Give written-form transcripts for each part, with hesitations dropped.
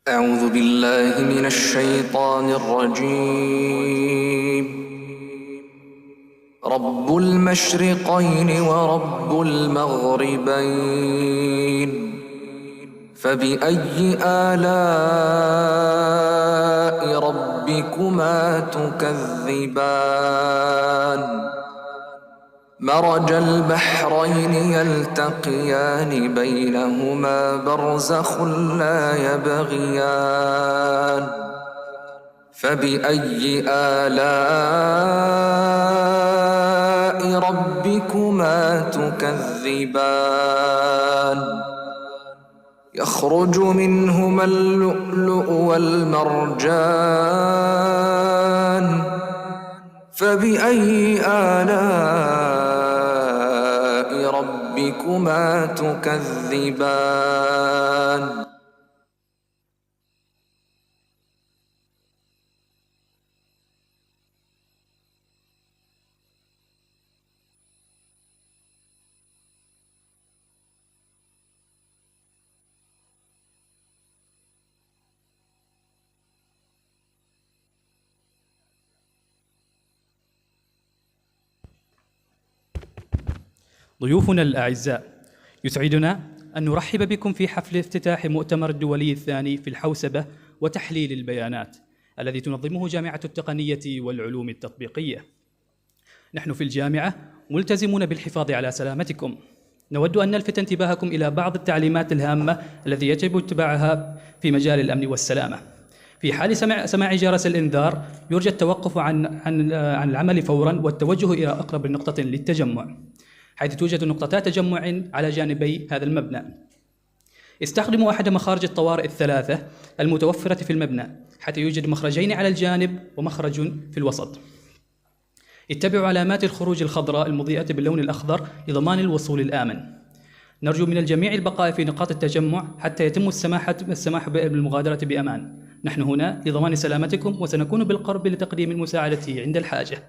أعوذ بالله من الشيطان الرجيم. رب المشرقين ورب المغربين، فبأي آلاء ربكما تكذبان؟ مرج البحرين يلتقيان بينهما برزخ لا يبغيان، فبأي آلاء ربكما تكذبان؟ يخرج منهما اللؤلؤ والمرجان، فبأي آلاء ربكما تكذبان؟ ضيوفنا الأعزاء، يسعدنا أن نرحب بكم في حفل افتتاح مؤتمر الدولي الثاني في الحوسبة وتحليل البيانات الذي تنظمه جامعة التقنية والعلوم التطبيقية. نحن في الجامعة ملتزمون بالحفاظ على سلامتكم. نود أن نلفت انتباهكم إلى بعض التعليمات الهامة التي يجب اتباعها في مجال الأمن والسلامة. في حال سماع جرس الإنذار يرجى التوقف عن العمل فوراً والتوجه إلى أقرب نقطة للتجمع، حيث توجد نقطتا تجمع على جانبي هذا المبنى. استخدموا أحد مخارج الطوارئ الثلاثة المتوفرة في المبنى، حتى يوجد مخرجين على الجانب ومخرج في الوسط. اتبعوا علامات الخروج الخضراء المضيئة باللون الأخضر لضمان الوصول الآمن. نرجو من الجميع البقاء في نقاط التجمع حتى يتم السماح بالمغادرة بأمان. نحن هنا لضمان سلامتكم، وسنكون بالقرب لتقديم المساعدة عند الحاجة.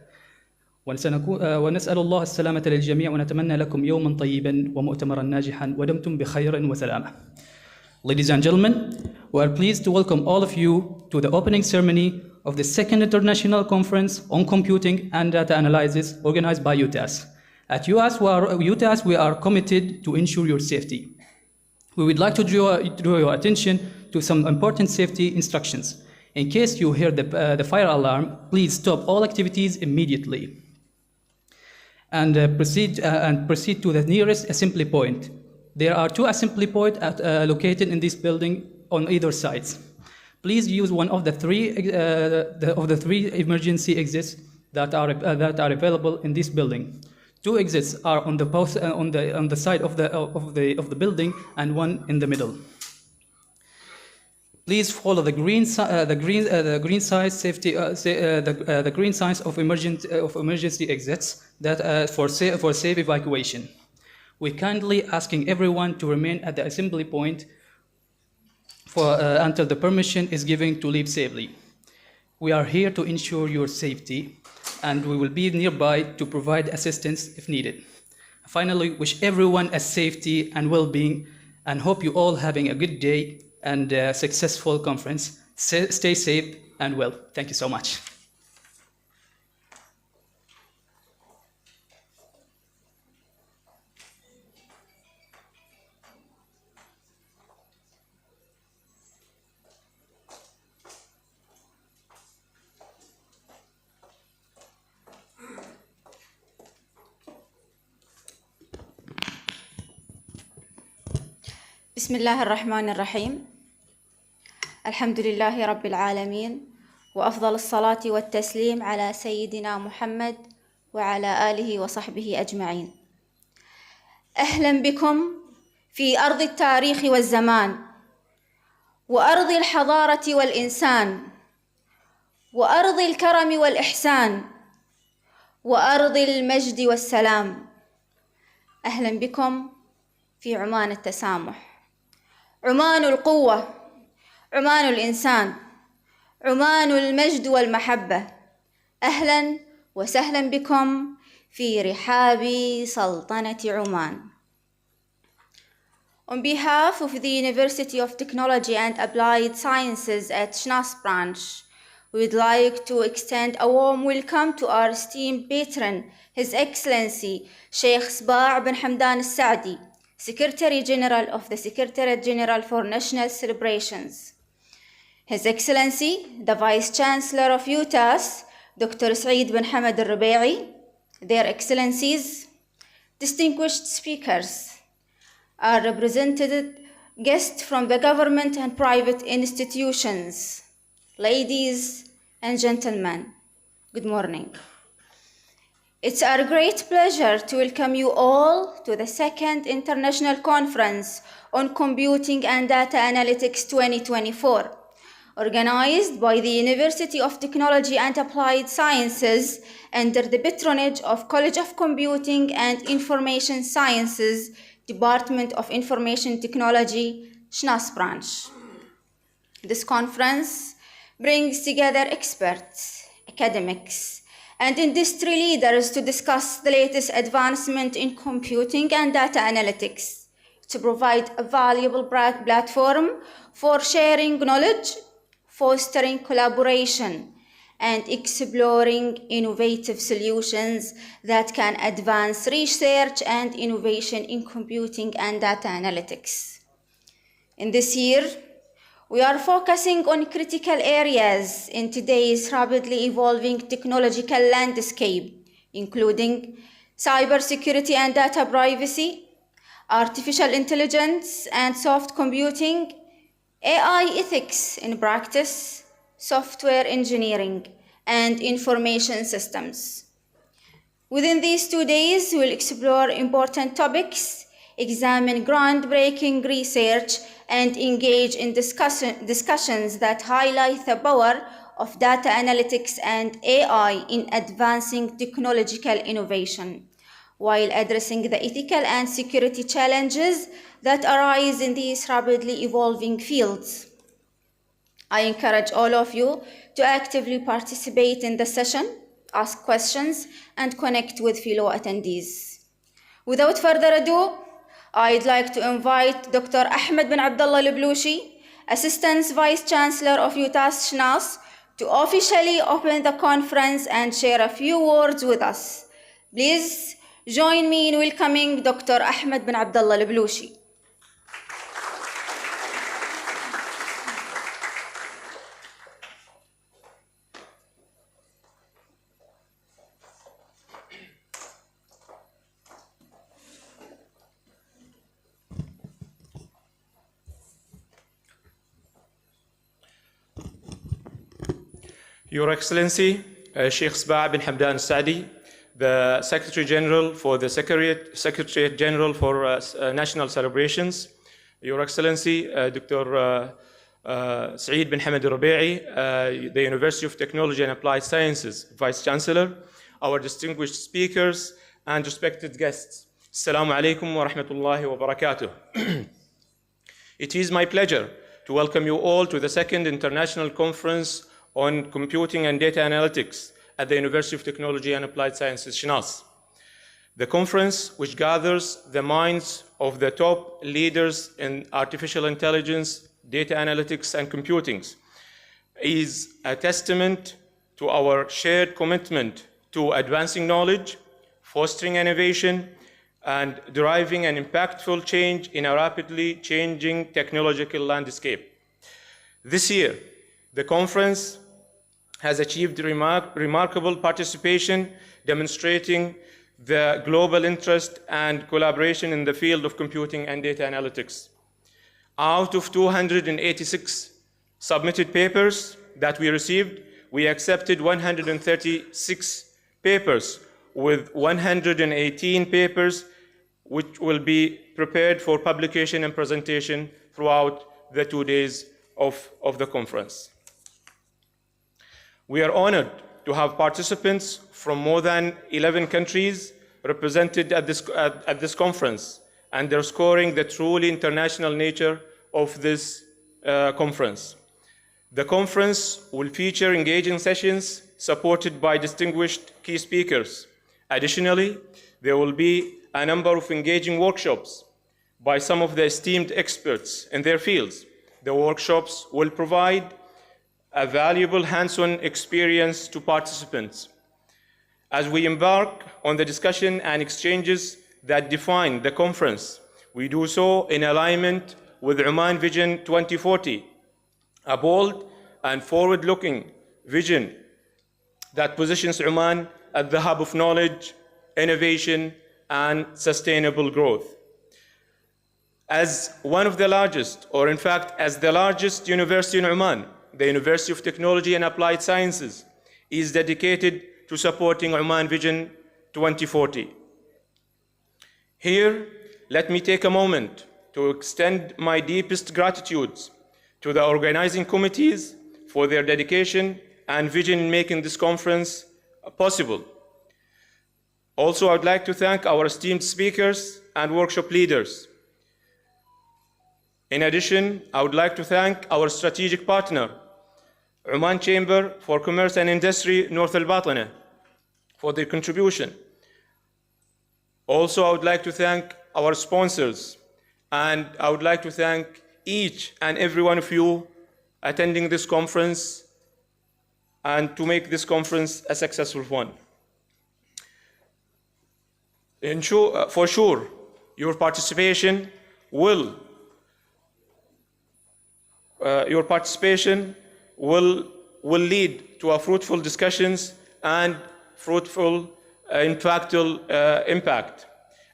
ونسأل الله السلامة للجميع، ونتمنى لكم يوما طيبا ومؤتمرا ناجحا، ودمتم بخير وسلامة. Ladies and gentlemen, we are pleased to welcome all of you to the opening ceremony of the second International Conference on Computing and Data Analysis organized by UTAS. At UTAS, we are committed to ensure your safety. We would like to draw your attention to some important safety instructions. In case you hear the fire alarm, please stop all activities immediately and proceed to the nearest assembly point. There are two assembly points located in this building on either sides. Please use one of the three emergency exits that are available in this building. Two exits are on the side of the building, and one in the middle. Please follow the green signs of emergency exits for safe evacuation. We're kindly asking everyone to remain at the assembly point until the permission is given to leave safely. We are here to ensure your safety, and we will be nearby to provide assistance if needed. Finally, wish everyone a safety and well-being, and hope you all having a good day and a successful conference. Stay safe and well. Thank you so much. بسم الله الرحمن الرحيم. الحمد لله رب العالمين، وأفضل الصلاة والتسليم على سيدنا محمد وعلى آله وصحبه أجمعين. أهلا بكم في أرض التاريخ والزمان، وأرض الحضارة والإنسان، وأرض الكرم والإحسان، وأرض المجد والسلام. أهلا بكم في عمان التسامح، عمان القوة، عمان الإنسان، عمان المجد والمحبة. أهلا وسهلا بكم في رحاب سلطنة عمان. On behalf of the University of Technology and Applied Sciences at Shnas branch, we would like to extend a warm welcome to our esteemed patron, His Excellency Sheikh Sba' bin Hamdan al-Saadi, Secretary General of the Secretariat General for National Celebrations. His Excellency, the Vice Chancellor of UTAS, Dr. Saeed bin Hamad al-Rubai, Their Excellencies, distinguished speakers, our represented guests from the government and private institutions, ladies and gentlemen, good morning. It's our great pleasure to welcome you all to the second International Conference on Computing and Data Analytics 2024, organized by the University of Technology and Applied Sciences under the patronage of College of Computing and Information Sciences, Department of Information Technology, Shnas branch. This conference brings together experts, academics, and industry leaders to discuss the latest advancement in computing and data analytics, to provide a valuable platform for sharing knowledge, fostering collaboration, and exploring innovative solutions that can advance research and innovation in computing and data analytics. In this year, we are focusing on critical areas in today's rapidly evolving technological landscape, including cybersecurity and data privacy, artificial intelligence and soft computing, AI ethics in practice, software engineering, and information systems. Within these 2 days, we'll explore important topics, examine groundbreaking research, and engage in discussions that highlight the power of data analytics and AI in advancing technological innovation, while addressing the ethical and security challenges that arise in these rapidly evolving fields. I encourage all of you to actively participate in the session, ask questions, and connect with fellow attendees. Without further ado, I'd like to invite Dr. Ahmed bin Abdullah al-Blushi, Assistant Vice Chancellor of UTAS Shnas, to officially open the conference and share a few words with us. Please join me in welcoming Dr. Ahmed bin Abdullah al-Blushi. Your Excellency, Sheikh Sba' bin Hamdan al-Saadi, the Secretary General for the Secretariat General for National Celebrations, Your Excellency, Dr. Saeed bin Hamad al-Rubai, the University of Technology and Applied Sciences Vice Chancellor, our distinguished speakers and respected guests. Assalamu alaikum wa rahmatullahi wa barakatuh. It is my pleasure to welcome you all to the second International Conference on Computing and Data Analytics at the University of Technology and Applied Sciences, Shnas. The conference, which gathers the minds of the top leaders in artificial intelligence, data analytics, and computing, is a testament to our shared commitment to advancing knowledge, fostering innovation, and driving an impactful change in a rapidly changing technological landscape. This year, the conference has achieved remarkable participation, demonstrating the global interest and collaboration in the field of computing and data analytics. Out of 286 submitted papers that we received, we accepted 136 papers, with 118 papers which will be prepared for publication and presentation throughout the 2 days of the conference. We are honored to have participants from more than 11 countries represented at this conference, underscoring the truly international nature of this conference. The conference will feature engaging sessions supported by distinguished key speakers. Additionally, there will be a number of engaging workshops by some of the esteemed experts in their fields. The workshops will provide a valuable hands-on experience to participants. As we embark on the discussion and exchanges that define the conference, we do so in alignment with Oman Vision 2040, a bold and forward-looking vision that positions Oman at the hub of knowledge, innovation, and sustainable growth. As one of the largest, or in fact, as the largest university in Oman, the University of Technology and Applied Sciences is dedicated to supporting Oman Vision 2040. Here, let me take a moment to extend my deepest gratitude to the organizing committees for their dedication and vision in making this conference possible. Also, I would like to thank our esteemed speakers and workshop leaders. In addition, I would like to thank our strategic partner, Oman Chamber for Commerce and Industry North Al-Batina, for their contribution. Also, I would like to thank our sponsors, and I would like to thank each and every one of you attending this conference and to make this conference a successful one. For sure, your participation will lead to fruitful discussions and fruitful, impactful impact.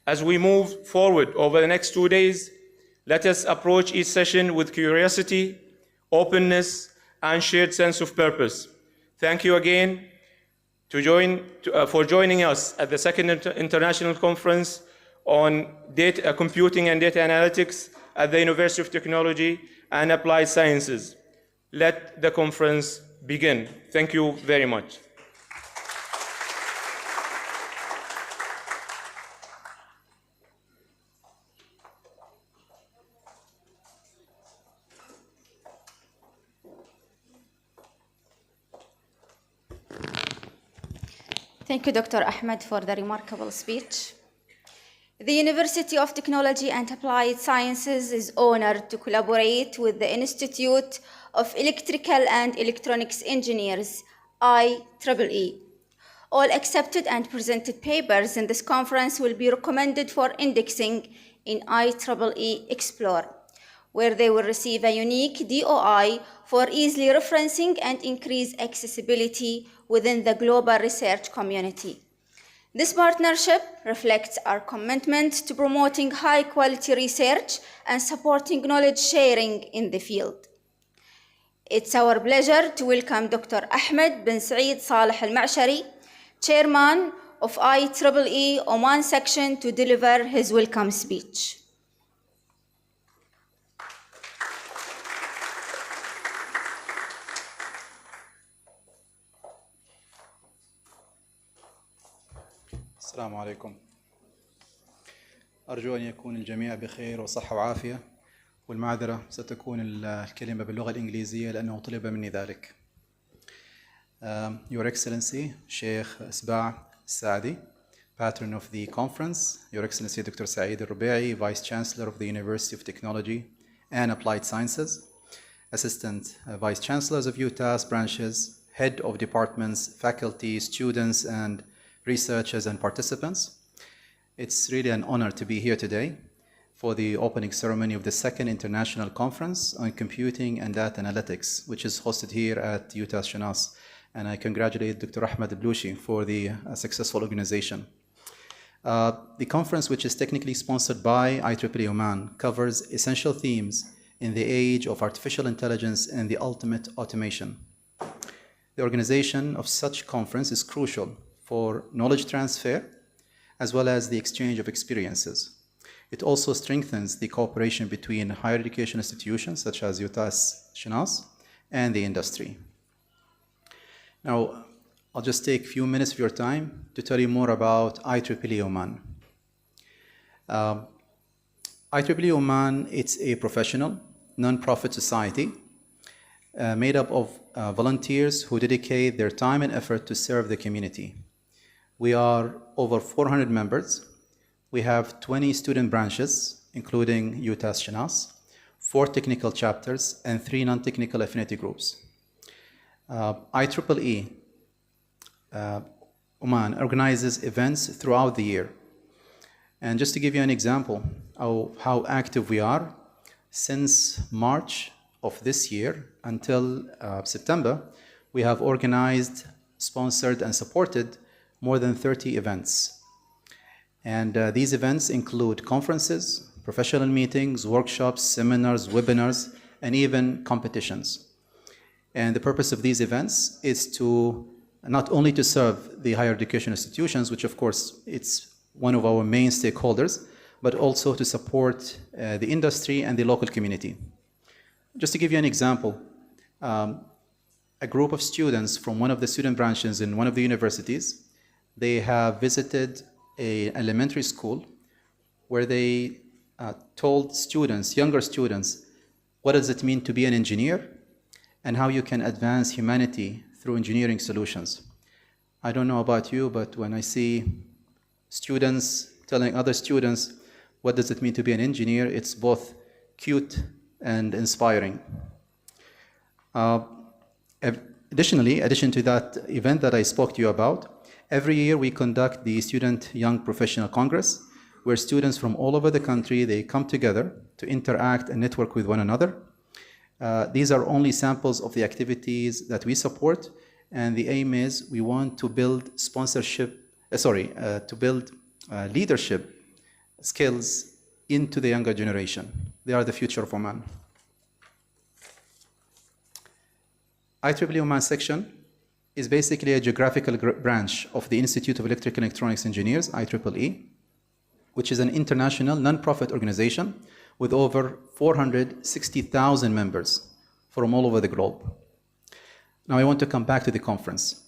As we move forward over the next 2 days, let us approach each session with curiosity, openness, and shared sense of purpose. Thank you again for joining us at the second International Conference on Computing and Data Analytics at the University of Technology and Applied Sciences. Let the conference begin. Thank you very much. Thank you, Dr. Ahmed, for the remarkable speech. The University of Technology and Applied Sciences is honored to collaborate with the Institute of Electrical and Electronics Engineers, IEEE. All accepted and presented papers in this conference will be recommended for indexing in IEEE Explore, where they will receive a unique DOI for easily referencing and increased accessibility within the global research community. This partnership reflects our commitment to promoting high-quality research and supporting knowledge sharing in the field. It's our pleasure to welcome Dr. Ahmed bin Saeed Saleh Al-Ma'shari, Chairman of IEEE Oman Section, to deliver his welcome speech. السلام عليكم. أرجو أن يكون الجميع بخير وصحة وعافية، والمعذرة ستكون الكلمة باللغة الإنجليزية لأنه طلب مني ذلك. Your Excellency Sheikh Isba' Saadi, Patron of the Conference, Your Excellency Dr. Saeed Al-Rubai, Vice Chancellor of the University of Technology and Applied Sciences, Assistant Vice Chancellors of UTAS branches, Head of Departments, faculty, students, and researchers and participants. It's really an honor to be here today for the opening ceremony of the second International Conference on Computing and Data Analytics, which is hosted here at UTAS Shanas. And I congratulate Dr. Ahmed Al-Blushi for the successful organization. The conference, which is technically sponsored by IEEE Oman, covers essential themes in the age of artificial intelligence and the ultimate automation. The organization of such conference is crucial for knowledge transfer, as well as the exchange of experiences. It also strengthens the cooperation between higher education institutions, such as UTAS Shanas, and the industry. Now, I'll just take a few minutes of your time to tell you more about IEEE Oman. IEEE Oman, it's a professional, non-profit society made up of volunteers who dedicate their time and effort to serve the community. We are over 400 members. We have 20 student branches, including UTAS Shinas, 4 technical chapters, and 3 non-technical affinity groups. IEEE Oman organizes events throughout the year. And just to give you an example of how active we are, since March of this year until September, we have organized, sponsored, and supported more than 30 events. And these events include conferences, professional meetings, workshops, seminars, webinars, and even competitions. And the purpose of these events is to not only to serve the higher education institutions, which of course it's one of our main stakeholders, but also to support the industry and the local community. Just to give you an example, a group of students from one of the student branches in one of the universities, they have visited an elementary school where they told students, younger students, what does it mean to be an engineer and how you can advance humanity through engineering solutions. I don't know about you, but when I see students telling other students what does it mean to be an engineer, it's both cute and inspiring. Additionally, in addition to that event that I spoke to you about, every year we conduct the Student Young Professional Congress, where students from all over the country, they come together to interact and network with one another. These are only samples of the activities that we support, and the aim is we want to build leadership skills into the younger generation. They are the future of Oman. IEEE Oman section is basically a geographical branch of the Institute of Electrical and Electronics Engineers, IEEE, which is an international non-profit organization with over 460,000 members from all over the globe. Now I want to come back to the conference.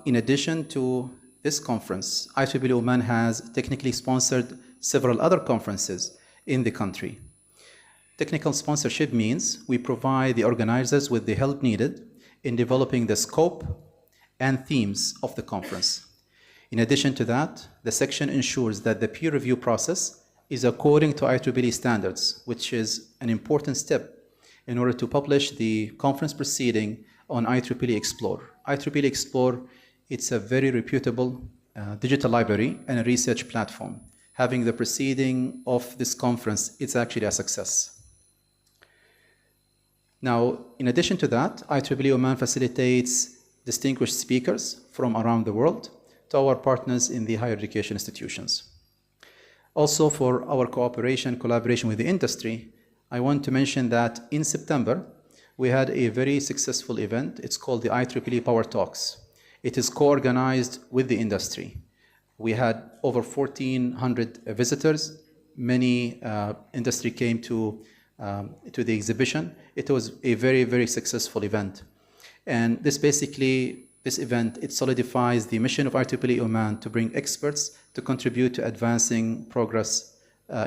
In addition to this conference, IEEE Oman has technically sponsored several other conferences in the country. Technical sponsorship means we provide the organizers with the help needed in developing the scope and themes of the conference. In addition to that, the section ensures that the peer review process is according to IEEE standards, which is an important step in order to publish the conference proceeding on IEEE Explore. IEEE Explore, it's a very reputable digital library and a research platform. Having the proceeding of this conference, it's actually a success. Now, in addition to that, IEEE Oman facilitates distinguished speakers from around the world to our partners in the higher education institutions. Also, for our collaboration with the industry, I want to mention that in September, we had a very successful event. It's called the IEEE Power Talks. It is co-organized with the industry. We had over 1,400 visitors. Many industry came to the exhibition. It was a very, very successful event. And this event, it solidifies the mission of IEEE Oman to bring experts to contribute to advancing progress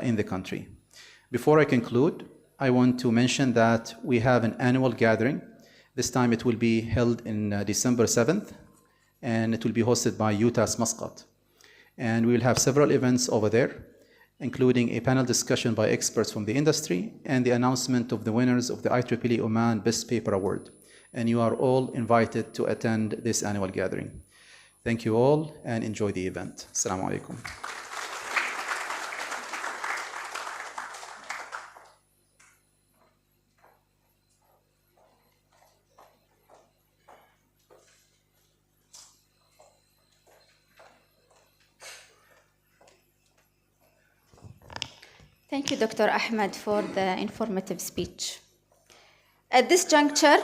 in the country. Before I conclude, I want to mention that we have an annual gathering. This time it will be held in December 7th, and it will be hosted by UTAS Muscat. And we will have several events over there, including a panel discussion by experts from the industry and the announcement of the winners of the IEEE Oman Best Paper Award. And you are all invited to attend this annual gathering. Thank you all and enjoy the event. Assalamu alaikum. Thank you, Dr. Ahmed, for the informative speech. At this juncture,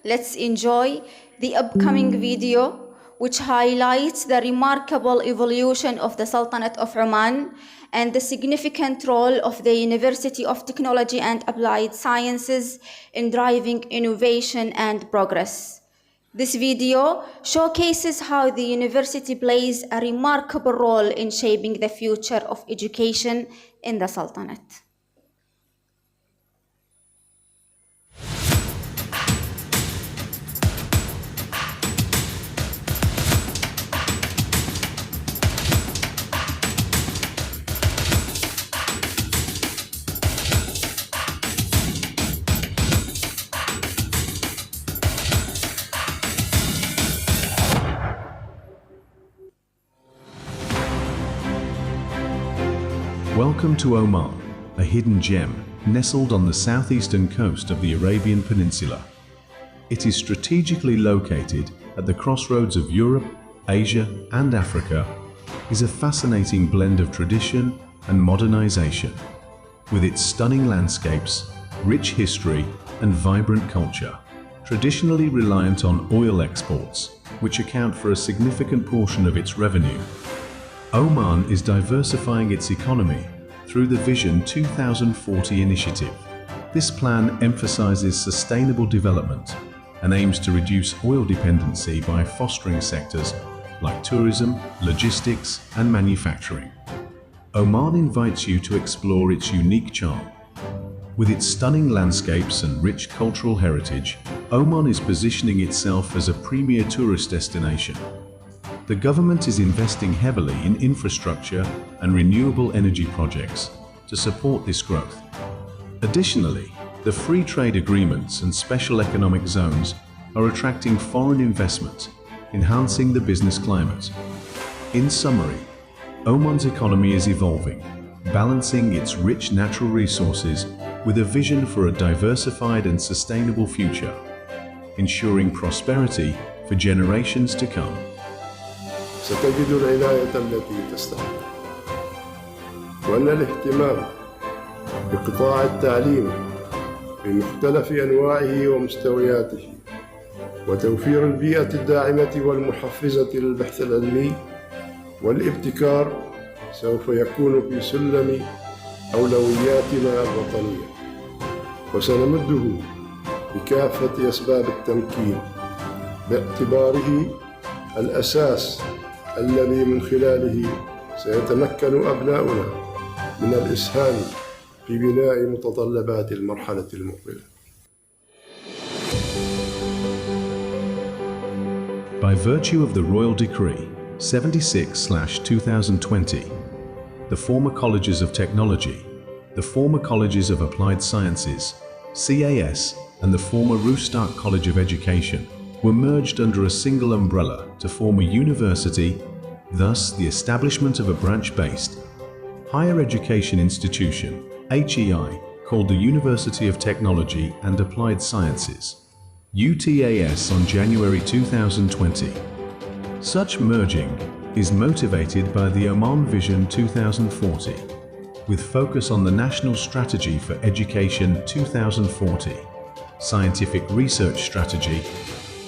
let's enjoy the upcoming video, which highlights the remarkable evolution of the Sultanate of Oman and the significant role of the University of Technology and Applied Sciences in driving innovation and progress. This video showcases how the university plays a remarkable role in shaping the future of education in the Sultanate. Welcome to Oman, a hidden gem nestled on the southeastern coast of the Arabian Peninsula. It is strategically located at the crossroads of Europe, Asia, and Africa, is a fascinating blend of tradition and modernization, with its stunning landscapes, rich history, and vibrant culture. Traditionally reliant on oil exports, which account for a significant portion of its revenue, Oman is diversifying its economy through the Vision 2040 initiative. This plan emphasizes sustainable development and aims to reduce oil dependency by fostering sectors like tourism, logistics, and manufacturing. Oman invites you to explore its unique charm. With its stunning landscapes and rich cultural heritage, Oman is positioning itself as a premier tourist destination. The government is investing heavily in infrastructure and renewable energy projects to support this growth. Additionally, the free trade agreements and special economic zones are attracting foreign investment, enhancing the business climate. In summary, Oman's economy is evolving, balancing its rich natural resources with a vision for a diversified and sustainable future, ensuring prosperity for generations to come. ستجد العناية التي تستحق، وأن الاهتمام بقطاع التعليم بمختلف أنواعه ومستوياته، وتوفير البيئة الداعمة والمحفزة للبحث العلمي والابتكار سوف يكون في سلم أولوياتنا الوطنية، وسنمده بكافة أسباب التمكين باعتباره الأساس الذي من خلاله سيتمكن أبناؤنا من الإسهام في بناء متطلبات المرحلة المقبلة. By virtue of the Royal Decree 76/2020, the former Colleges of Technology, the former Colleges of Applied Sciences, CAS, and the former Rustadt College of Education were merged under a single umbrella to form a university, thus the establishment of a branch-based higher education institution, HEI, called the University of Technology and Applied Sciences, UTAS, on January 2020. Such merging is motivated by the Oman Vision 2040, with focus on the National Strategy for Education 2040, Scientific Research Strategy,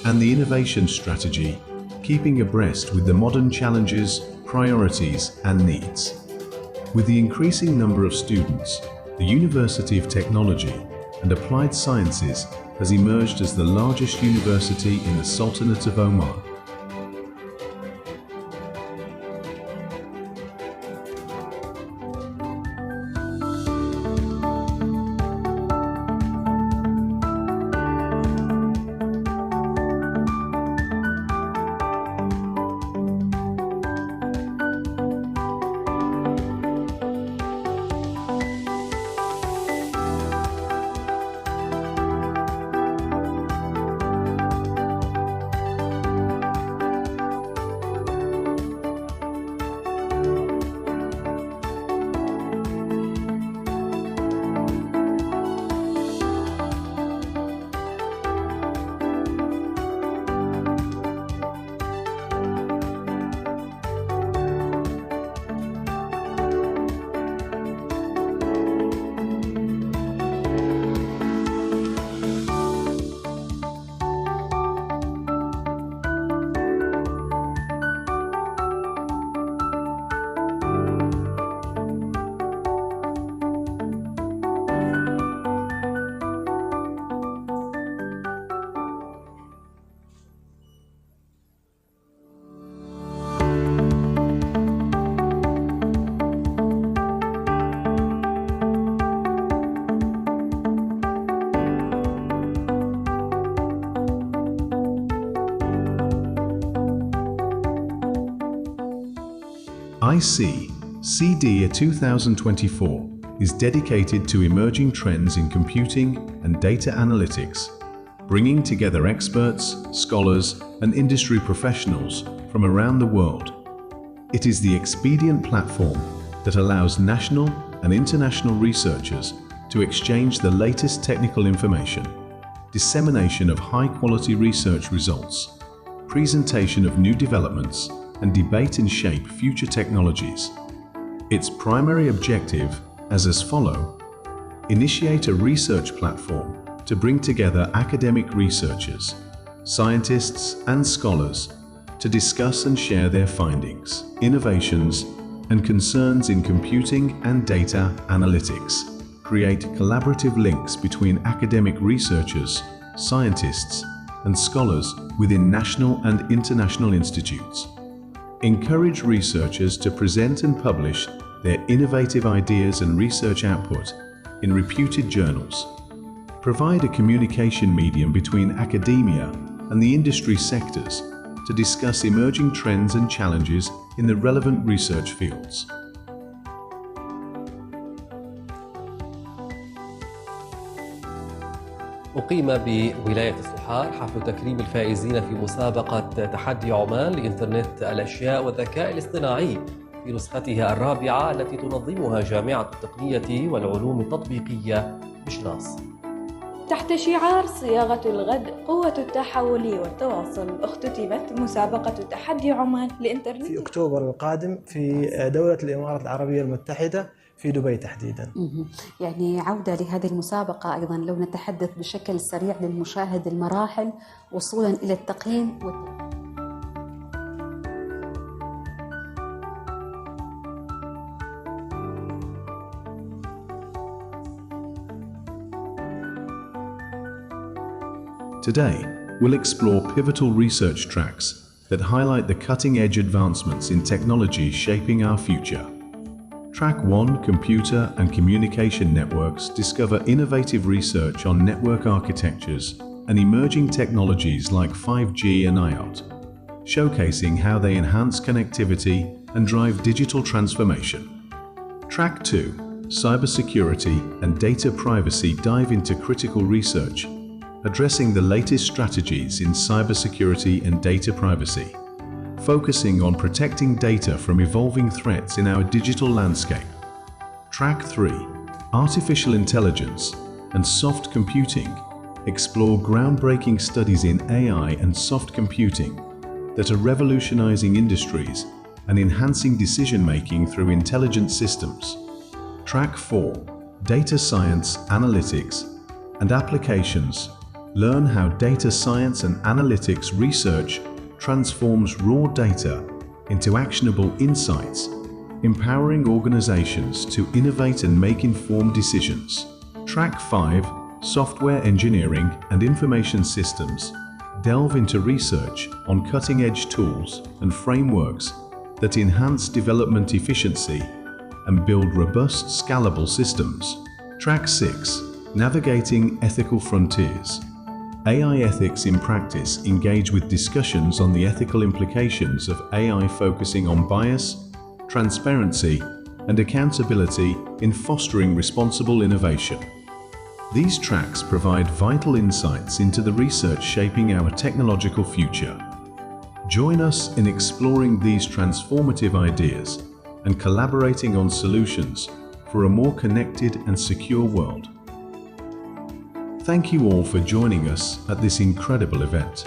and the Innovation Strategy, keeping abreast with the modern challenges, priorities, and needs. With the increasing number of students, the University of Technology and Applied Sciences has emerged as the largest university in the Sultanate of Oman. CD 2024 is dedicated to emerging trends in computing and data analytics, bringing together experts, scholars, and industry professionals from around the world. It is the expedient platform that allows national and international researchers to exchange the latest technical information, dissemination of high-quality research results, presentation of new developments, and debate and shape future technologies. Its primary objective is as follows: initiate a research platform to bring together academic researchers, scientists, and scholars to discuss and share their findings, innovations, and concerns in computing and data analytics. Create collaborative links between academic researchers, scientists, and scholars within national and international institutes. Encourage researchers to present and publish their innovative ideas and research output in reputed journals. Provide a communication medium between academia and the industry sectors to discuss emerging trends and challenges in the relevant research fields. أقيم بولاية الصحار حفل تكريم الفائزين في مسابقة تحدي عمان لإنترنت الأشياء والذكاء الاصطناعي في نسختها الرابعة التي تنظمها جامعة التقنية والعلوم التطبيقية بشناص. تحت شعار صياغة الغد قوة التحول والتواصل، اختتمت مسابقة تحدي عمان لإنترنت في أكتوبر القادم في دولة الإمارات العربية المتحدة في دبي تحديداً. يعني عودة لهذه المسابقة أيضاً لو نتحدث بشكل سريع للمشاهد المراحل وصولاً إلى التقييم Today, we'll explore pivotal research tracks that highlight the cutting-edge advancements in technology shaping our future. Track 1, Computer and Communication Networks, discover innovative research on network architectures and emerging technologies like 5G and IoT, showcasing how they enhance connectivity and drive digital transformation. Track 2, Cybersecurity and Data Privacy, dive into critical research, addressing the latest strategies in cybersecurity and data privacy, focusing on protecting data from evolving threats in our digital landscape. Track 3, Artificial Intelligence and Soft Computing, explore groundbreaking studies in AI and soft computing that are revolutionizing industries and enhancing decision-making through intelligent systems. Track 4, Data Science, Analytics and Applications, learn how data science and analytics research transforms raw data into actionable insights, empowering organizations to innovate and make informed decisions. Track 5, Software Engineering and Information Systems, delve into research on cutting-edge tools and frameworks that enhance development efficiency and build robust, scalable systems. Track 6, Navigating Ethical Frontiers. AI ethics in practice, engage with discussions on the ethical implications of AI, focusing on bias, transparency, and accountability in fostering responsible innovation. These tracks provide vital insights into the research shaping our technological future. Join us in exploring these transformative ideas and collaborating on solutions for a more connected and secure world. Thank you all for joining us at this incredible event.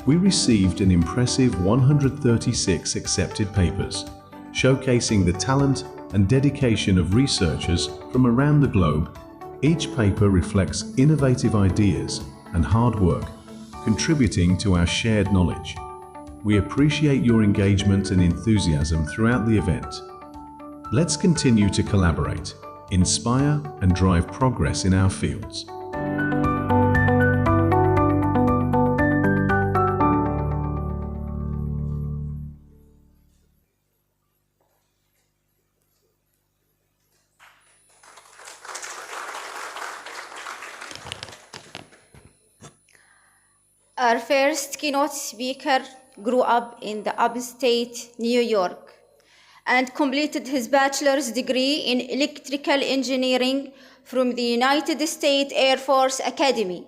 We received an impressive 136 accepted papers, showcasing the talent and dedication of researchers from around the globe. Each paper reflects innovative ideas and hard work, contributing to our shared knowledge. We appreciate your engagement and enthusiasm throughout the event. Let's continue to collaborate, inspire, and drive progress in our fields. Our first keynote speaker grew up in the upstate New York and completed his bachelor's degree in electrical engineering from the United States Air Force Academy.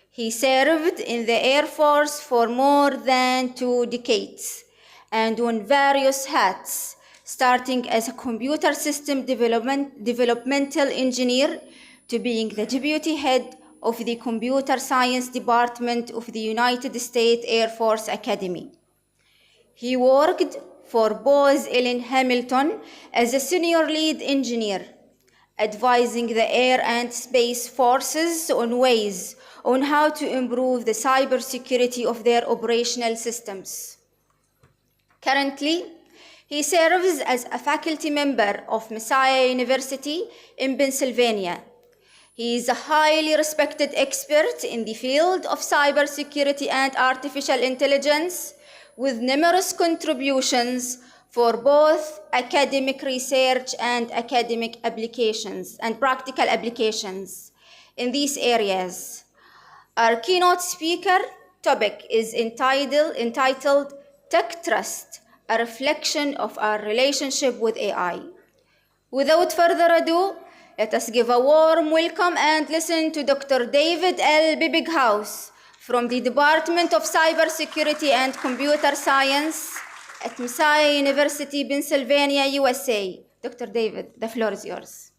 He served in the Air Force for more than 2 decades and won various hats starting as a computer system developmental engineer to being the deputy head of the Computer Science Department of the United States Air Force Academy. He worked for Bose Allen Hamilton as a senior lead engineer, advising the air and space forces on ways on how to improve the cybersecurity of their operational systems. Currently, he serves as a faculty member of Messiah University in Pennsylvania. He is a highly respected expert in the field of cybersecurity and artificial intelligence, with numerous contributions for both academic research and academic applications and practical applications in these areas. Our keynote speaker topic is entitled Tech Trust, a reflection of our relationship with AI. Without further ado, let us give a warm welcome and listen to Dr. David L. Bibighouse from the Department of Cybersecurity and Computer Science at Messiah University, Pennsylvania, USA. Dr. David, the floor is yours.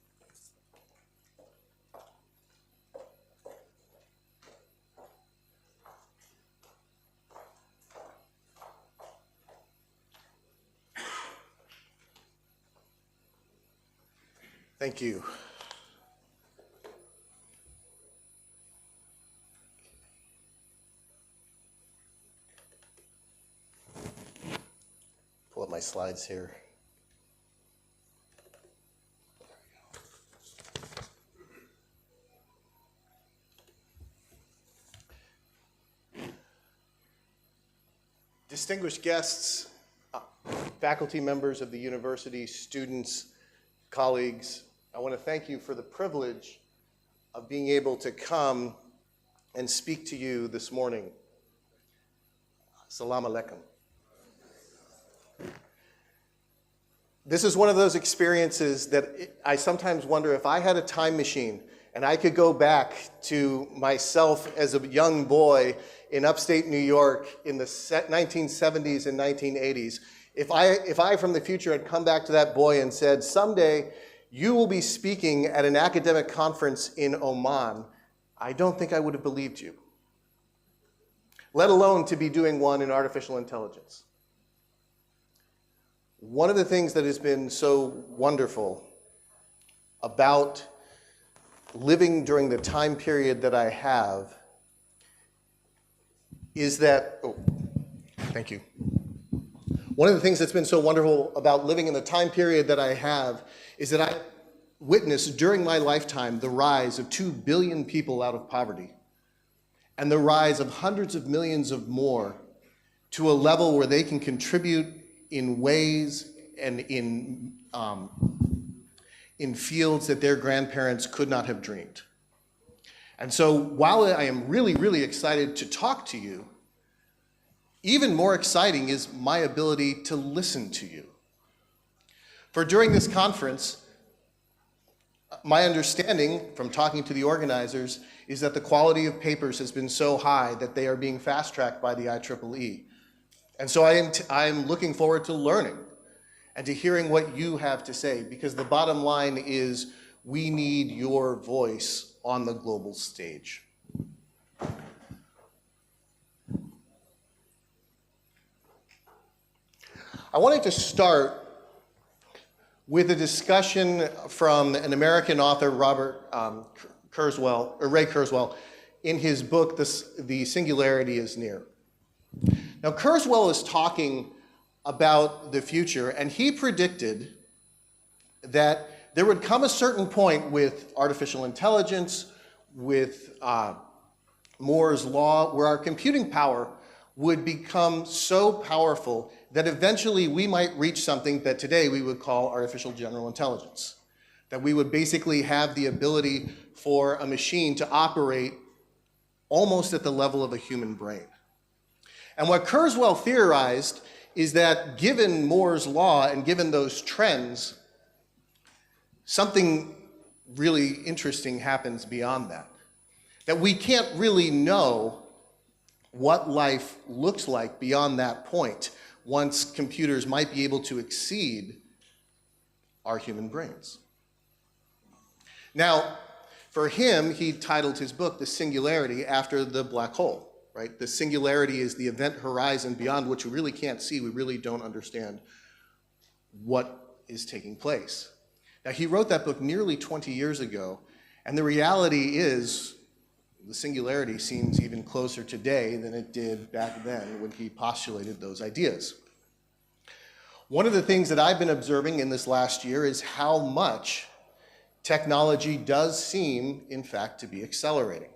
Thank you. Pull up my slides here. Distinguished guests, faculty members of the university, students, colleagues, I want to thank you for the privilege of being able to come and speak to you this morning. Assalamu alaikum. This is one of those experiences that I sometimes wonder if I had a time machine and I could go back to myself as a young boy in upstate New York in the 1970s and 1980s. If I from the future had come back to that boy and said, someday you will be speaking at an academic conference in Oman, I don't think I would have believed you, let alone to be doing one in artificial intelligence. One of the things that has been so wonderful about living during the time period that I have is that, thank you. One of the things that's been so wonderful about living in the time period that I have is that I witnessed during my lifetime the rise of 2 billion people out of poverty and the rise of hundreds of millions of more to a level where they can contribute in ways and in fields that their grandparents could not have dreamed. And so while I am really, really excited to talk to you, even more exciting is my ability to listen to you. For during this conference, my understanding from talking to the organizers is that the quality of papers has been so high that they are being fast-tracked by the IEEE. And so I'm looking forward to learning and to hearing what you have to say, because the bottom line is we need your voice on the global stage. I wanted to start with a discussion from an American author, Ray Kurzweil, in his book, The Singularity is Near. Now, Kurzweil is talking about the future, and he predicted that there would come a certain point with artificial intelligence, with Moore's law, where our computing power would become so powerful that eventually we might reach something that today we would call artificial general intelligence. That we would basically have the ability for a machine to operate almost at the level of a human brain. And what Kurzweil theorized is that given Moore's law and given those trends, something really interesting happens beyond that. That we can't really know what life looks like beyond that point, once computers might be able to exceed our human brains. Now, for him, he titled his book The Singularity after the black hole, right? The singularity is the event horizon beyond which we really can't see. We really don't understand what is taking place. Now, he wrote that book nearly 20 years ago, and the reality is the singularity seems even closer today than it did back then when he postulated those ideas. One of the things that I've been observing in this last year is how much technology does seem, in fact, to be accelerating.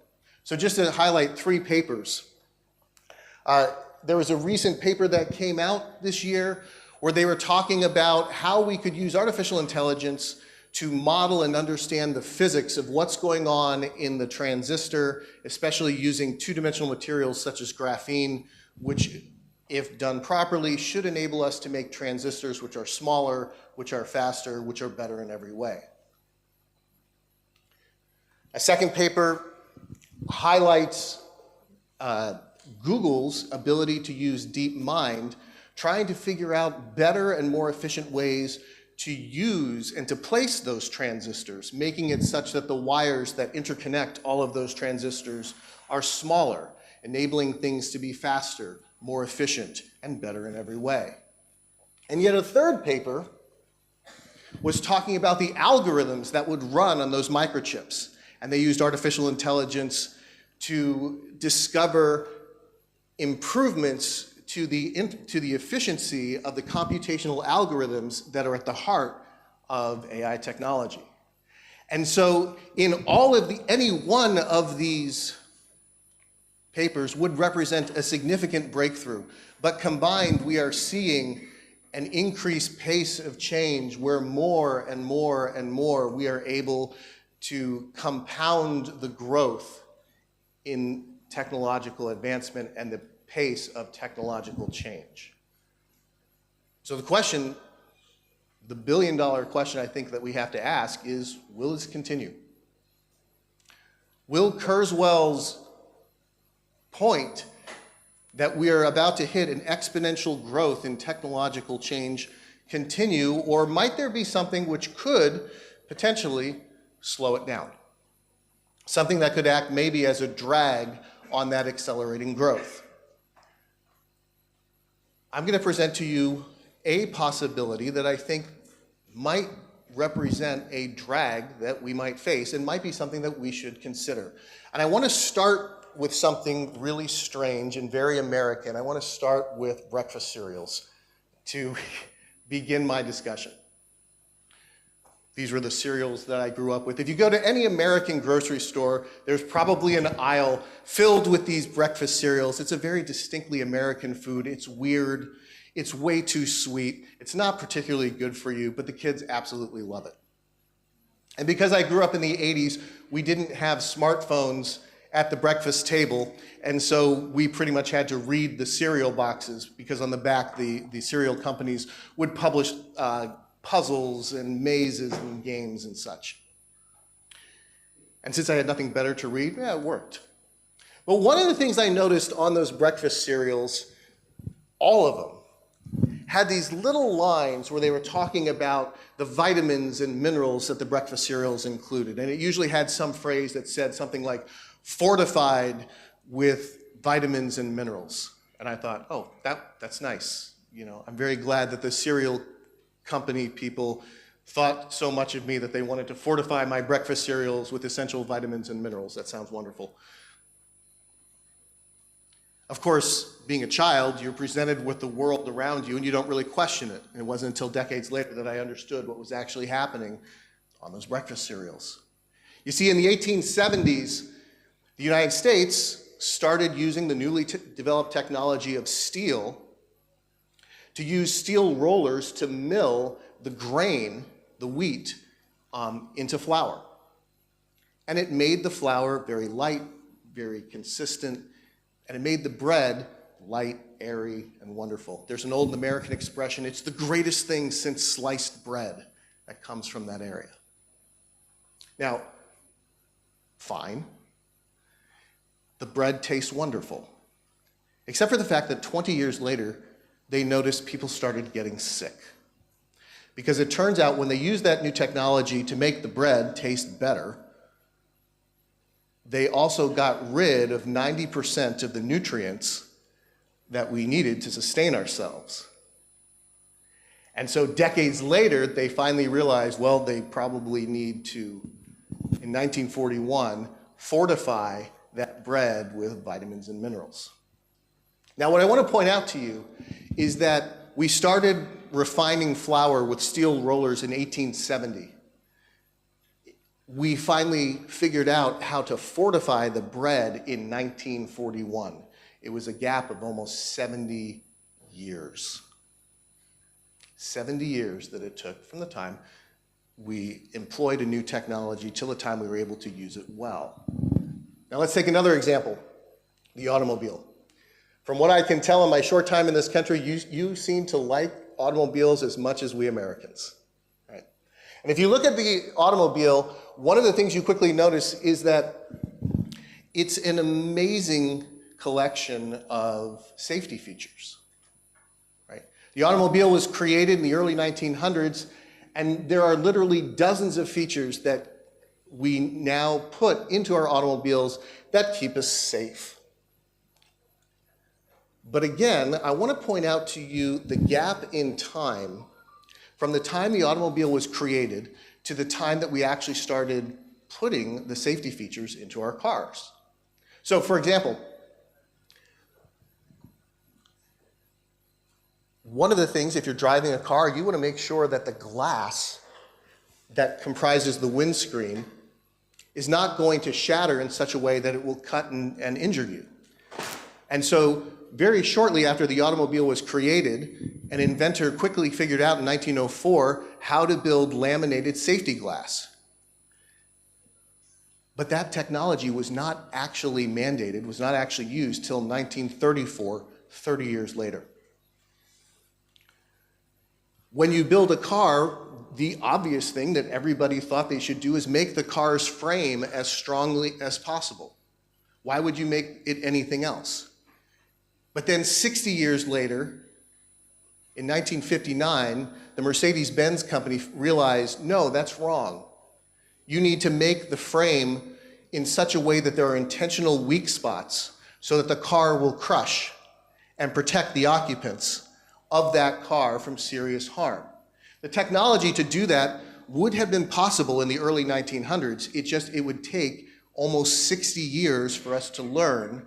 So just to highlight 3 papers. There was a recent paper that came out this year where they were talking about how we could use artificial intelligence to model and understand the physics of what's going on in the transistor, especially using 2-dimensional materials such as graphene, which, if done properly, should enable us to make transistors which are smaller, which are faster, which are better in every way. A second paper highlights Google's ability to use DeepMind, trying to figure out better and more efficient ways to use and to place those transistors, making it such that the wires that interconnect all of those transistors are smaller, enabling things to be faster, more efficient, and better in every way. And yet a third paper was talking about the algorithms that would run on those microchips. And they used artificial intelligence to discover improvements to the efficiency of the computational algorithms that are at the heart of AI technology. And so in any one of these papers would represent a significant breakthrough, but combined we are seeing an increased pace of change where more and more and more we are able to compound the growth in technological advancement and the pace of technological change. So the question, the billion-dollar question I think that we have to ask is, will this continue? Will Kurzweil's point that we are about to hit an exponential growth in technological change continue, or might there be something which could potentially slow it down? Something that could act maybe as a drag on that accelerating growth. I'm going to present to you a possibility that I think might represent a drag that we might face and might be something that we should consider. And I want to start with something really strange and very American. I want to start with breakfast cereals to begin my discussion. These were the cereals that I grew up with. If you go to any American grocery store, there's probably an aisle filled with these breakfast cereals. It's a very distinctly American food. It's weird. It's way too sweet. It's not particularly good for you, but the kids absolutely love it. And because I grew up in the 80s, we didn't have smartphones at the breakfast table, and so we pretty much had to read the cereal boxes, because on the back the cereal companies would publish puzzles and mazes and games and such. And since I had nothing better to read, yeah, it worked. But one of the things I noticed on those breakfast cereals, all of them, had these little lines where they were talking about the vitamins and minerals that the breakfast cereals included. And it usually had some phrase that said something like, fortified with vitamins and minerals. And I thought, oh, that's nice. You know, I'm very glad that the cereal company people thought so much of me that they wanted to fortify my breakfast cereals with essential vitamins and minerals. That sounds wonderful. Of course, being a child, you're presented with the world around you and you don't really question it. And it wasn't until decades later that I understood what was actually happening on those breakfast cereals. You see, in the 1870s, the United States started using the newly developed technology of steel to use steel rollers to mill the grain, the wheat, into flour. And it made the flour very light, very consistent, and it made the bread light, airy, and wonderful. There's an old American expression, it's the greatest thing since sliced bread, that comes from that area. Now, fine. The bread tastes wonderful, except for the fact that 20 years later, they noticed people started getting sick. Because it turns out when they used that new technology to make the bread taste better, they also got rid of 90% of the nutrients that we needed to sustain ourselves. And so decades later, they finally realized, well, they probably need to, in 1941, fortify that bread with vitamins and minerals. Now, what I want to point out to you is that we started refining flour with steel rollers in 1870. We finally figured out how to fortify the bread in 1941. It was a gap of almost 70 years. 70 years that it took from the time we employed a new technology till the time we were able to use it well. Now let's take another example, the automobile. From what I can tell in my short time in this country, you seem to like automobiles as much as we Americans, right? And if you look at the automobile, one of the things you quickly notice is that it's an amazing collection of safety features, right? The automobile was created in the early 1900s, and there are literally dozens of features that we now put into our automobiles that keep us safe. But again, I want to point out to you the gap in time from the time the automobile was created to the time that we actually started putting the safety features into our cars. So for example, one of the things, if you're driving a car, you want to make sure that the glass that comprises the windscreen is not going to shatter in such a way that it will cut and injure you. And so very shortly after the automobile was created, an inventor quickly figured out in 1904 how to build laminated safety glass. But that technology was not actually mandated, was not actually used till 1934, 30 years later. When you build a car, the obvious thing that everybody thought they should do is make the car's frame as strongly as possible. Why would you make it anything else? But then 60 years later, in 1959, the Mercedes-Benz company realized, no, that's wrong. You need to make the frame in such a way that there are intentional weak spots so that the car will crush and protect the occupants of that car from serious harm. The technology to do that would have been possible in the early 1900s. It would take almost 60 years for us to learn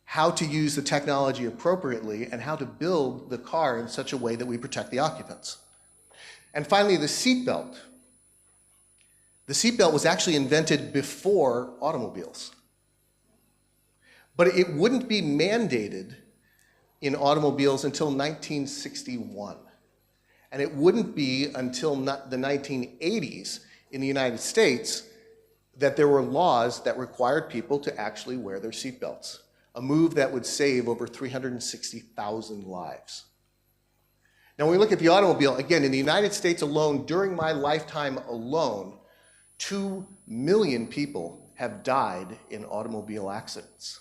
how to use the technology appropriately and how to build the car in such a way that we protect the occupants. And finally, the seatbelt. The seatbelt was actually invented before automobiles. But it wouldn't be mandated in automobiles until 1961. And it wouldn't be until the 1980s in the United States that there were laws that required people to actually wear their seatbelts, a move that would save over 360,000 lives. Now, when we look at the automobile, again, in the United States alone, during my lifetime alone, 2 million people have died in automobile accidents.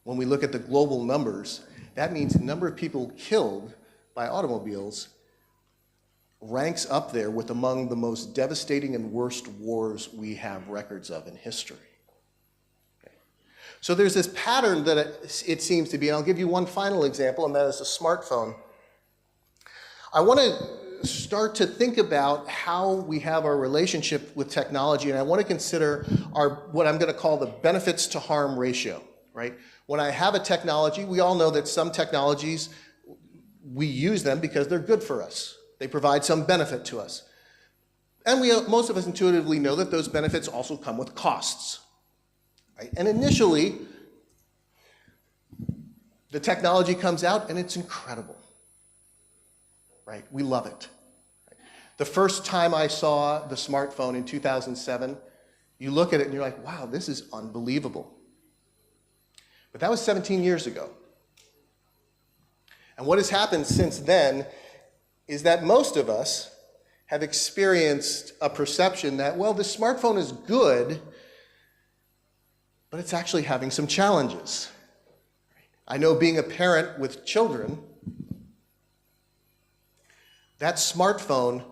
When we look at the global numbers, that means the number of people killed by automobiles ranks up there with among the most devastating and worst wars we have records of in history. Okay. So there's this pattern that it seems to be, and I'll give you one final example, and that is the smartphone. I want to start to think about how we have our relationship with technology, and I want to consider what I'm going to call the benefits to harm ratio, right? When I have a technology, we all know that some technologies, we use them because they're good for us. They provide some benefit to us. And most of us intuitively know that those benefits also come with costs, right? And initially, the technology comes out and it's incredible, right? We love it. The first time I saw the smartphone in 2007, you look at it and you're like, wow, this is unbelievable. But that was 17 years ago. And what has happened since then is that most of us have experienced a perception that, well, the smartphone is good, but it's actually having some challenges. I know being a parent with children, that smartphone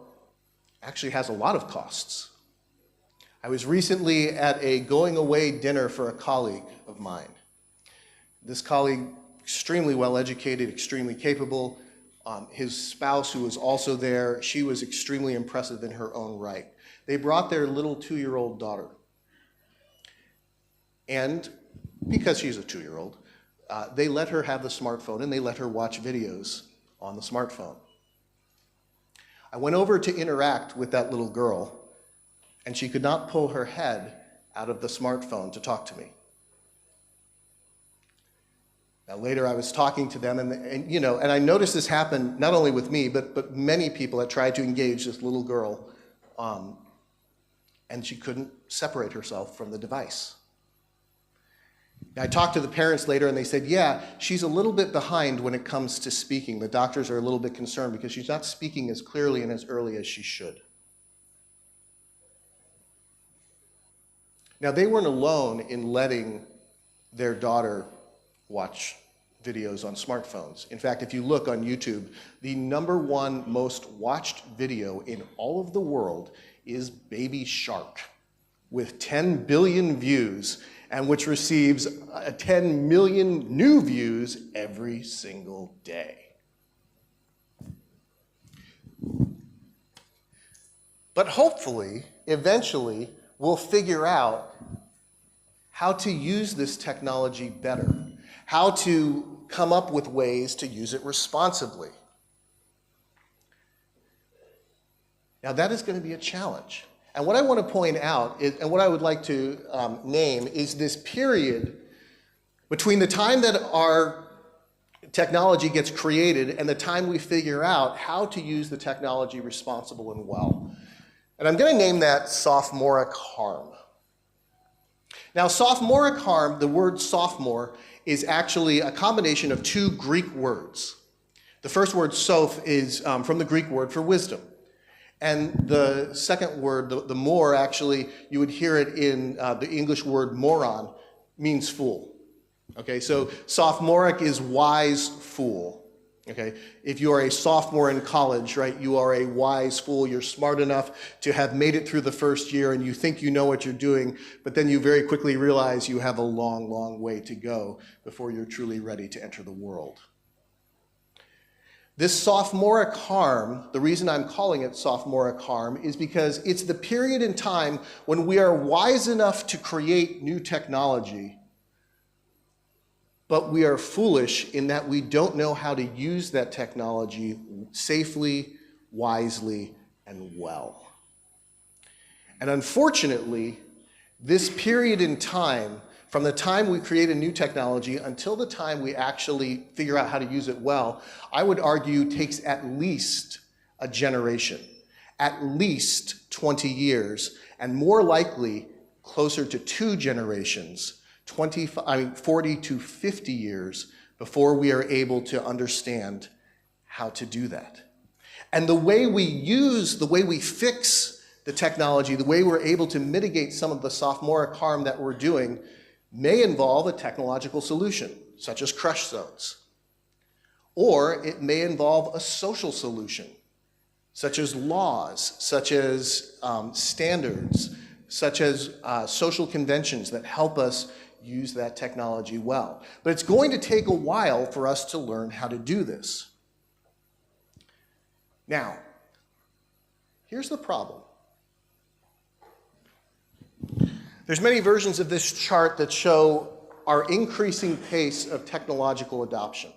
actually has a lot of costs. I was recently at a going away dinner for a colleague of mine. This colleague, extremely well educated, extremely capable. His spouse, who was also there, she was extremely impressive in her own right. They brought their little 2-year-old daughter. And because she's a 2-year-old, they let her have the smartphone and they let her watch videos on the smartphone. I went over to interact with that little girl, and she could not pull her head out of the smartphone to talk to me. Now later I was talking to them, and I noticed this happen not only with me, but many people that tried to engage this little girl, and she couldn't separate herself from the device. Now, I talked to the parents later, and they said, yeah, she's a little bit behind when it comes to speaking. The doctors are a little bit concerned because she's not speaking as clearly and as early as she should. Now, they weren't alone in letting their daughter watch videos on smartphones. In fact, if you look on YouTube, the #1 most watched video in all of the world is Baby Shark, with 10 billion views, and which receives 10 million new views every single day. But hopefully, eventually, we'll figure out how to use this technology better, how to come up with ways to use it responsibly. Now, that is going to be a challenge. And what I want to point out, and what I would like to name, is this period between the time that our technology gets created and the time we figure out how to use the technology responsible and well. And I'm going to name that sophomoric harm. Now, sophomoric harm, the word sophomore, is actually a combination of 2 Greek words. The first word, soph, is from the Greek word for wisdom. And the second word, the more, actually, you would hear it in the English word moron, means fool. Okay, so sophomoric is wise fool. Okay, if you are a sophomore in college, right, you are a wise fool. You're smart enough to have made it through the first year and you think you know what you're doing, but then you very quickly realize you have a long, long way to go before you're truly ready to enter the world. This sophomoric harm, the reason I'm calling it sophomoric harm is because it's the period in time when we are wise enough to create new technology, but we are foolish in that we don't know how to use that technology safely, wisely, and well. And unfortunately, this period in time, from the time we create a new technology until the time we actually figure out how to use it well, I would argue takes at least a generation, at least 20 years, and more likely closer to 2 generations, 40 to 50 years before we are able to understand how to do that. And the way we fix the technology, the way we're able to mitigate some of the sophomoric harm that we're doing may involve a technological solution, such as crush zones. Or it may involve a social solution, such as laws, such as standards, such as social conventions that help us use that technology well. But it's going to take a while for us to learn how to do this. Now, here's the problem. There's many versions of this chart that show our increasing pace of technological adoption.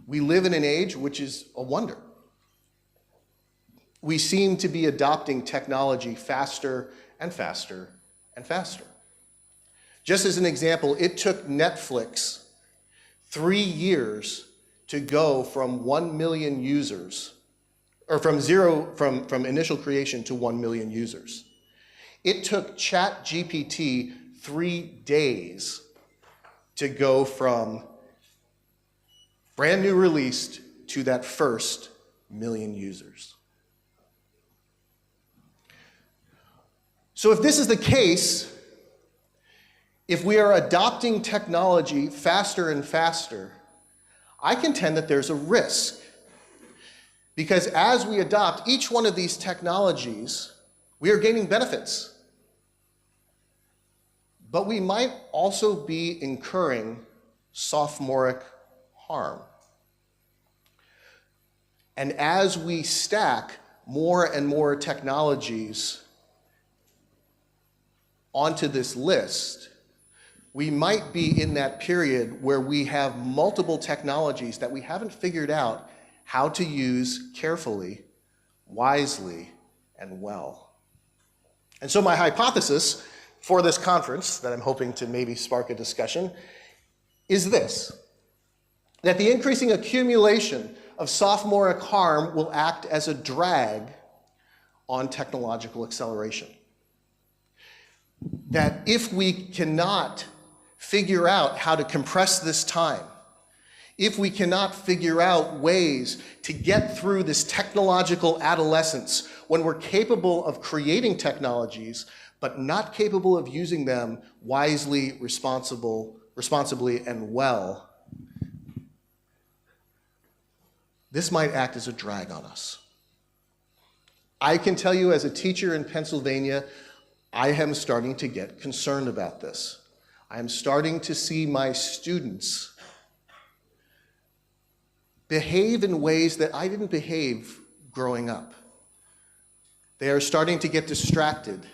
We live in an age which is a wonder. We seem to be adopting technology faster and faster and faster. Just as an example, it took Netflix 3 years to go from 1 million users, or from initial creation to 1 million users. It took ChatGPT 3 days to go from brand new released to that first 1 million users. So if this is the case, if we are adopting technology faster and faster, I contend that there's a risk. Because as we adopt each one of these technologies, we are gaining benefits. But we might also be incurring sophomoric harm. And as we stack more and more technologies onto this list, we might be in that period where we have multiple technologies that we haven't figured out how to use carefully, wisely, and well. And so my hypothesis for this conference, that I'm hoping to maybe spark a discussion, is this: that the increasing accumulation of sophomoric harm will act as a drag on technological acceleration. That if we cannot figure out how to compress this time, if we cannot figure out ways to get through this technological adolescence when we're capable of creating technologies but not capable of using them wisely, responsibly, and well, this might act as a drag on us. I can tell you, as a teacher in Pennsylvania, I am starting to get concerned about this. I am starting to see my students behave in ways that I didn't behave growing up. They are starting to get distracted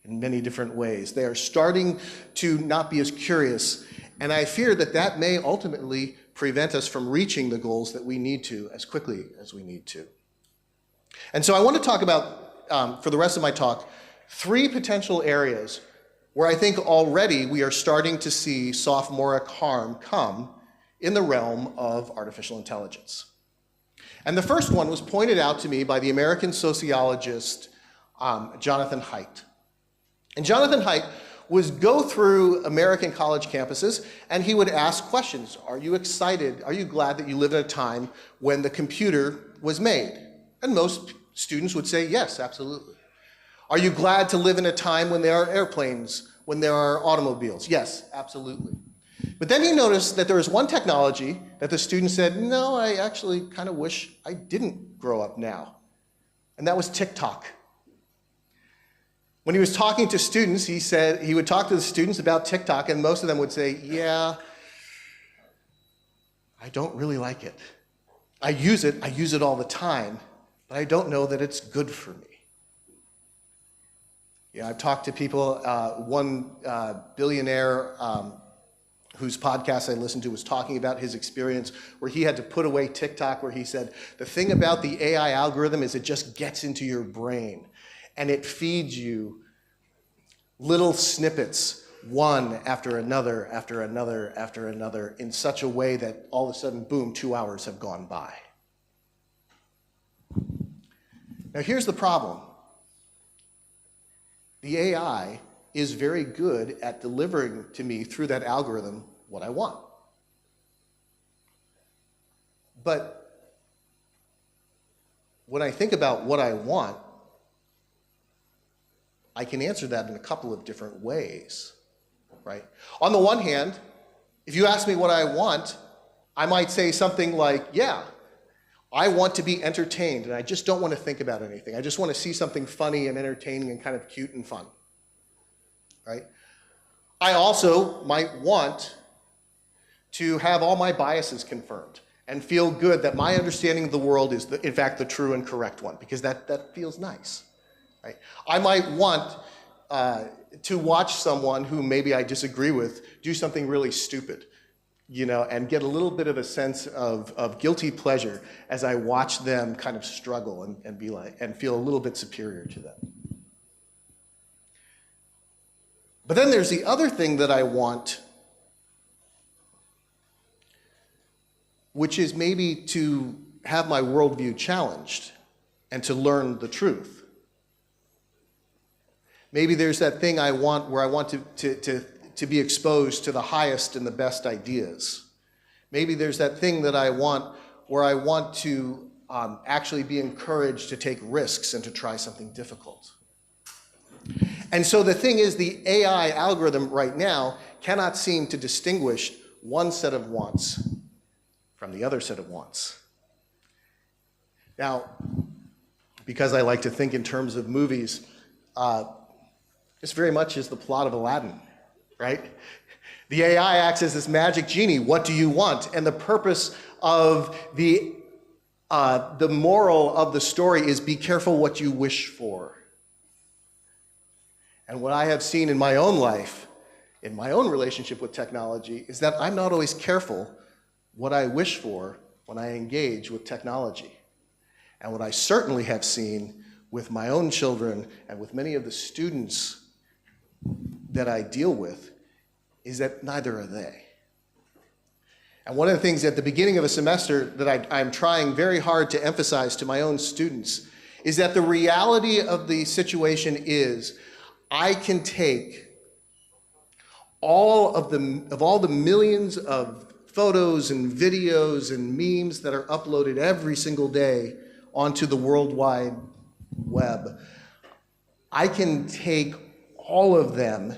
in many different ways. They are starting to not be as curious, and I fear that that may ultimately prevent us from reaching the goals that we need to as quickly as we need to. And so I want to talk about, for the rest of my talk, 3 potential areas where I think already we are starting to see sophomoric harm come in the realm of artificial intelligence. And the first one was pointed out to me by the American sociologist Jonathan Haidt. And Jonathan Haidt would go through American college campuses and he would ask questions. Are you excited? Are you glad that you live at a time when the computer was made? And most students would say, yes, absolutely. Are you glad to live in a time when there are airplanes, when there are automobiles? Yes, absolutely. But then he noticed that there was one technology that the student said, no, I actually kind of wish I didn't grow up now. And that was TikTok. When he was talking to students, he said he would talk to the students about TikTok, and most of them would say, yeah, I don't really like it. I use it all the time, but I don't know that it's good for me. Yeah, I've talked to people, one billionaire whose podcast I listened to was talking about his experience where he had to put away TikTok, where he said, the thing about the AI algorithm is it just gets into your brain and it feeds you little snippets, one after another, after another, after another, in such a way that all of a sudden, boom, 2 hours have gone by. Now here's the problem. The AI is very good at delivering to me through that algorithm what I want. But when I think about what I want, I can answer that in a couple of different ways, right? On the one hand, if you ask me what I want, I might say something like, yeah, I want to be entertained, and I just don't want to think about anything. I just want to see something funny and entertaining and kind of cute and fun, right? I also might want to have all my biases confirmed and feel good that my understanding of the world is, in fact, the true and correct one, because that feels nice, right? I might want to watch someone who maybe I disagree with do something really stupid, you know, and get a little bit of a sense of guilty pleasure as I watch them kind of struggle and be like, and feel a little bit superior to them. But then there's the other thing that I want, which is maybe to have my worldview challenged and to learn the truth. Maybe there's that thing I want where I want to be exposed to the highest and the best ideas. Maybe there's that thing that I want where I want to actually be encouraged to take risks and to try something difficult. And so the thing is, the AI algorithm right now cannot seem to distinguish one set of wants from the other set of wants. Now, because I like to think in terms of movies, this very much is the plot of Aladdin, right? The AI acts as this magic genie. What do you want? And the purpose of the moral of the story is be careful what you wish for. And what I have seen in my own life, in my own relationship with technology, is that I'm not always careful what I wish for when I engage with technology. And what I certainly have seen with my own children and with many of the students that I deal with is that neither are they. And one of the things at the beginning of a semester that I'm trying very hard to emphasize to my own students is that the reality of the situation is I can take all the millions of photos and videos and memes that are uploaded every single day onto the World Wide Web. I can take all of them,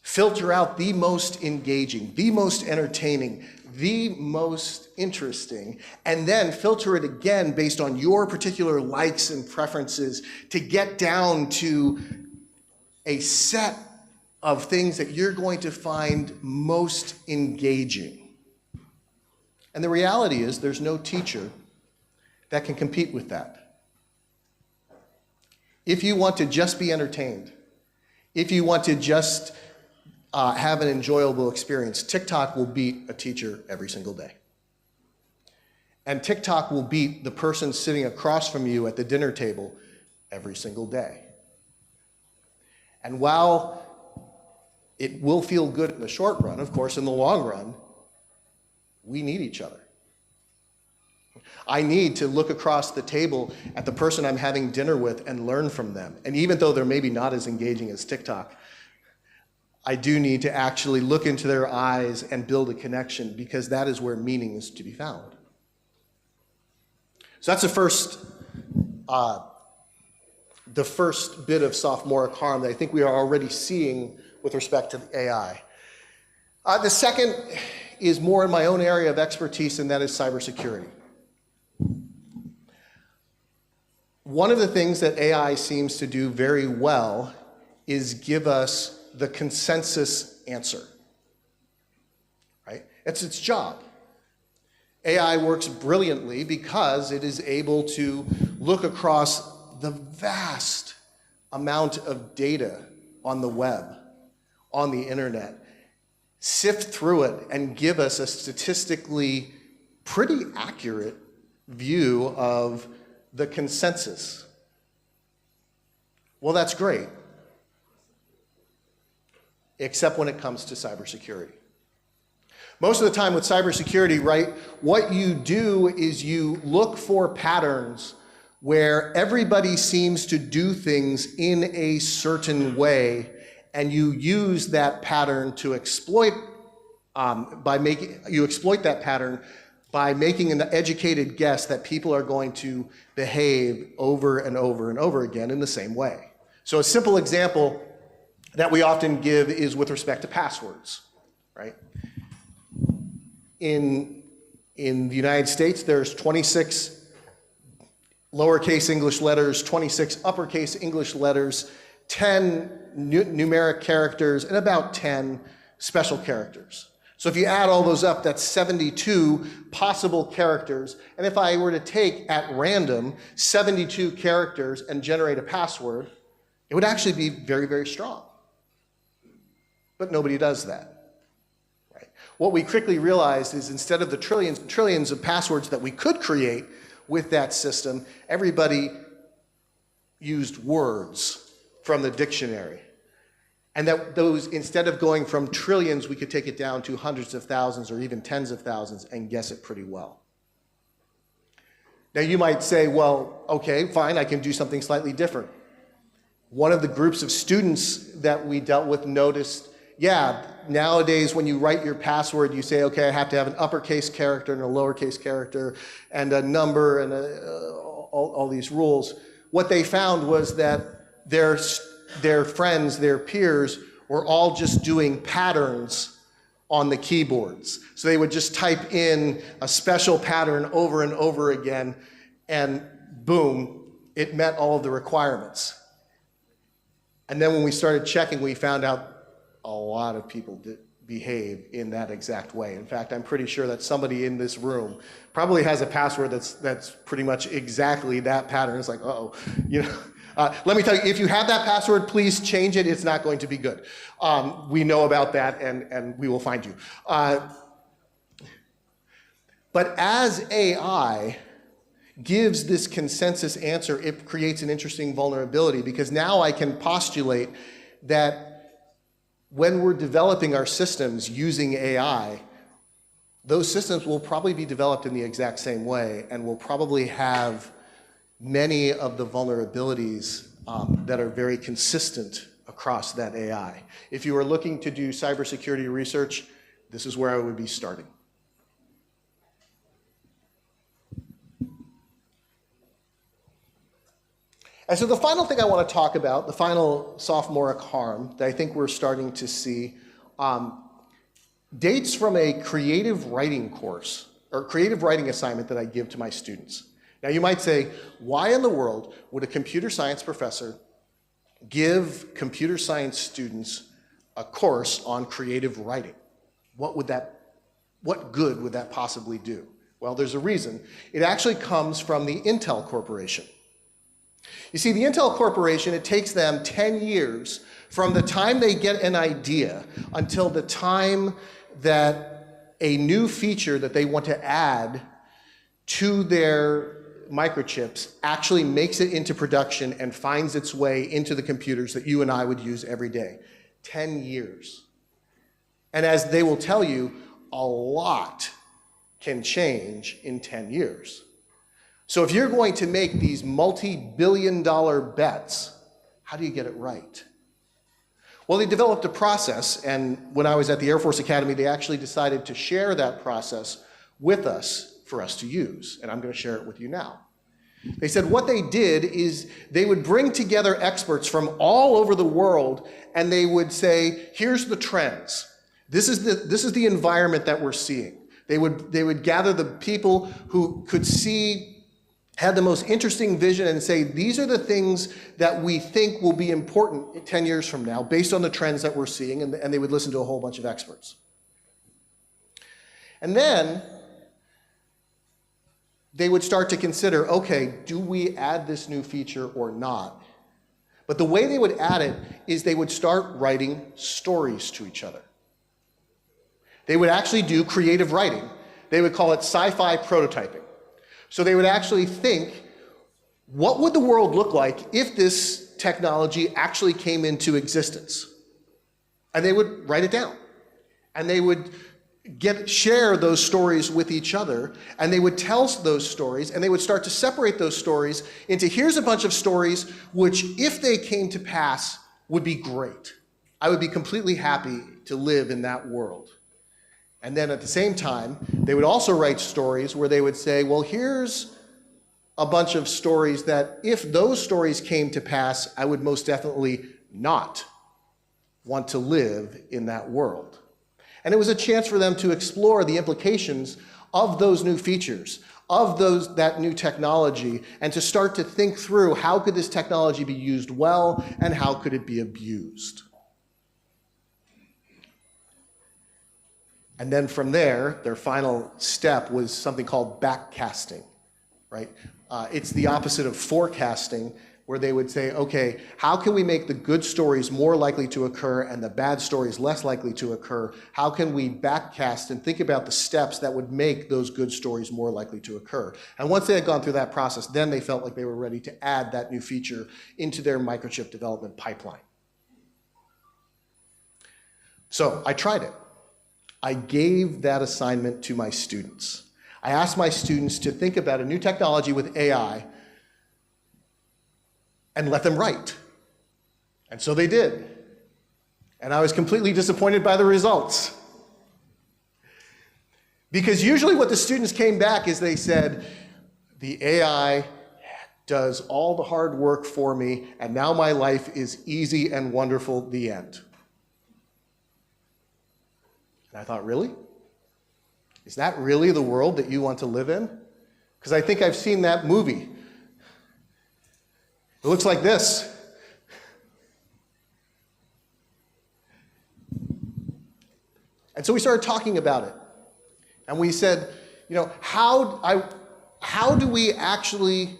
filter out the most engaging, the most entertaining, the most interesting, and then filter it again based on your particular likes and preferences to get down to a set of things that you're going to find most engaging. And the reality is there's no teacher that can compete with that. If you want to just be entertained, if you want to just have an enjoyable experience, TikTok will beat a teacher every single day. And TikTok will beat the person sitting across from you at the dinner table every single day. And while it will feel good in the short run, of course, in the long run, we need each other. I need to look across the table at the person I'm having dinner with and learn from them. And even though they're maybe not as engaging as TikTok, I do need to actually look into their eyes and build a connection, because that is where meaning is to be found. So that's the first bit of sophomoric harm that I think we are already seeing with respect to the AI. The second is more in my own area of expertise, and that is cybersecurity. One of the things that AI seems to do very well is give us the consensus answer, right? It's its job. AI works brilliantly because it is able to look across the vast amount of data on the web, on the internet, sift through it, and give us a statistically pretty accurate view of the consensus. Well, that's great, except when it comes to cybersecurity. Most of the time with cybersecurity, right, what you do is you look for patterns where everybody seems to do things in a certain way, and you use that pattern to exploit, exploit that pattern by making an educated guess that people are going to behave over and over and over again in the same way. So a simple example that we often give is with respect to passwords, right? In the United States, there's 26 lowercase English letters, 26 uppercase English letters, 10 numeric characters, and about 10 special characters. So if you add all those up, that's 72 possible characters. And if I were to take at random 72 characters and generate a password, it would actually be very, very strong. But nobody does that. Right? What we quickly realized is instead of the trillions and trillions of passwords that we could create with that system, everybody used words from the dictionary. And that those, instead of going from trillions, we could take it down to hundreds of thousands or even tens of thousands and guess it pretty well. Now you might say, well, okay, fine, I can do something slightly different. One of the groups of students that we dealt with noticed, yeah, nowadays when you write your password, you say, okay, I have to have an uppercase character and a lowercase character and a number and all these rules. What they found was that their friends, their peers, were all just doing patterns on the keyboards. So they would just type in a special pattern over and over again, and boom, it met all of the requirements. And then when we started checking, we found out a lot of people did behave in that exact way. In fact, I'm pretty sure that somebody in this room probably has a password that's pretty much exactly that pattern. It's like, uh-oh, you know. Let me tell you, if you have that password, please change it. It's not going to be good. We know about that, and we will find you. But as AI gives this consensus answer, it creates an interesting vulnerability, because now I can postulate that when we're developing our systems using AI, those systems will probably be developed in the exact same way and will probably have many of the vulnerabilities that are very consistent across that AI. If you are looking to do cybersecurity research, this is where I would be starting. And so the final thing I want to talk about, the final sophomoric harm that I think we're starting to see, dates from a creative writing course, or creative writing assignment that I give to my students. Now you might say, why in the world would a computer science professor give computer science students a course on creative writing? What good would that possibly do? Well, there's a reason. It actually comes from the Intel Corporation. You see, the Intel Corporation, it takes them 10 years from the time they get an idea until the time that a new feature that they want to add to their microchips actually makes it into production and finds its way into the computers that you and I would use every day. 10 years. And as they will tell you, a lot can change in 10 years. So if you're going to make these multi-billion-dollar bets, how do you get it right? Well, they developed a process, and when I was at the Air Force Academy, they actually decided to share that process with us for us to use, and I'm going to share it with you now. They said what they did is they would bring together experts from all over the world, and they would say, here's the trends. This is the environment that we're seeing. They would gather the people who could see, had the most interesting vision, and say, these are the things that we think will be important 10 years from now based on the trends that we're seeing, and they would listen to a whole bunch of experts. And then they would start to consider, okay, do we add this new feature or not? But the way they would add it is they would start writing stories to each other. They would actually do creative writing. They would call it sci-fi prototyping. So they would actually think, what would the world look like if this technology actually came into existence? And they would write it down. And they would share those stories with each other, and they would tell those stories, and they would start to separate those stories into, here's a bunch of stories which, if they came to pass, would be great. I would be completely happy to live in that world. And then at the same time, they would also write stories where they would say, well, here's a bunch of stories that if those stories came to pass, I would most definitely not want to live in that world. And it was a chance for them to explore the implications of those new features, of that new technology, and to start to think through, how could this technology be used well, and how could it be abused? And then from there, their final step was something called backcasting, right? It's the opposite of forecasting, where they would say, okay, how can we make the good stories more likely to occur and the bad stories less likely to occur? How can we backcast and think about the steps that would make those good stories more likely to occur? And once they had gone through that process, then they felt like they were ready to add that new feature into their microchip development pipeline. So I tried it. I gave that assignment to my students. I asked my students to think about a new technology with AI and let them write. And so they did. And I was completely disappointed by the results. Because usually what the students came back is they said, the AI does all the hard work for me, and now my life is easy and wonderful, the end. And I thought, really? Is that really the world that you want to live in? because I think I've seen that movie. It looks like this. And so we started talking about it. And we said, you know, how do we actually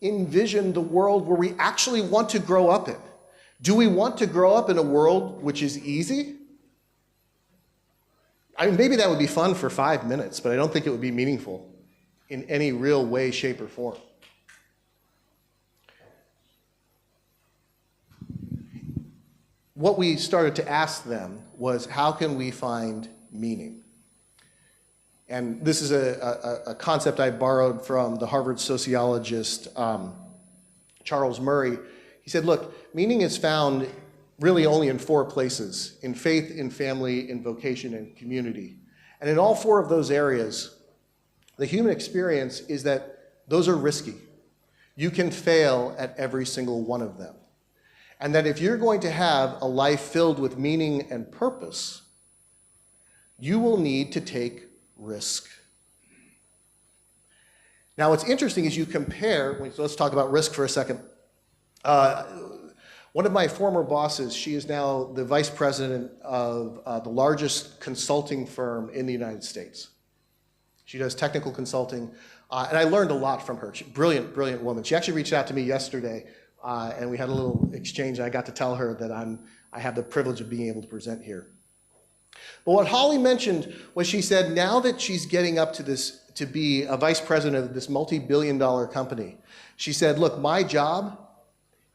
envision the world where we actually want to grow up in? Do we want to grow up in a world which is easy? I mean, maybe that would be fun for 5 minutes, but I don't think it would be meaningful in any real way, shape, or form. What we started to ask them was, how can we find meaning? And this is a concept I borrowed from the Harvard sociologist Charles Murray. He said, look, meaning is found really only in 4 places: in faith, in family, in vocation, and community. And in all 4 of those areas, the human experience is that those are risky. You can fail at every single one of them. And that if you're going to have a life filled with meaning and purpose, you will need to take risk. Now, what's interesting is you compare, so let's talk about risk for a second. One of my former bosses, she is now the vice president of the largest consulting firm in the United States. She does technical consulting, and I learned a lot from her. She's a brilliant, brilliant woman. She actually reached out to me yesterday, and we had a little exchange, and I got to tell her that I have the privilege of being able to present here. But what Holly mentioned was, she said now that she's getting up to this, to be a vice president of this multi-billion-dollar company, she said, look, my job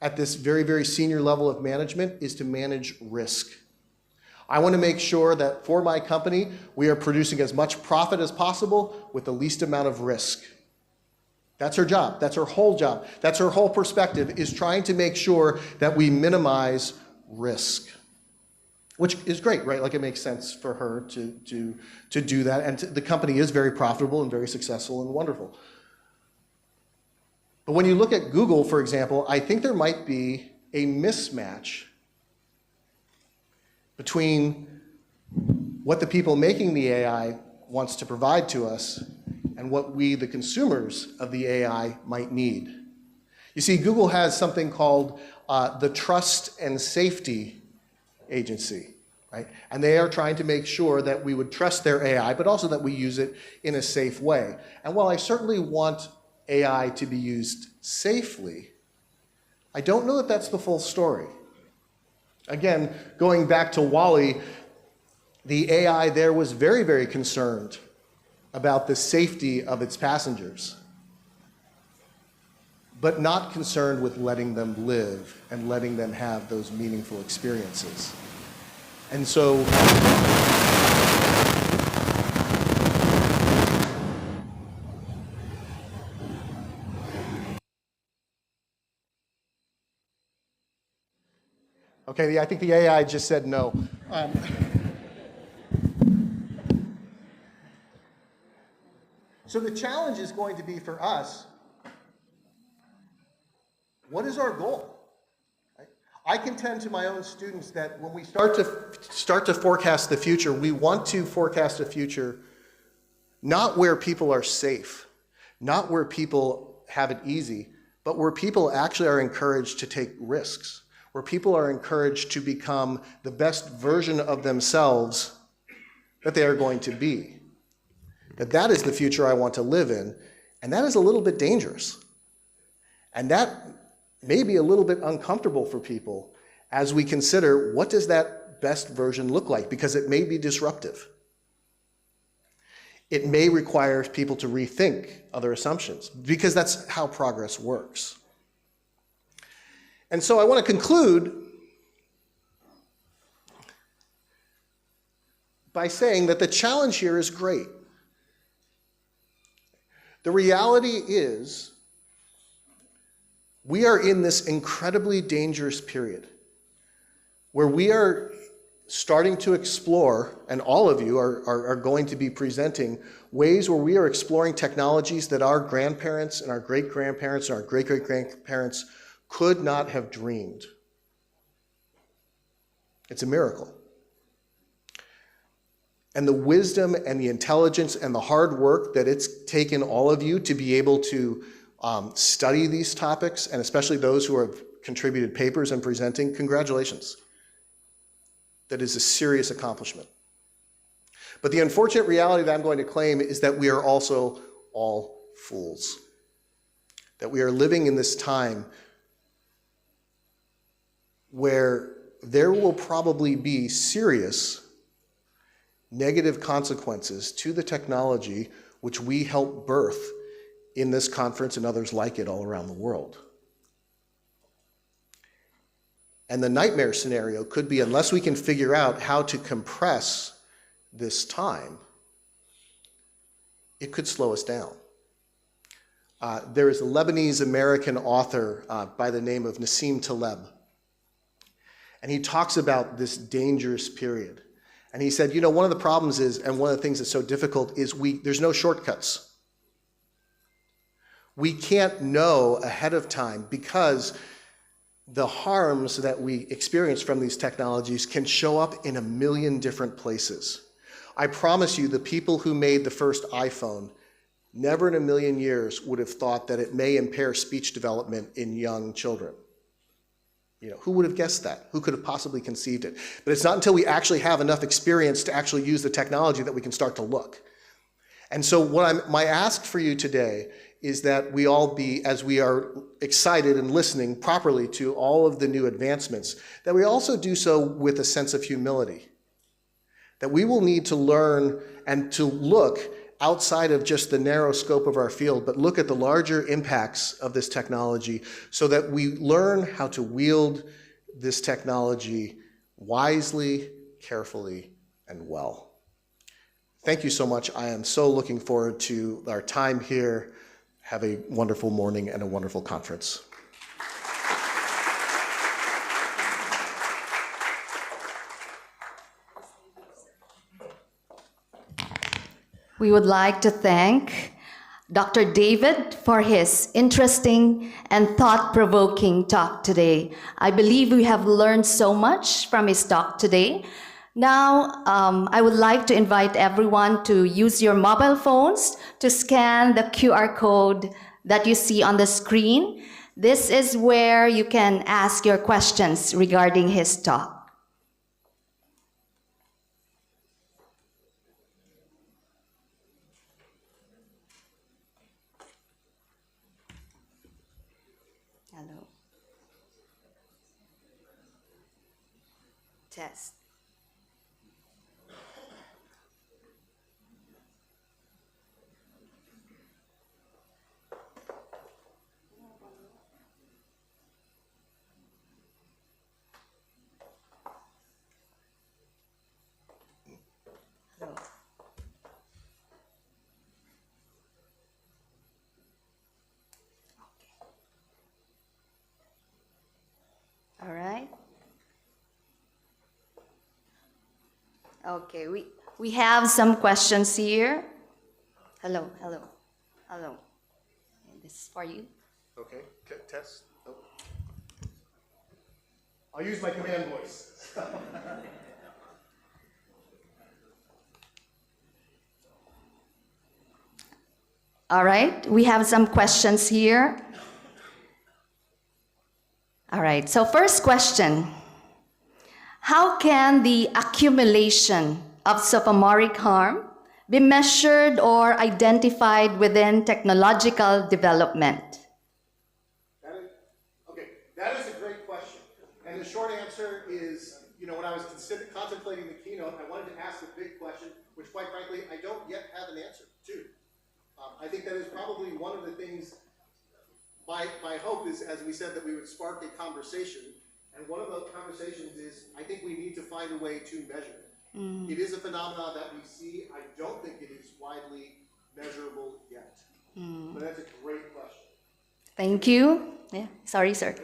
at this very, very senior level of management is to manage risk. I want to make sure that for my company, we are producing as much profit as possible with the least amount of risk. That's her job. That's her whole job. That's her whole perspective, is trying to make sure that we minimize risk. Which is great, right? Like, it makes sense for her to do that. And the company is very profitable and very successful and wonderful. But when you look at Google, for example, I think there might be a mismatch between what the people making the AI wants to provide to us and what we, the consumers of the AI, might need. You see, Google has something called the Trust and Safety Agency, right? And they are trying to make sure that we would trust their AI, but also that we use it in a safe way. And while I certainly want AI to be used safely, I don't know that that's the full story. Again, going back to WALL-E, the AI there was very, very concerned about the safety of its passengers, but not concerned with letting them live and letting them have those meaningful experiences. And so, okay, I think the AI just said no. So the challenge is going to be for us, what is our goal? Right? I contend to my own students that when we start to forecast the future, we want to forecast a future not where people are safe, not where people have it easy, but where people actually are encouraged to take risks, where people are encouraged to become the best version of themselves that they are going to be. That is the future I want to live in, and that is a little bit dangerous. And that may be a little bit uncomfortable for people as we consider, what does that best version look like? Because it may be disruptive. It may require people to rethink other assumptions, because that's how progress works. And so I want to conclude by saying that the challenge here is great. The reality is, we are in this incredibly dangerous period where we are starting to explore, and all of you are going to be presenting ways where we are exploring technologies that our grandparents and our great-grandparents and our great-great-grandparents could not have dreamed. It's a miracle. and the wisdom and the intelligence and the hard work that it's taken all of you to be able to study these topics, and especially those who have contributed papers and presenting, congratulations. That is a serious accomplishment. But the unfortunate reality that I'm going to claim is that we are also all fools. That we are living in this time where there will probably be serious negative consequences to the technology which we help birth in this conference and others like it all around the world. And the nightmare scenario could be, unless we can figure out how to compress this time, it could slow us down. There is a Lebanese-American author by the name of Nassim Taleb, and he talks about this dangerous period. And he said, you know, one of the problems is, and one of the things that's so difficult is there's no shortcuts. We can't know ahead of time because the harms that we experience from these technologies can show up in a million different places. I promise you, the people who made the first iPhone never in a million years would have thought that it may impair speech development in young children. You know, who would have guessed that? Who could have possibly conceived it? But it's not until we actually have enough experience to actually use the technology that we can start to look. And so my ask for you today is that we all be, as we are excited and listening properly to all of the new advancements, that we also do so with a sense of humility. That we will need to learn and to look outside of just the narrow scope of our field, but look at the larger impacts of this technology so that we learn how to wield this technology wisely, carefully, and well. Thank you so much. I am so looking forward to our time here. Have a wonderful morning and a wonderful conference. We would like to thank Dr. David for his interesting and thought-provoking talk today. I believe we have learned so much from his talk today. Now, I would like to invite everyone to use your mobile phones to scan the QR code that you see on the screen. This is where you can ask your questions regarding his talk. Hello. Test. Hello. All right. Okay, we have some questions here. Hello. This is for you. Okay, test. Oh. I'll use my command voice. All right, we have some questions here. All right, so first question. How can the accumulation of sophomoric harm be measured or identified within technological development? That is a great question. And the short answer is, you know, when I was contemplating the keynote, I wanted to ask a big question, which quite frankly, I don't yet have an answer to. I think that is probably one of the things, my hope is, as we said, that we would spark a conversation. And one of those conversations is, I think we need to find a way to measure it. It is a phenomenon that we see. I don't think it is widely measurable yet. But that's a great question. Thank you. Yeah, sorry, sir.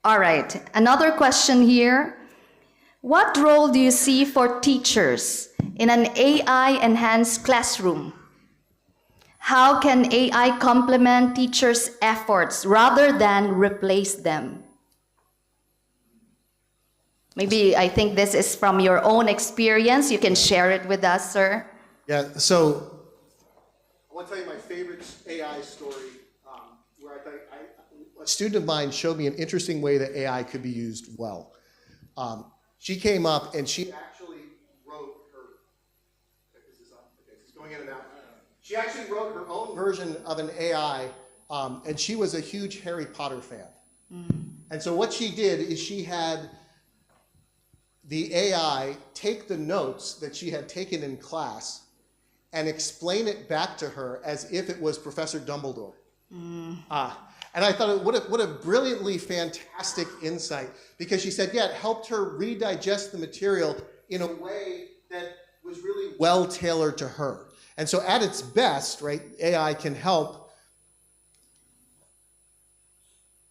All right, another question here. What role do you see for teachers in an AI-enhanced classroom? How can AI complement teachers' efforts rather than replace them? Maybe I think this is from your own experience. You can share it with us, sir. Yeah, so I want to tell you my favorite AI story where a student of mine showed me an interesting way that AI could be used well. She came up and she actually wrote her, it's going in and out. She actually wrote her own version of an AI, and she was a huge Harry Potter fan. And so what she did is she had the AI take the notes that she had taken in class and explain it back to her as if it was Professor Dumbledore. And I thought, what a brilliantly fantastic insight, because she said, yeah, it helped her redigest the material in a way that was really well tailored to her. And so at its best, right, AI can help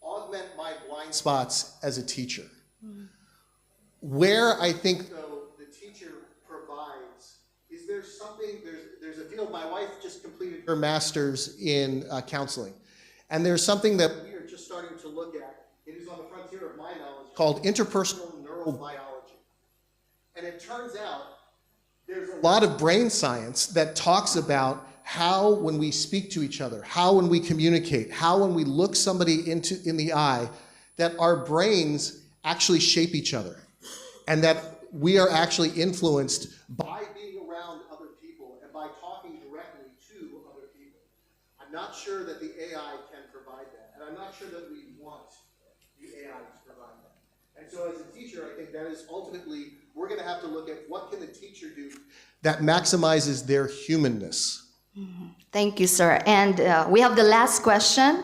augment my blind spots as a teacher. Where I think, though, the teacher provides, is there something, there's a field, my wife just completed her master's in counseling. And there's something that we are just starting to look at. It is on the frontier of my knowledge called interpersonal neurobiology. And it turns out there's a lot of brain science that talks about how when we speak to each other, how when we communicate, how when we look somebody in the eye, that our brains actually shape each other. And that we are actually influenced by being around other people and by talking directly to other people. I'm not sure that the AI can provide that, and I'm not sure that we want the AI to provide that. And so as a teacher, I think that is ultimately, we're going to have to look at what can the teacher do that maximizes their humanness. Thank you, sir. And we have the last question.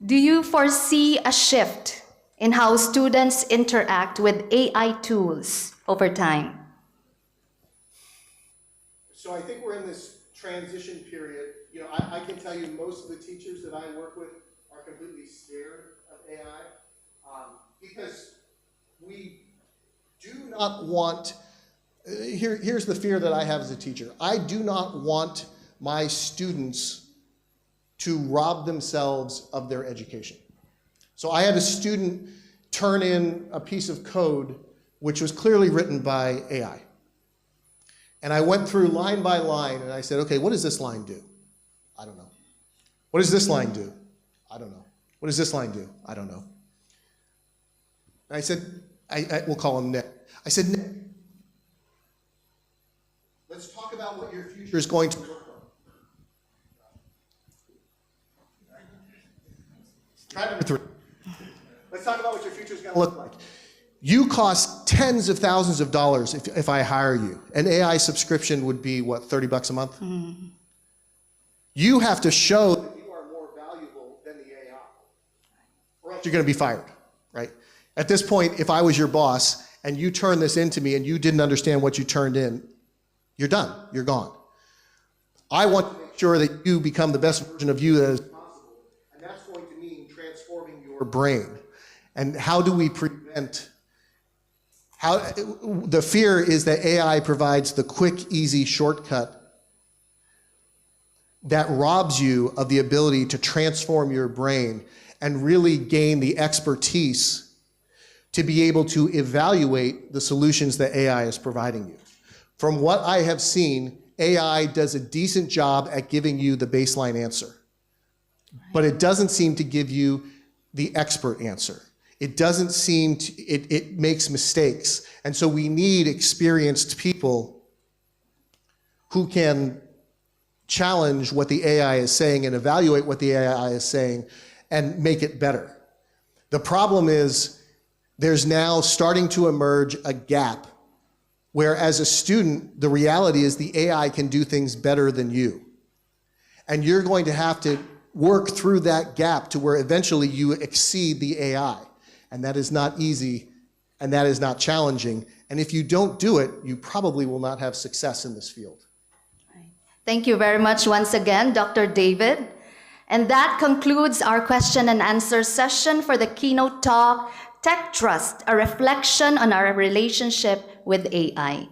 Do you foresee a shift in how students interact with AI tools over time? So I think we're in this transition period. You know, I can tell you most of the teachers that I work with are completely scared of AI because we do not want, here's the fear that I have as a teacher. I do not want my students to rob themselves of their education. So I had a student turn in a piece of code which was clearly written by AI. And I went through line by line and I said, okay, what does this line do? I don't know. What does this line do? I don't know. What does this line do? I don't know. And I said, we'll call him Nick. I said, Nick, let's talk about what your future is going to look like. Try number 3. Let's talk about what your future is going to look like. You cost tens of thousands of dollars if I hire you. An AI subscription would be, what, $30 a month? Mm-hmm. You have to show that you are more valuable than the AI, or else you're going to be fired, right? At this point, if I was your boss and you turned this into me and you didn't understand what you turned in, you're done. You're gone. I want to make sure that you become the best version of you that is possible, and that's going to mean transforming your brain. And how do we prevent? The fear is that AI provides the quick, easy shortcut that robs you of the ability to transform your brain and really gain the expertise to be able to evaluate the solutions that AI is providing you. From what I have seen, AI does a decent job at giving you the baseline answer, but it doesn't seem to give you the expert answer. It doesn't seem to, it makes mistakes. And so we need experienced people who can challenge what the AI is saying and evaluate what the AI is saying and make it better. The problem is there's now starting to emerge a gap where, as a student, the reality is the AI can do things better than you. And you're going to have to work through that gap to where eventually you exceed the AI. And that is not easy, and that is not challenging. And if you don't do it, you probably will not have success in this field. Thank you very much once again, Dr. David. And that concludes our question and answer session for the keynote talk, Tech Trust, a reflection on our relationship with AI.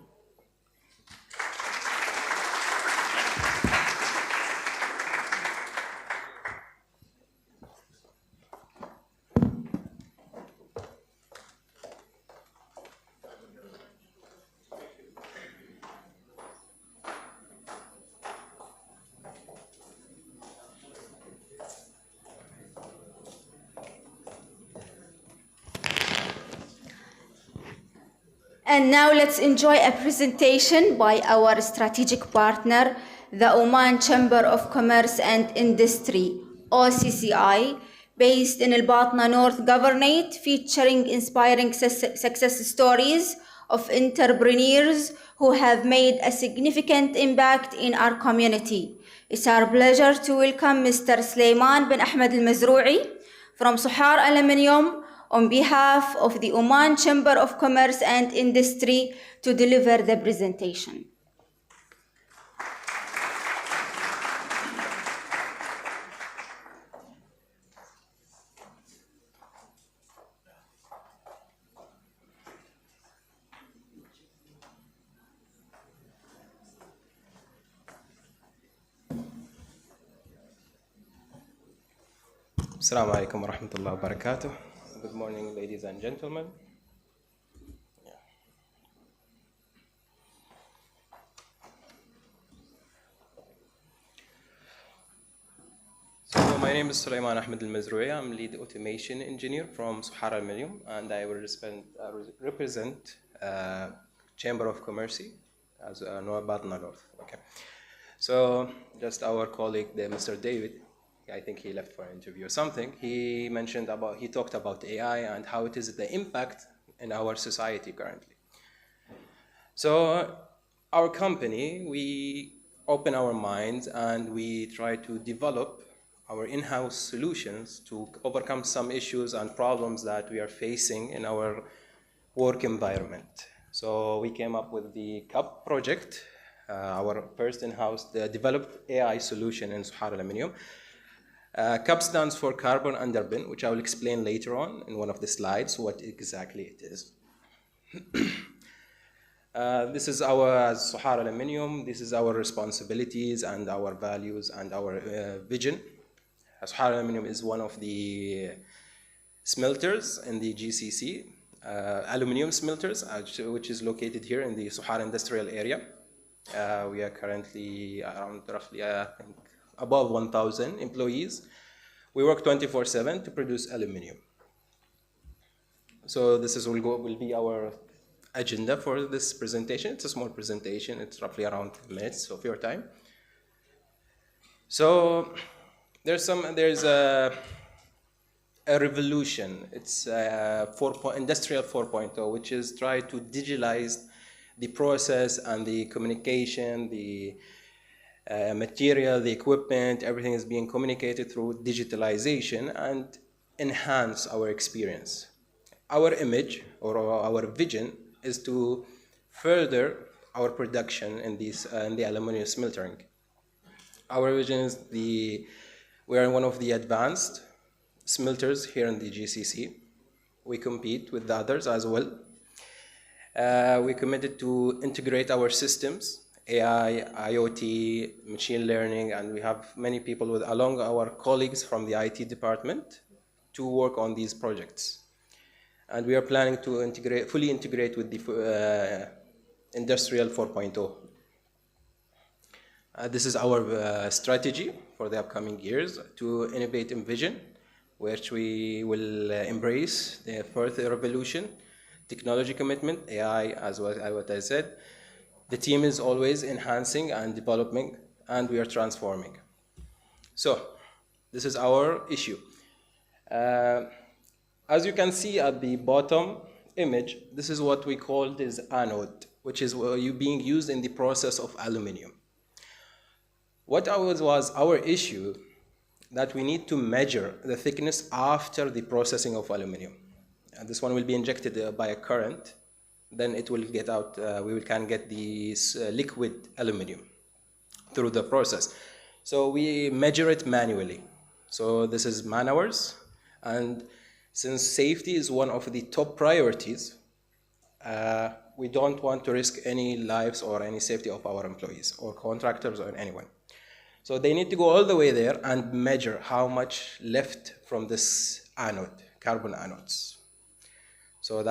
And now let's enjoy a presentation by our strategic partner, the Oman Chamber of Commerce and Industry, OCCI, based in Al Batna North Governorate, featuring inspiring success stories of entrepreneurs who have made a significant impact in our community. It's our pleasure to welcome Mr. Sulaiman bin Ahmed Al-Mazrou'i from Suhar Aluminium on behalf of the Oman Chamber of Commerce and Industry to deliver the presentation. Assalamu alaikum wa rahmatullahi wa barakatuh. Good morning, ladies and gentlemen. So my name is Sulaiman Ahmed Al-Mazrou'i. I'm lead automation engineer from Suhar Aluminium, and I will represent Chamber of Commerce as Batna North. Okay. So just our colleague, Mr. David, I think he left for an interview or something. He talked about AI and how it is the impact in our society currently. So our company, we open our minds and we try to develop our in-house solutions to overcome some issues and problems that we are facing in our work environment. So we came up with the CUP project, our first in-house developed AI solution in Suhar Aluminium. CUP stands for Carbon Underpin, which I will explain later on in one of the slides what exactly it is. This is as Suhar Aluminium, this is our responsibilities and our values and our vision. Suhar Aluminium is one of the smelters in the GCC, aluminium smelters, which is located here in the Suhar industrial area. We are currently around roughly, I think, above 1,000 employees. We work 24/7 to produce aluminium. So this will be our agenda for this presentation. It's a small presentation. It's roughly around 10 minutes of your time. So there's a revolution. It's Industrial 4.0, which is try to digitalize the process and the communication, the material, the equipment, everything is being communicated through digitalization and enhance our experience. Our image or our vision is to further our production in the aluminum smeltering. Our vision is we are one of the advanced smelters here in the GCC. We compete with the others as well. We committed to integrate our systems, AI, IoT, machine learning, and we have many people along our colleagues from the IT department to work on these projects. And we are planning to fully integrate with the Industrial 4.0. This is our strategy for the upcoming years to innovate in vision, which we will embrace the fourth revolution, technology commitment, AI, as what I said. The team is always enhancing and developing, and we are transforming. So this is our issue. As you can see at the bottom image, this is what we call this anode, which is being used in the process of aluminium. What was our issue, that we need to measure the thickness after the processing of aluminium. And this one will be injected by a current, then it will get out, can get this liquid aluminium through the process. So we measure it manually. So this is man hours, and since safety is one of the top priorities, we don't want to risk any lives or any safety of our employees or contractors or anyone. So they need to go all the way there and measure how much left from this anode, carbon anodes. So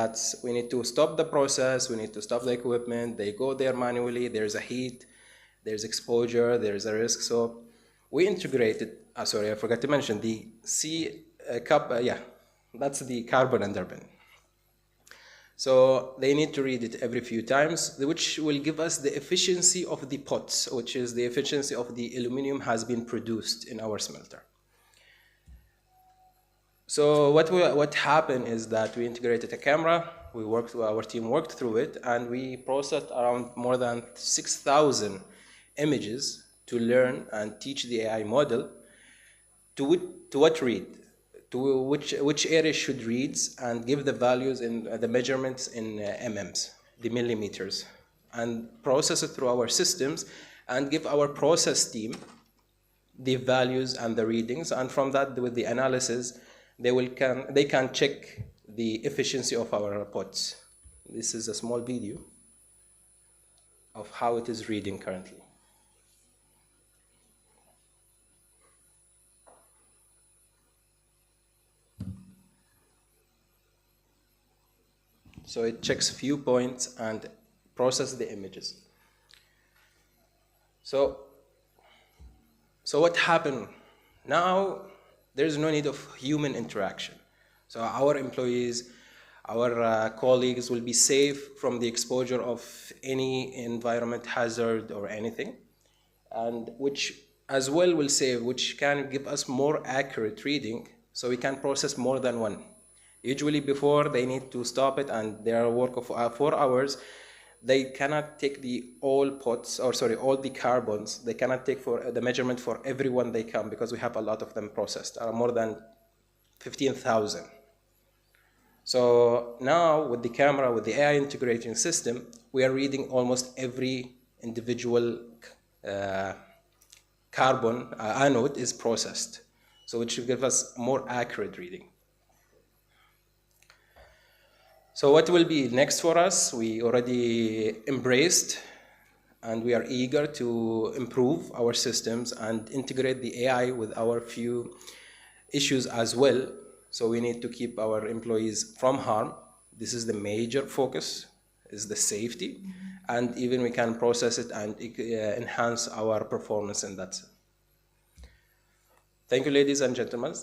we need to stop the process, we need to stop the equipment, they go there manually, there's a heat, there's exposure, there's a risk. So we integrated, sorry, I forgot to mention, the cup, that's the carbon underpin. So they need to read it every few times, which will give us the efficiency of the pots, which is the efficiency of the aluminum has been produced in our smelter. So what happened is that we integrated a camera, our team worked through it, and we processed around more than 6,000 images to learn and teach the AI model to what read, to which area should reads, and give the values in the measurements in mm's, the millimeters, and process it through our systems and give our process team the values and the readings, and from that, with the analysis, they can check the efficiency of our pots. This is a small video of how it is reading currently. So it checks few points and processes the images. So what happened? Now there's no need of human interaction. So our employees, our colleagues will be safe from the exposure of any environment hazard or anything, and which as well will save, which can give us more accurate reading, so we can process more than one. Usually before, they need to stop it and their work of 4 hours, they cannot take all the carbons, they cannot take for the measurement for everyone they come, because we have a lot of them processed, more than 15,000. So now with the camera, with the AI integration system, we are reading almost every individual carbon anode is processed, so which will give us more accurate reading. So what will be next for us? We already embraced and we are eager to improve our systems and integrate the AI with our few issues as well. So we need to keep our employees from harm. This is the major focus, is the safety, and even we can process it and enhance our performance in that. Thank you, ladies and gentlemen.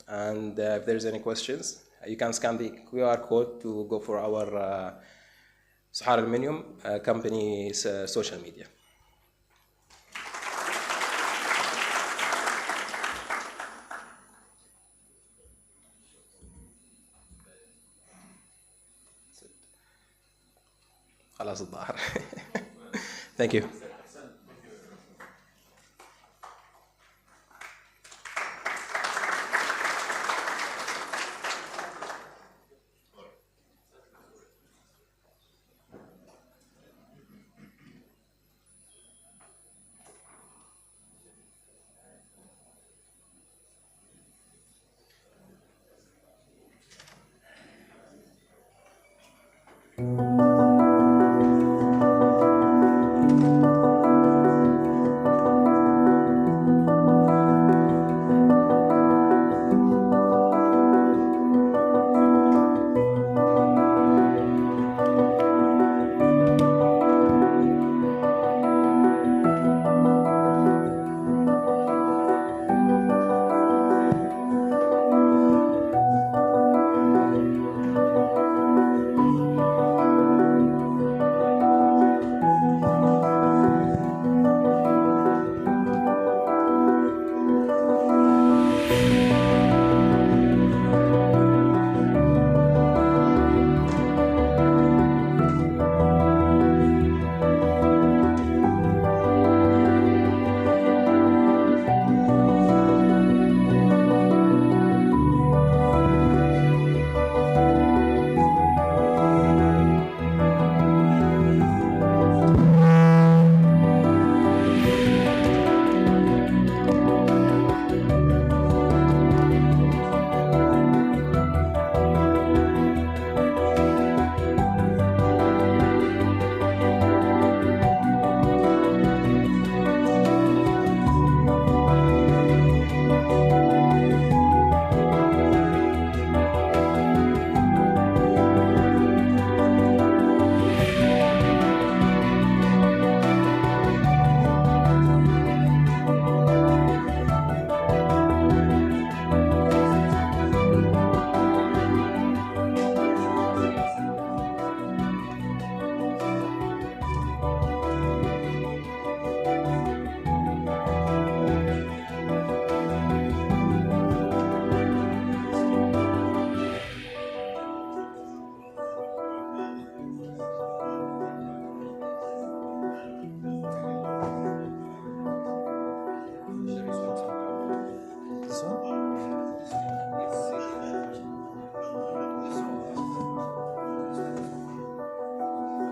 And if there's any questions, you can scan the QR code to go for our Sahara Aluminium company's social media. خلاص الظاهر. Thank you.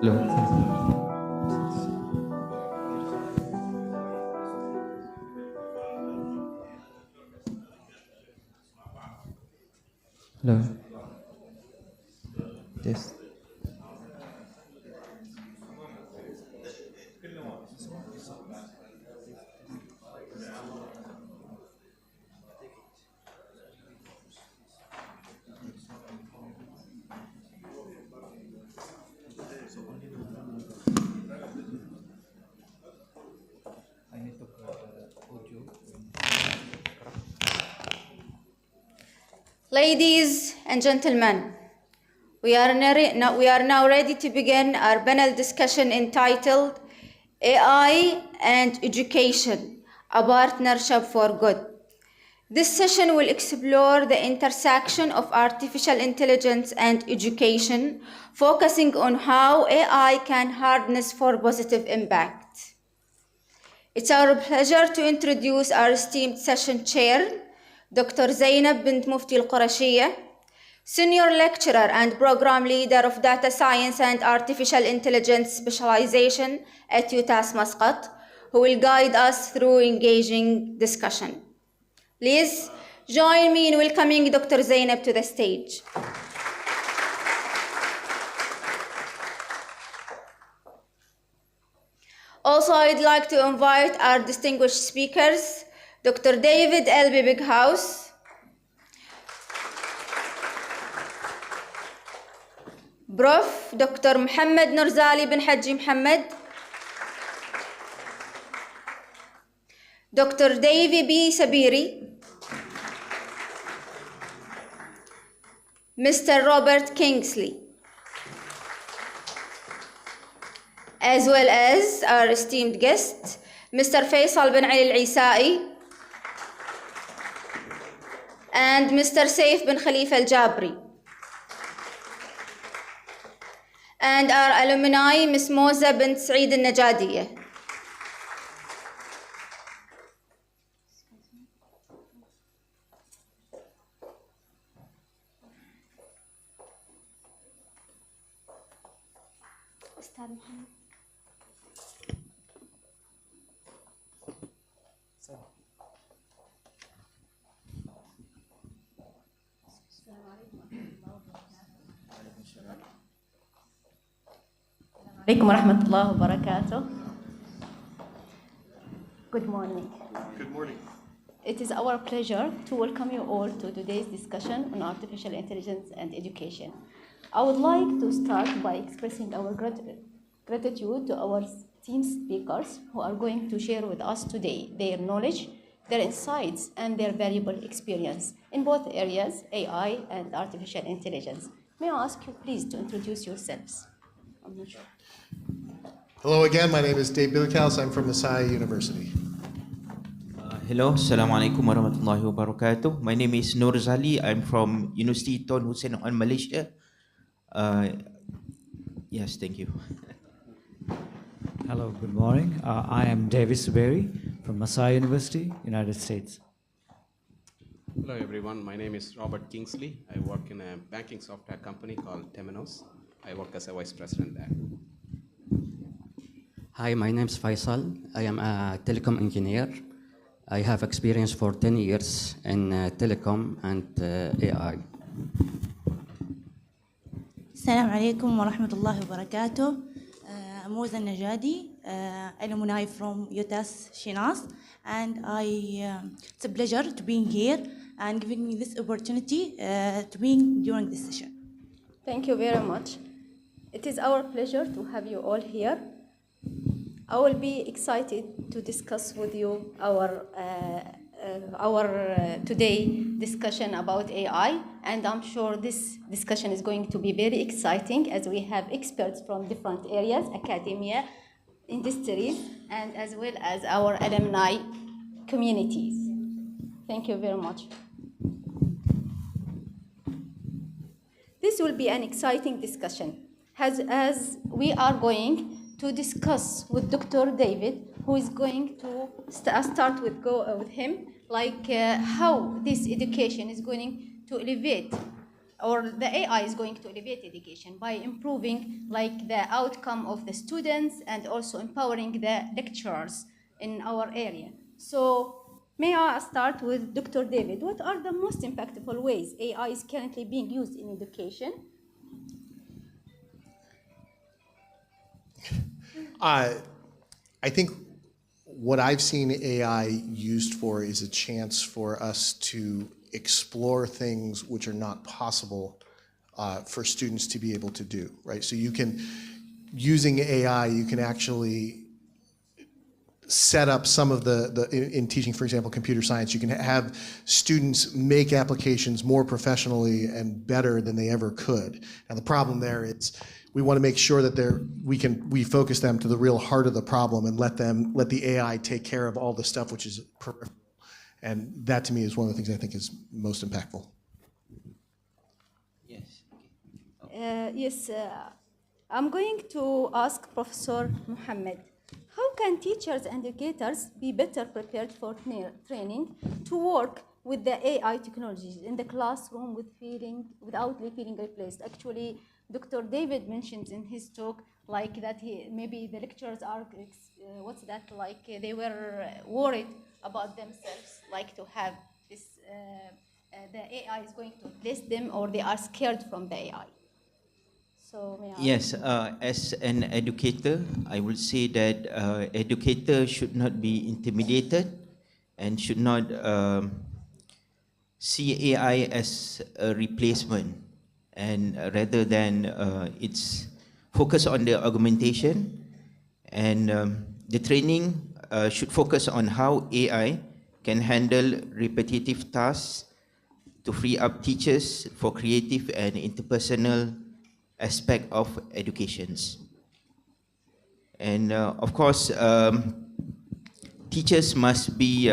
Hello. Yes. Ladies and gentlemen, we are now ready to begin our panel discussion entitled AI and Education, a Partnership for Good. This session will explore the intersection of artificial intelligence and education, focusing on how AI can harness for positive impact. It's our pleasure to introduce our esteemed session chair, Dr. Zainab bint Mufti Al-Qurashiyya, Senior Lecturer and Program Leader of Data Science and Artificial Intelligence Specialization at UTAS Muscat, who will guide us through engaging discussion. Please join me in welcoming Dr. Zainab to the stage. Also, I'd like to invite our distinguished speakers, Dr. David Elby Bighouse, Prof. Dr. Mohammed Nurzali bin Haji Mohammed, Dr. Davy B. Sabiri, Mr. Robert Kingsley, as well as our esteemed guest, Mr. Faisal bin Ali Al-Isai and Mr. Saif bin Khalifa Al-Jabri. And our alumni, Ms. Moza bint Saeed Al-Najadiyya. عليكم ورحمة الله وبركاته. Good morning. Good morning. It is our pleasure to welcome you all to today's discussion on artificial intelligence and education. I would like to start by expressing our gratitude to our team speakers who are going to share with us today their knowledge, their insights, and their valuable experience in both areas, AI and artificial intelligence. May I ask you please to introduce yourselves? I'm not sure. Hello again, my name is Dave Bilkhouse. I'm from Messiah University. Hello, Assalamu alaikum warahmatullahi wabarakatuh. My name is Nur Zali. I'm from University Tun Hussein Al Malaysia. Yes, thank you. Hello, good morning. I am Davis Berry from Messiah University, United States. Hello everyone, my name is Robert Kingsley. I work in a banking software company called Temenos. I work as a vice president there. Hi, my name is Faisal. I am a telecom engineer. I have experience for 10 years in telecom and AI. السلام عليكم ورحمة الله وبركاته. Moza Najadi, alumni from UTAS Shinas, and it's a pleasure to be here and giving me this opportunity to be during this session. Thank you very much. It is our pleasure to have you all here. I will be excited to discuss with you our today discussion about AI, and I'm sure this discussion is going to be very exciting as we have experts from different areas, academia, industries, and as well as our alumni communities. Thank you very much. This will be an exciting discussion as we are going to discuss with Dr. David, who is going to start with him, like how this education is going to elevate or the AI is going to elevate education by improving like the outcome of the students and also empowering the lecturers in our area. So may I start with Dr. David? What are the most impactful ways AI is currently being used in education? I think what I've seen AI used for is a chance for us to explore things which are not possible for students to be able to do, right? So you can, using AI, you can actually set up some of in teaching, for example, computer science, you can have students make applications more professionally and better than they ever could. Now the problem there is we want to make sure that we focus them to the real heart of the problem and let the AI take care of all the stuff which is peripheral. And that to me is one of the things I think is most impactful. Yes, I'm going to ask Professor Mohammed. How can teachers and educators be better prepared for training to work with the AI technologies in the classroom without feeling replaced? Actually, Dr. David mentioned in his talk like that maybe the lecturers are, they were worried about themselves, like to have this, the AI is going to replace them, or they are scared from the AI. So may I? Yes, as an educator, I would say that educators should not be intimidated and should not see AI as a replacement, and rather than its focus on the augmentation, and the training should focus on how AI can handle repetitive tasks to free up teachers for creative and interpersonal aspect of educations. And of course, teachers must be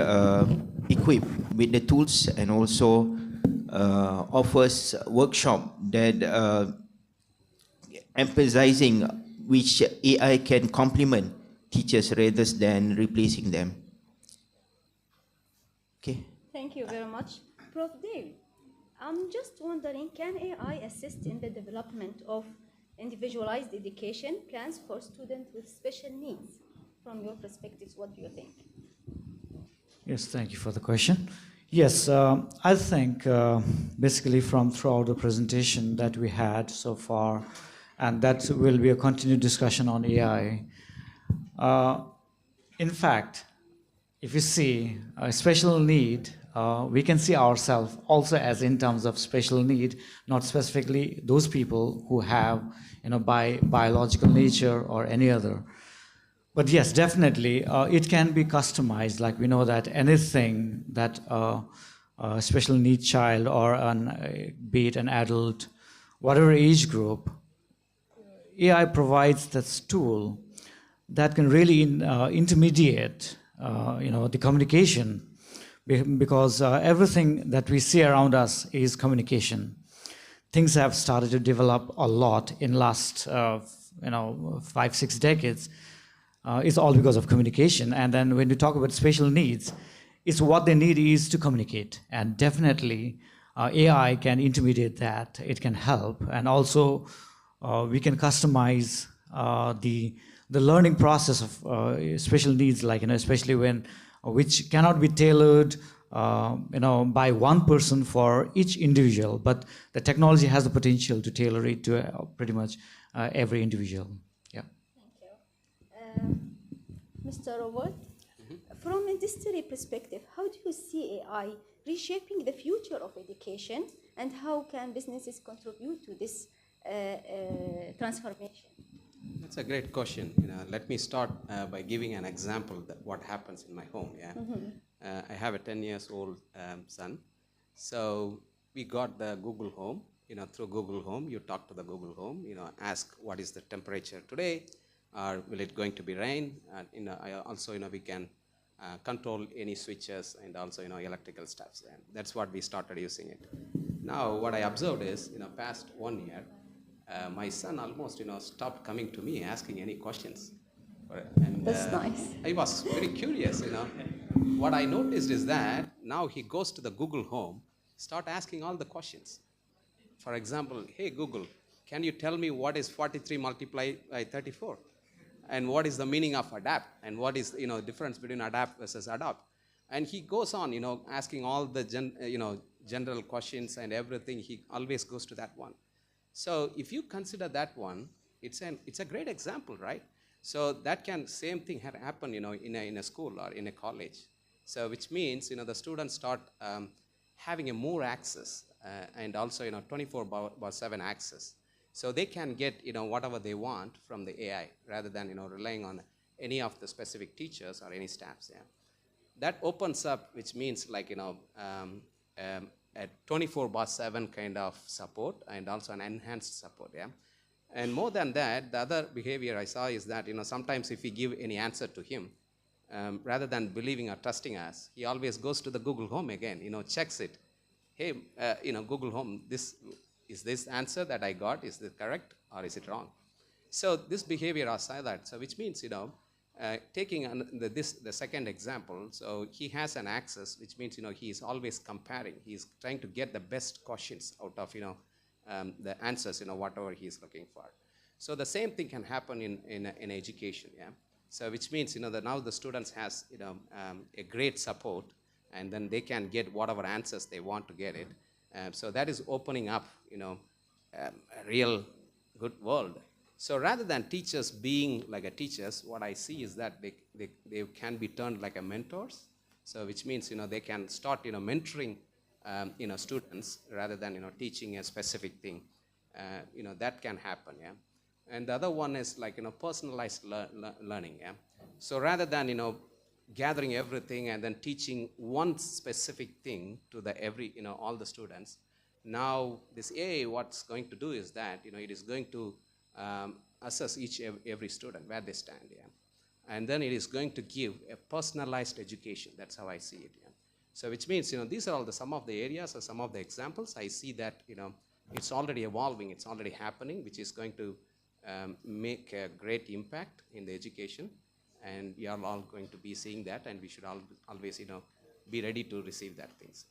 equipped with the tools, and also offers workshop that emphasizing which AI can complement teachers rather than replacing them. Okay. Thank you very much. Prof. Dave, I'm just wondering, can AI assist in the development of individualized education plans for students with special needs? From your perspectives, what do you think? Yes, thank you for the question. Yes, I think basically from throughout the presentation that we had so far, and that will be a continued discussion on AI. In fact, if you see a special need, we can see ourselves also as in terms of special need, not specifically those people who have, by biological nature or any other. But yes, definitely, it can be customized. Like we know that anything that a special needs child or be it an adult, whatever age group, AI provides this tool that can really intermediate, the communication, because everything that we see around us is communication. Things have started to develop a lot in last, 5-6 decades. It's all because of communication. And then when we talk about special needs, it's what they need is to communicate. And definitely, AI can intermediate that. It can help. And also, we can customize the learning process of special needs, like, especially which cannot be tailored, by one person for each individual. But the technology has the potential to tailor it to pretty much every individual. Mr. Robert, from industry perspective, how do you see AI reshaping the future of education, and how can businesses contribute to this transformation? That's a great question. Let me start by giving an example that what happens in my home. I have a 10-year-old son. So we got the Google Home. Through Google Home, you talk to the Google Home. Ask what is the temperature today. Will it going to be rain? Also, we can control any switches and also, electrical stuffs. And that's what we started using it. Now, what I observed is, past 1 year, my son almost, stopped coming to me asking any questions. And, that's nice. I was very curious, What I noticed is that now he goes to the Google Home, start asking all the questions. For example, hey Google, can you tell me what is 43 multiplied by 34? And what is the meaning of adapt? And what is, you know, difference between adapt versus adopt? And he goes on, you know, asking all the general questions and everything. He always goes to that one. So if you consider that one, it's a great example, right? So that can, same thing had happen, you know, in a school or in a college. So which means, you know, the students start having a more access and also, you know, 24/7 access. So they can get, you know, whatever they want from the AI rather than, you know, relying on any of the specific teachers or any staffs. Yeah. That opens up, which means like, you know, a 24/7 kind of support and also an enhanced support. Yeah. And more than that, the other behavior I saw is that, you know, sometimes if we give any answer to him, rather than believing or trusting us, he always goes to the Google Home again, you know, checks it. Hey, you know, Google Home, is this answer that I got, is it correct or is it wrong? So this behavior I saw that, so which means, you know, taking the second example, so he has an access, which means, you know, he is always comparing. He's trying to get the best questions out of, you know, the answers, you know, whatever he's looking for. So the same thing can happen in education, yeah. So which means, you know, that now the students has, you know, a great support, and then they can get whatever answers they want to get it. So that is opening up, you know, a real good world. So rather than teachers being like a teachers, what I see is that they can be turned like a mentors. So which means, you know, they can start, you know, mentoring, you know, students rather than, you know, teaching a specific thing. You know, that can happen, yeah. And the other one is like, you know, personalized learning, yeah. So rather than, you know, gathering everything and then teaching one specific thing to you know, all the students, now this AI, what's going to do is that, you know, it is going to assess every student where they stand, yeah. And then it is going to give a personalized education. That's how I see it, yeah. So which means, you know, these are all some of the areas or some of the examples. I see that, you know, it's already evolving, it's already happening, which is going to make a great impact in the education. And we are all going to be seeing that, and we should always, you know, be ready to receive that things.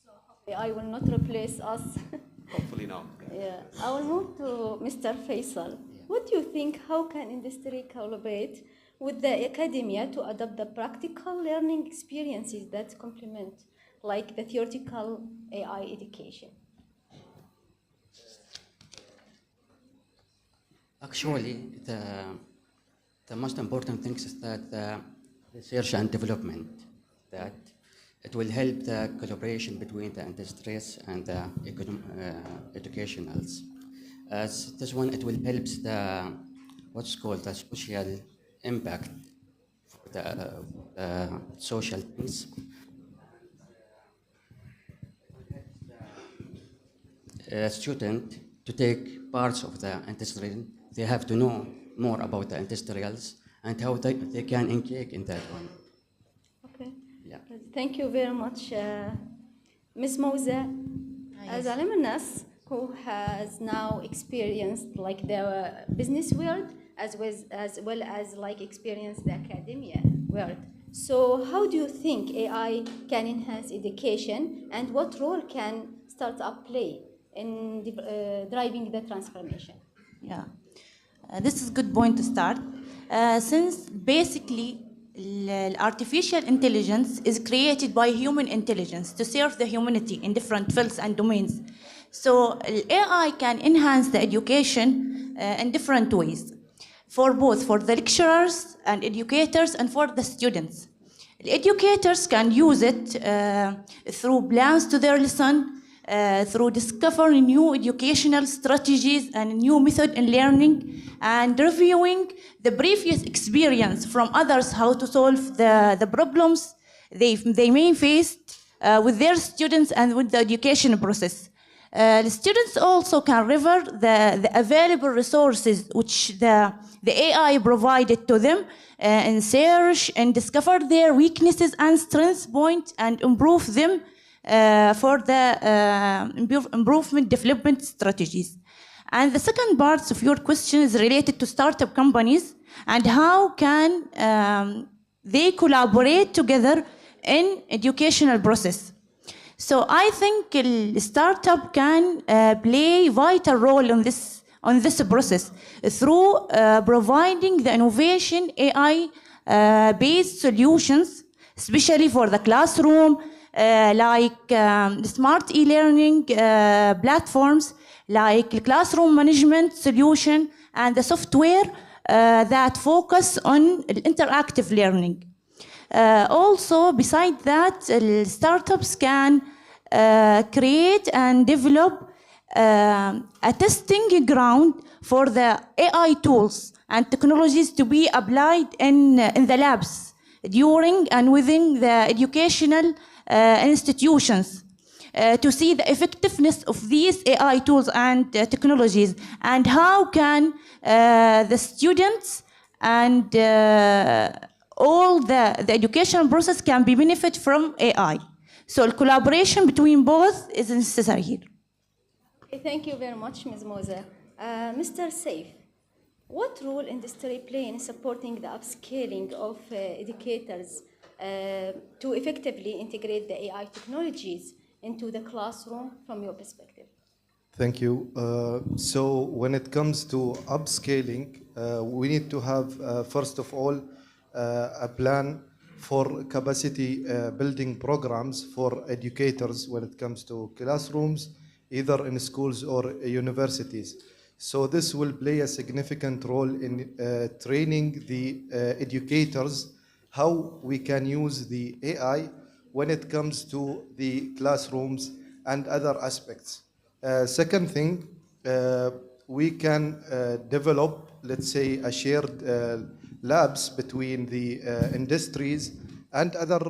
So AI will not replace us. Hopefully not. Yeah. I will move to Mr. Faisal. What do you think, how can industry collaborate with the academia to adopt the practical learning experiences that complement, like the theoretical AI education? Actually, the most important thing is that the research and development, that it will help the collaboration between the industries and the educationals. As this one, it will help the what's called the social impact for the social things. A student to take parts of the industry, they have to know more about the industrials and how they can engage in that one. Okay. Yeah. Thank you very much, Ms. Mouza. As a alumnus who has now experienced like the business world as well as like experienced the academia world. So how do you think AI can enhance education, and what role can startup play in driving the transformation? Yeah, this is a good point to start. Since basically artificial intelligence is created by human intelligence to serve the humanity in different fields and domains. So AI can enhance the education in different ways, for both for the lecturers and educators and for the students. The educators can use it through plans to their lesson, through discovering new educational strategies and new method in learning, and reviewing the previous experience from others, how to solve the problems they may face with their students and with the education process. The students also can refer the available resources which the AI provided to them and search and discover their weaknesses and strengths point and improve them for the improvement development strategies. And the second part of your question is related to startup companies and how can they collaborate together in educational process. So I think the startup can play vital role on this process through providing the innovation AI based solutions, especially for the classroom, like smart e-learning platforms, like classroom management solution, and the software that focus on interactive learning. Also, besides that, startups can create and develop a testing ground for the AI tools and technologies to be applied in the labs during and within the educational institutions to see the effectiveness of these AI tools and technologies, and how can the students and all the educational process can be benefit from AI. So collaboration between both is necessary here. Okay, thank you very much, Ms. Moza. Mr. Saif, what role industry play in supporting the upscaling of educators to effectively integrate the AI technologies into the classroom from your perspective? Thank you. So when it comes to upscaling, we need to have, first of all, a plan for capacity building programs for educators when it comes to classrooms, either in schools or universities. So this will play a significant role in training the educators how we can use the AI when it comes to the classrooms and other aspects. Second thing, we can develop, let's say, a shared labs between the industries and other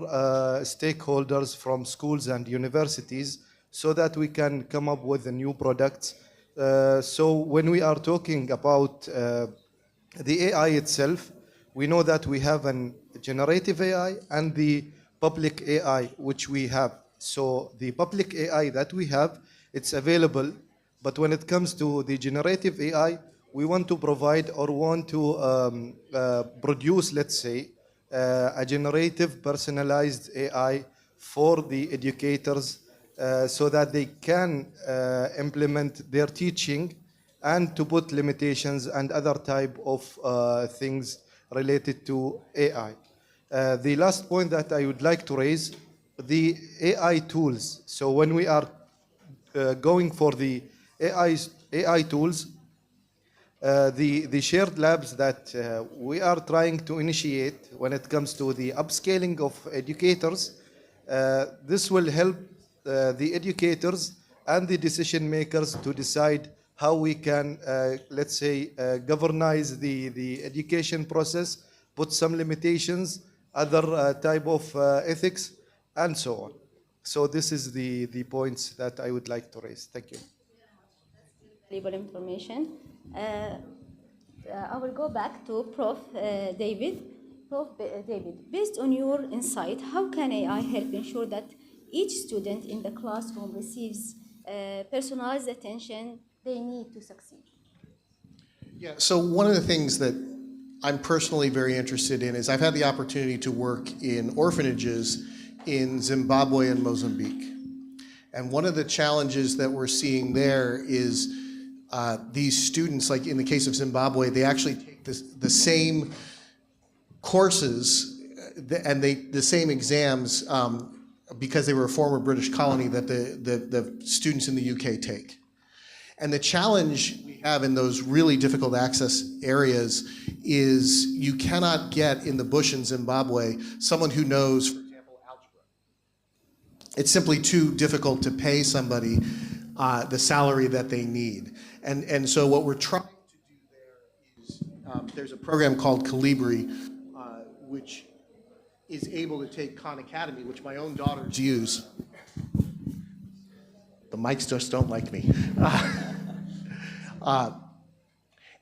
stakeholders from schools and universities so that we can come up with the new products. So when we are talking about the AI itself, we know that we have a generative AI and the public AI, which we have. So the public AI that we have, it's available, but when it comes to the generative AI, we want to provide or want to produce, let's say, a generative personalized AI for the educators so that they can implement their teaching and to put limitations and other type of things related to AI. The last point that I would like to raise, the AI tools. So when we are going for the AI tools, the shared labs that we are trying to initiate when it comes to the upscaling of educators, this will help the educators and the decision makers to decide how we can, let's say, governize the education process, put some limitations, other type of ethics, and so on. So this is the points that I would like to raise. Thank you. Valuable information. I will go back to Prof. David. Prof. David, based on your insight, how can AI help ensure that each student in the classroom receives personalized attention they need to succeed? Yeah, so one of the things that I'm personally very interested in is I've had the opportunity to work in orphanages in Zimbabwe and Mozambique. And one of the challenges that we're seeing there is these students, like in the case of Zimbabwe, they actually take the same courses and the same exams because they were a former British colony that the students in the UK take. And the challenge we have in those really difficult access areas is you cannot get in the bush in Zimbabwe someone who knows, for example, algebra. It's simply too difficult to pay somebody the salary that they need. And so what we're trying to do there is, there's a program called Calibri, which is able to take Khan Academy, which my own daughters use. The mics just don't like me.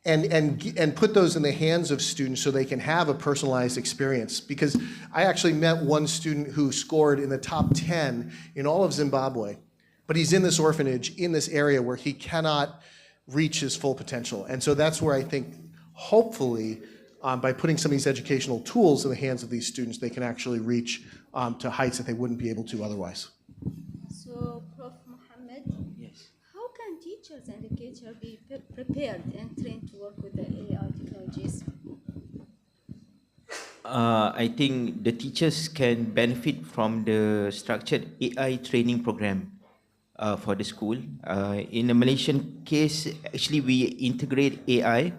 And put those in the hands of students so they can have a personalized experience. Because I actually met one student who scored in the top 10 in all of Zimbabwe, but he's in this orphanage, in this area where he cannot reach his full potential. And so that's where I think, hopefully, by putting some of these educational tools in the hands of these students, they can actually reach to heights that they wouldn't be able to otherwise. So, Prof. Mohammed, Yes. how can teachers and educators be prepared and trained to work with the AI technologies? I think the teachers can benefit from the structured AI training program for the school. In the Malaysian case, actually we integrate AI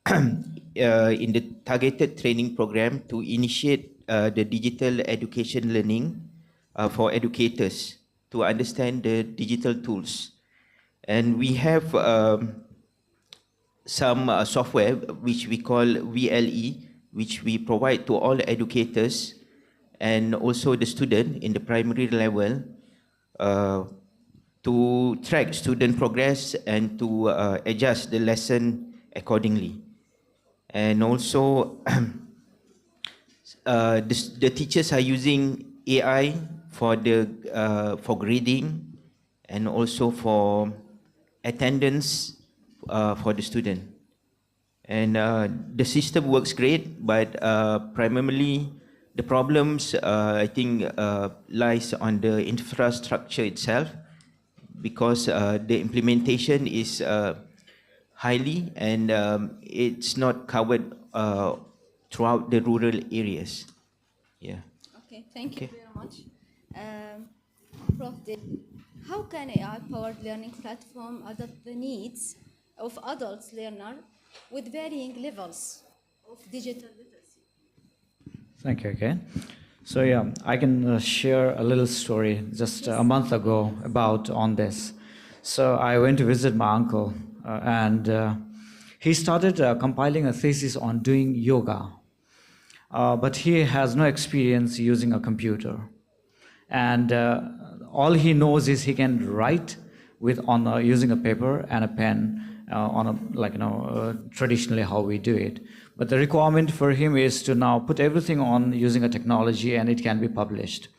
in the targeted training program to initiate the digital education learning for educators to understand the digital tools. And we have some software which we call VLE, which we provide to all the educators and also the student in the primary level to track student progress and to adjust the lesson accordingly. And also the teachers are using AI for grading and also for attendance for the student. And the system works great, but primarily the problems I think lies on the infrastructure itself, because the implementation is highly and it's not covered throughout the rural areas. Yeah. Okay, thank you Okay. very much. Prof. David, how can AI-powered learning platform adapt the needs of adults learner with varying levels of digital literacy? Thank you again. So yeah, I can share a little story just a month ago about on this. So I went to visit my uncle and he started compiling a thesis on doing yoga. But he has no experience using a computer. And all he knows is he can write using a paper and a pen traditionally how we do it. But the requirement for him is to now put everything on using a technology and it can be published.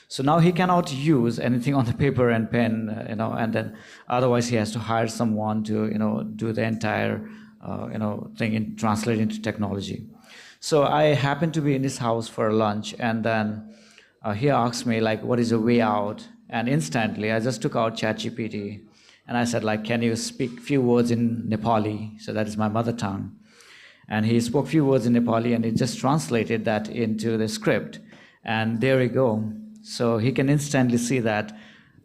So now he cannot use anything on the paper and pen, and then otherwise he has to hire someone to, do the entire, thing and translate into technology. So I happened to be in his house for lunch, and then he asked me, like, what is the way out? And instantly, I just took out ChatGPT, and I said, like, can you speak few words in Nepali? So that is my mother tongue. And he spoke few words in Nepali, and he just translated that into the script. And there we go. So he can instantly see that,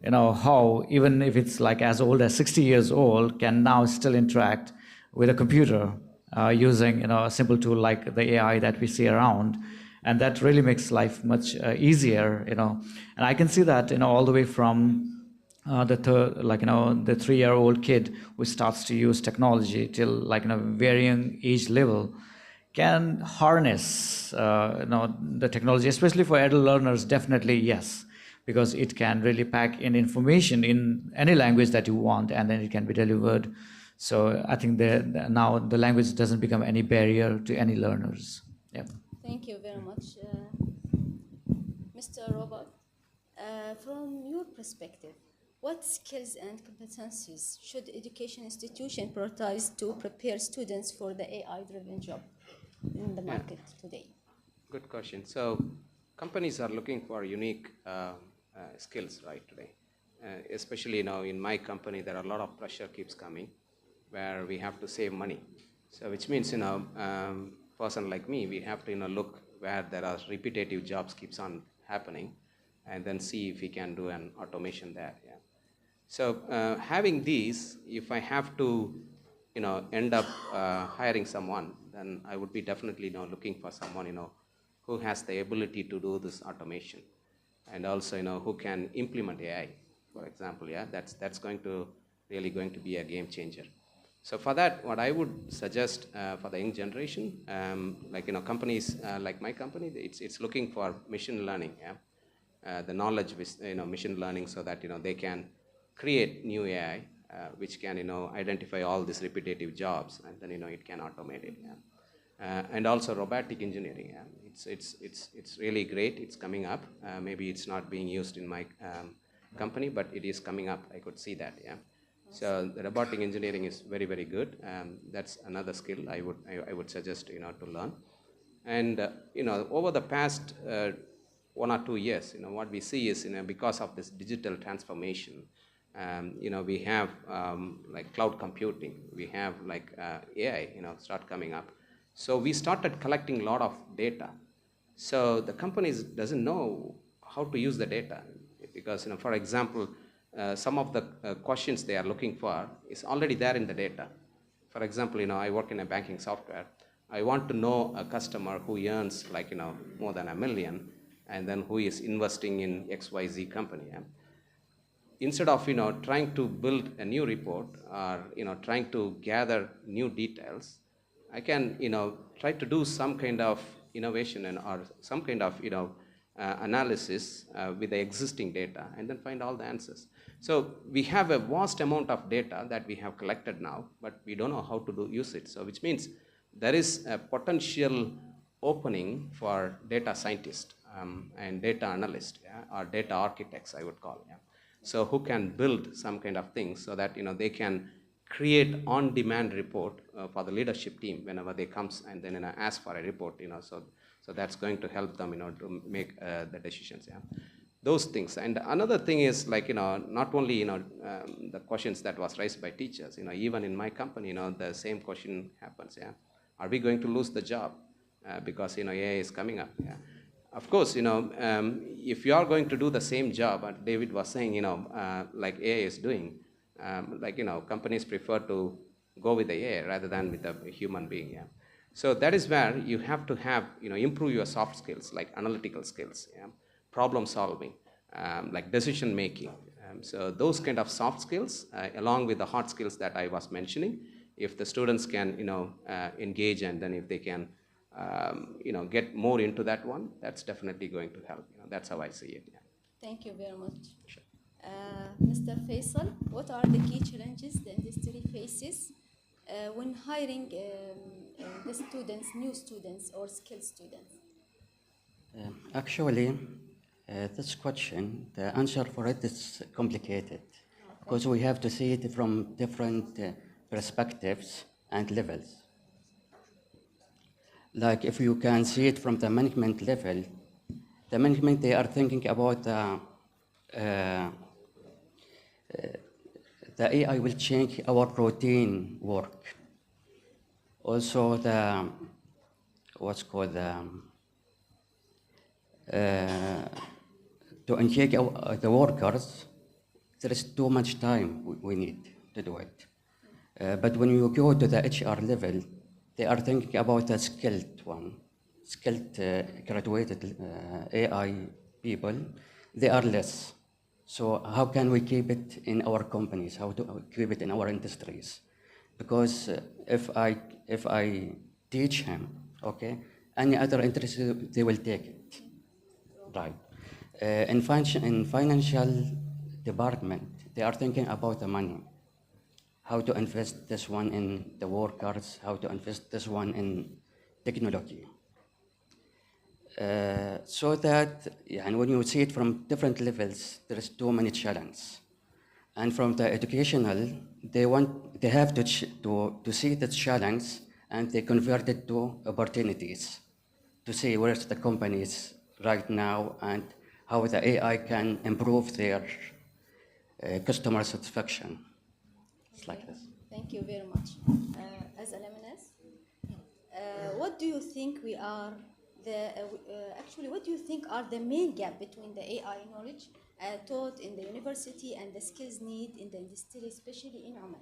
how, even if it's like as old as 60 years old, can now still interact with a computer using, a simple tool like the AI that we see around. And that really makes life much easier, And I can see that, all the way from the 3-year-old kid who starts to use technology till varying age level can harness the technology, especially for adult learners. Definitely yes, because it can really pack in information in any language that you want, and then it can be delivered. So I think now the language doesn't become any barrier to any learners. Yeah. Thank you very much. Mr. Robert, from your perspective, what skills and competencies should education institution prioritize to prepare students for the AI-driven job in the market today? Good question. So companies are looking for unique skills right today. Especially now in my company, there are a lot of pressure keeps coming where we have to save money. So which means, person like me, we have to look where there are repetitive jobs keeps on happening, and then see if we can do an automation there. Yeah. So having these, if I have to end up hiring someone, then I would be definitely looking for someone who has the ability to do this automation, and also who can implement AI, for example. Yeah, that's going to be a game changer. So for that, what I would suggest for the young generation, companies like my company, it's looking for machine learning, the knowledge with machine learning, so that they can create new AI which can identify all these repetitive jobs, and then it can automate it. And also robotic engineering. It's really great. It's coming up. Maybe it's not being used in my company, but it is coming up. I could see that. Yeah. So the robotic engineering is very, very good. That's another skill I would suggest to learn. And over the past 1 or 2 years, what we see is, because of this digital transformation, we have like cloud computing, we have like AI, start coming up. So we started collecting a lot of data. So the companies doesn't know how to use the data because, for example, some of the questions they are looking for is already there in the data. For example, I work in a banking software. I want to know a customer who earns like, more than $1 million and then who is investing in XYZ company. Yeah? Instead of, trying to build a new report or, trying to gather new details, I can, try to do some kind of innovation or some kind of, analysis with the existing data and then find all the answers. So we have a vast amount of data that we have collected now, but we don't know how to use it. So which means there is a potential opening for data scientists and data analysts, or data architects, I would call. Yeah. So who can build some kind of things so that they can create on-demand report for the leadership team whenever they comes and then ask for a report. So that's going to help them to make the decisions. Yeah. Those things. And another thing is like not only the questions that was raised by teachers. Even in my company, the same question happens. Yeah. Are we going to lose the job because AI is coming up? Yeah. Of course, if you are going to do the same job, David was saying, like AI is doing, companies prefer to go with the AI rather than with a human being. Yeah. So that is where you have to have, improve your soft skills, like analytical skills, yeah? Problem solving, like decision making. So those kind of soft skills, along with the hard skills that I was mentioning, if the students can, engage and then if they can, get more into that one, that's definitely going to help. That's how I see it. Yeah. Thank you very much. Sure. Mr. Faisal, what are the key challenges the industry faces when hiring the students, new students or skilled students? Actually, this question, the answer for it is complicated because we have to see it from different perspectives and levels. Like if you can see it from the management level, the management, they are thinking about the AI will change our routine work. Also the, what's called to engage the workers, there is too much time we need to do it. But when you go to the HR level, they are thinking about a skilled one, skilled graduated AI people, they are less. So how can we keep it in our companies? How to keep it in our industries? Because if I teach him, okay, any other interest, they will take it, right? In financial department, they are thinking about the money. How to invest this one in the workers, how to invest this one in technology. So that, and when you see it from different levels, there is too many challenges. And from the educational, they have to see the challenge and they convert it to opportunities to see where's the companies right now and how the AI can improve their customer satisfaction. It's like this. Thank you very much. As alumnus, what do you think what do you think are the main gap between the AI knowledge taught in the university and the skills need in the industry, especially in Oman?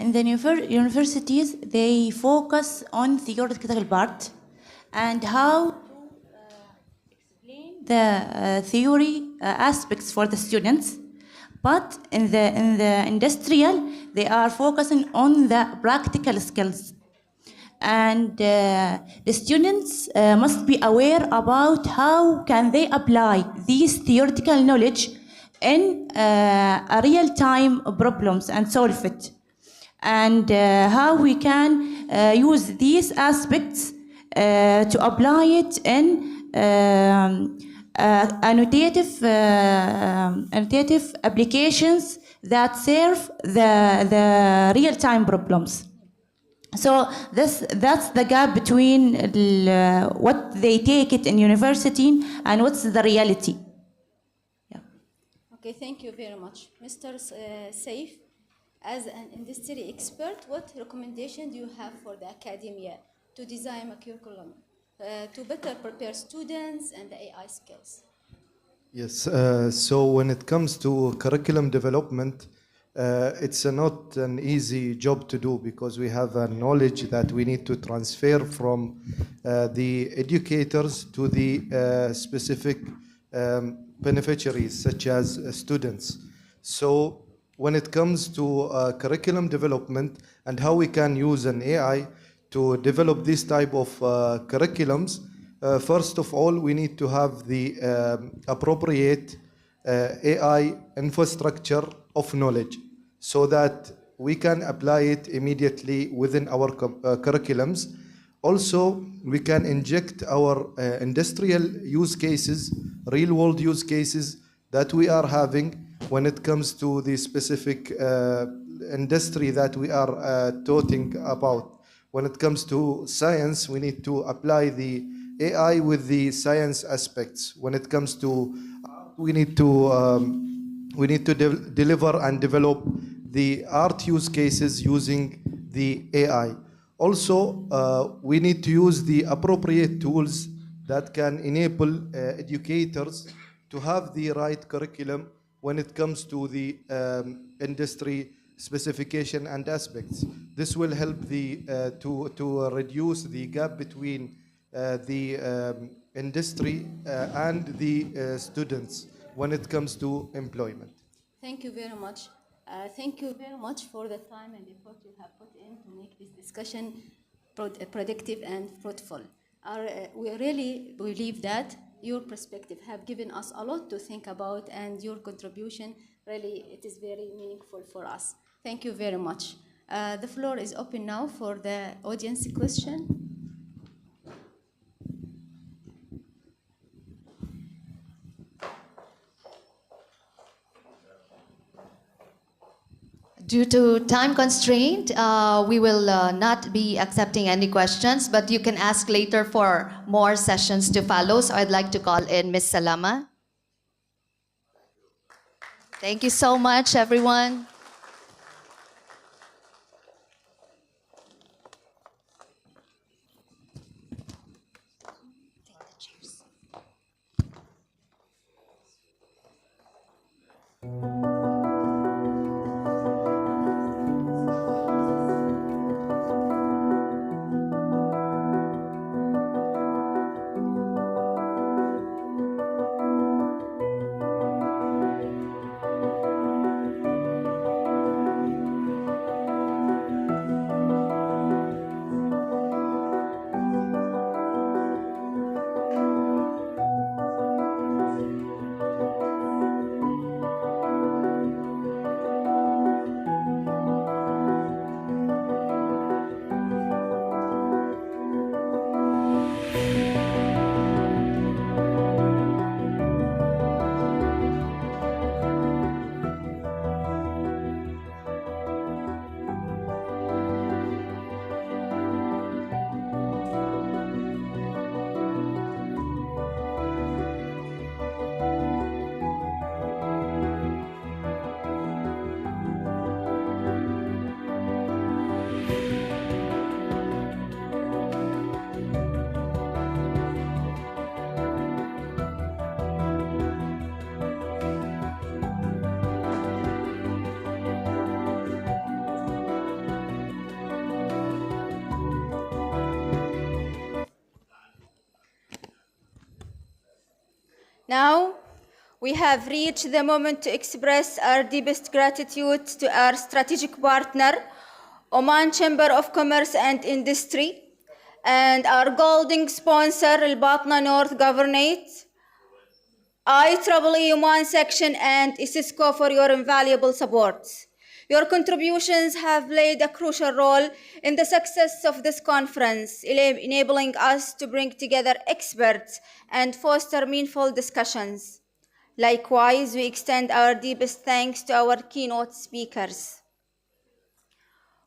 In the universities, they focus on theoretical part and how to explain the theory aspects for the students. But in the industrial, they are focusing on the practical skills. And the students must be aware about how can they apply these theoretical knowledge in real-time problems and solve it. And how we can use these aspects to apply it in annotative applications that serve the real-time problems. So that's the gap between what they take it in university and what's the reality. Okay, thank you very much. Mr. Saif, as an industry expert, what recommendation do you have for the academia to design a curriculum to better prepare students and the AI skills? Yes, so when it comes to curriculum development, it's not an easy job to do because we have a knowledge that we need to transfer from the educators to the specific beneficiaries, such as students. So when it comes to curriculum development and how we can use an AI to develop this type of curriculums, first of all, we need to have the appropriate AI infrastructure of knowledge so that we can apply it immediately within our curriculums. Also, we can inject our industrial use cases, real-world use cases that we are having when it comes to the specific industry that we are talking about. When it comes to science, we need to apply the AI with the science aspects. When it comes to we need to deliver and develop the art use cases using the AI. Also, we need to use the appropriate tools that can enable educators to have the right curriculum when it comes to the industry specification and aspects. This will help to reduce the gap between the industry and the students when it comes to employment. Thank you very much. Thank you very much for the time and effort you have put in to make this discussion productive and fruitful. We really believe that your perspective have given us a lot to think about, and your contribution really it is very meaningful for us. Thank you very much. The floor is open now for the audience question. Due to time constraint, we will not be accepting any questions, but you can ask later for more sessions to follow. So I'd like to call in Ms. Salama. Thank you so much, everyone. Now, we have reached the moment to express our deepest gratitude to our strategic partner, Oman Chamber of Commerce and Industry, and our golden sponsor, Al Batna North Governorate, IEEE Oman Section, and ISISCO for your invaluable support. Your contributions have played a crucial role in the success of this conference, enabling us to bring together experts and foster meaningful discussions. Likewise, we extend our deepest thanks to our keynote speakers.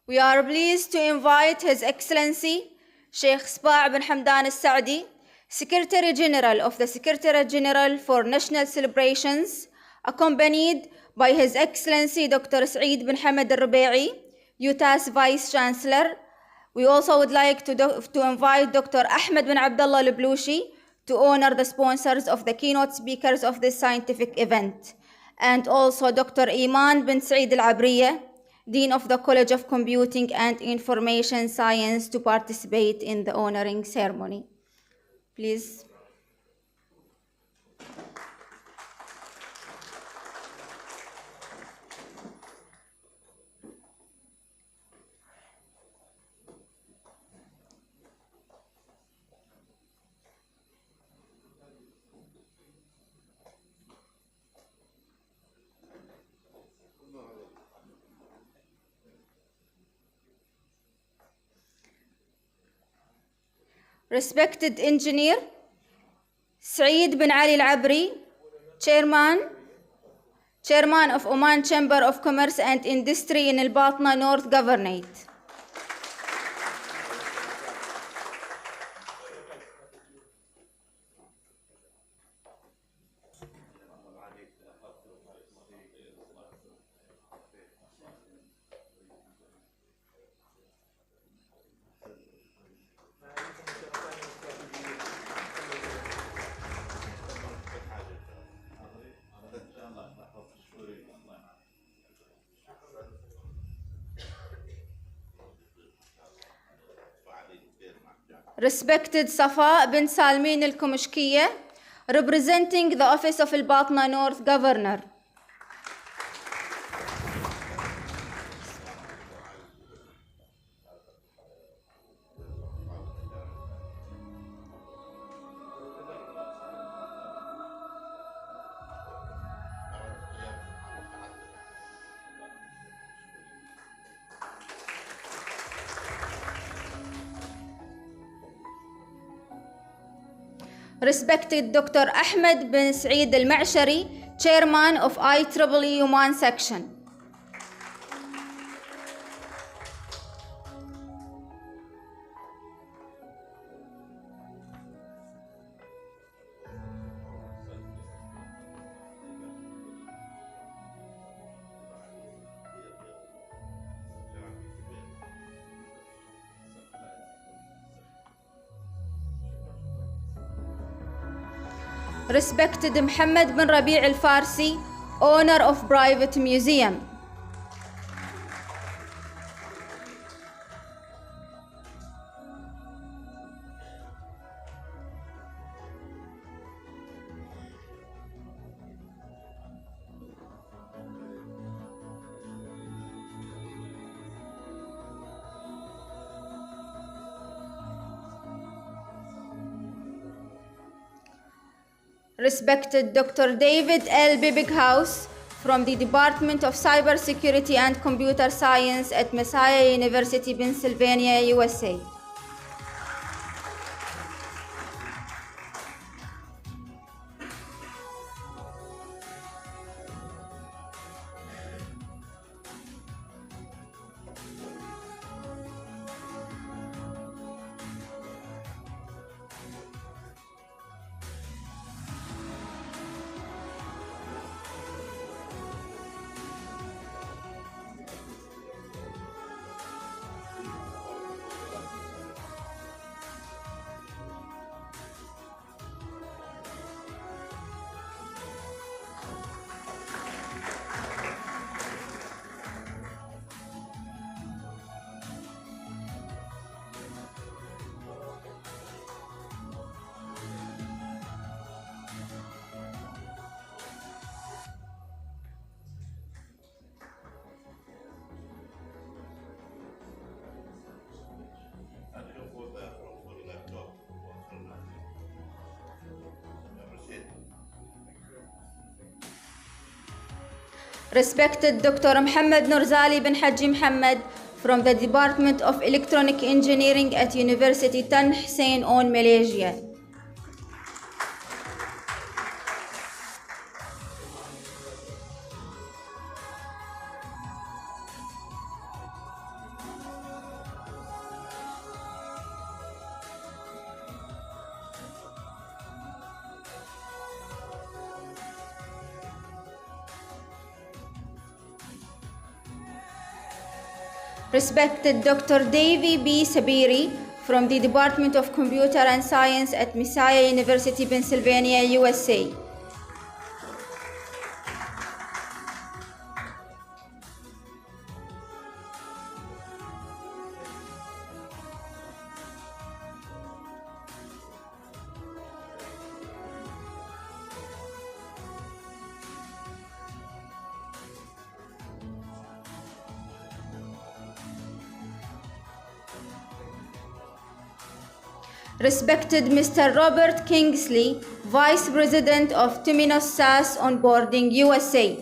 We are pleased to invite His Excellency Sheikh Sba' bin Hamdan al-Saadi, Secretary General of the Secretariat General for National Celebrations, accompanied by His Excellency Dr. Saeed bin Hamad al-Rubi'i, UTAS Vice Chancellor. We also would like to invite Dr. Ahmed bin Abdullah al-Blushi to honor the sponsors of the keynote speakers of this scientific event, and also Dr. Iman bin Saeed al-Abriya, Dean of the College of Computing and Information Science, to participate in the honoring ceremony. Please. Respected Engineer Saeed bin Ali Al-Abri, Chairman of Oman Chamber of Commerce and Industry in Al-Batna North Governorate. Respected Safa bin Salmin Al-Kumashkiya, representing the Office of Al-Batna North Governor. Respected Dr. Ahmed bin Saeed Al-Ma'shari, Chairman of IEEE Oman Section. Respected Muhammad bin Rabi' Al-Farsi, owner of private museum. Respected Dr. David L. Bibighouse from the Department of Cybersecurity and Computer Science at Messiah University, Pennsylvania, USA. Respected Dr. Muhammad Nurzali bin Haji Muhammad from the Department of Electronic Engineering at University Tan Hussein on Malaysia. Respected Dr. Davy B. Sabiri from the Department of Computer and Science at Messiah University, Pennsylvania, USA. Respected Mr. Robert Kingsley, Vice President of Temenos SAS Onboarding, USA.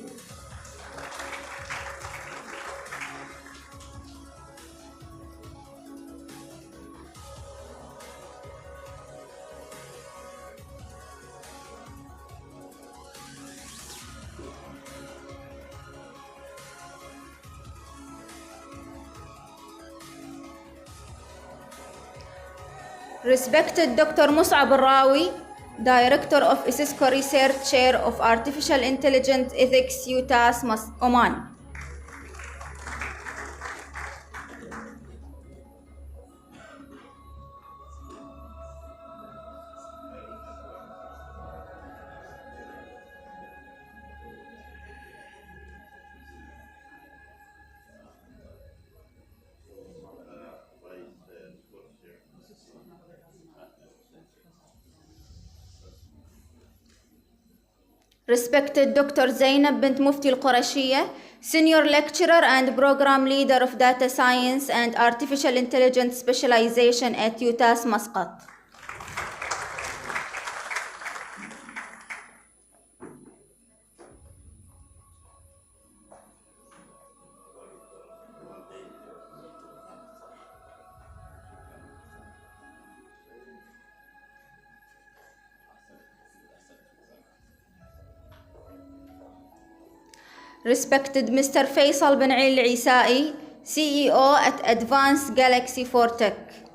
Respected Dr. Mus'ab Al-Rawi, Director of ISISCO Research Chair of Artificial Intelligence Ethics, UTAS, Oman. Respected Dr. Zainab bint Mufti Al-Qurashiyya, Senior Lecturer and Program Leader of Data Science and Artificial Intelligence Specialization at UTAS, Muscat. Respected Mr. Faisal bin Ali Al-Isai, CEO at Advanced Galaxy for Tech.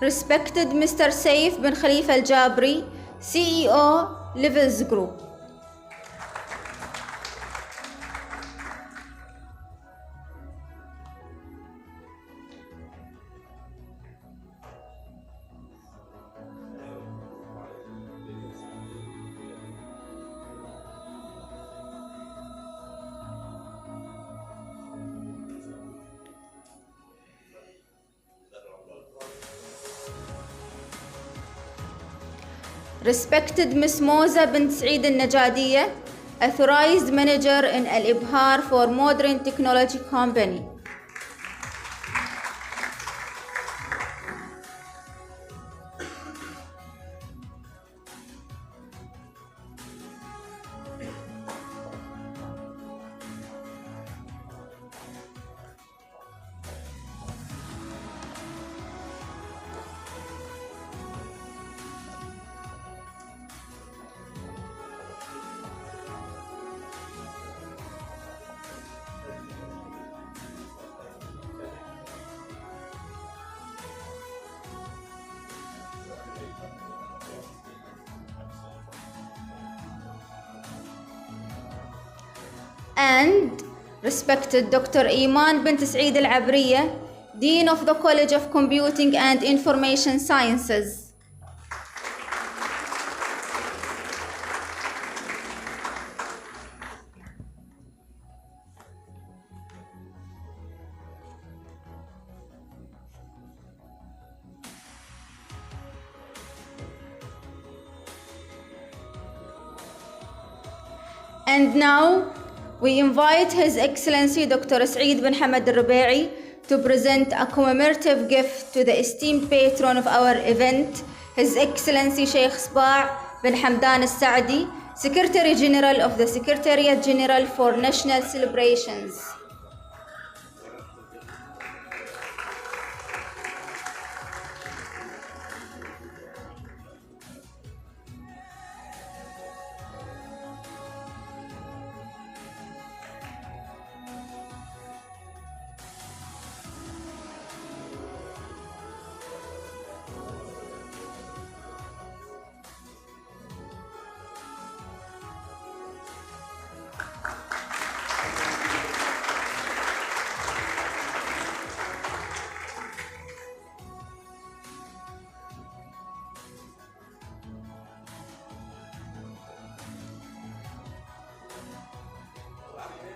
Respected Mr. Saif bin Khalifa Al-Jabri, CEO, Levels Group. Respected Ms. Moza bint Saeed Al-Najadiya, Authorized Manager in Al-Ibhar for Modern Technology Company. And respected Dr. Iman bint Saeed Al-Abriya, Dean of the College of Computing and Information Sciences. And now, we invite His Excellency Dr. Saeed bin Hamad Al-Rubai to present a commemorative gift to the esteemed patron of our event, His Excellency Sheikh Sba' bin Hamdan Al-Saadi, Secretary General of the Secretariat General for National Celebrations.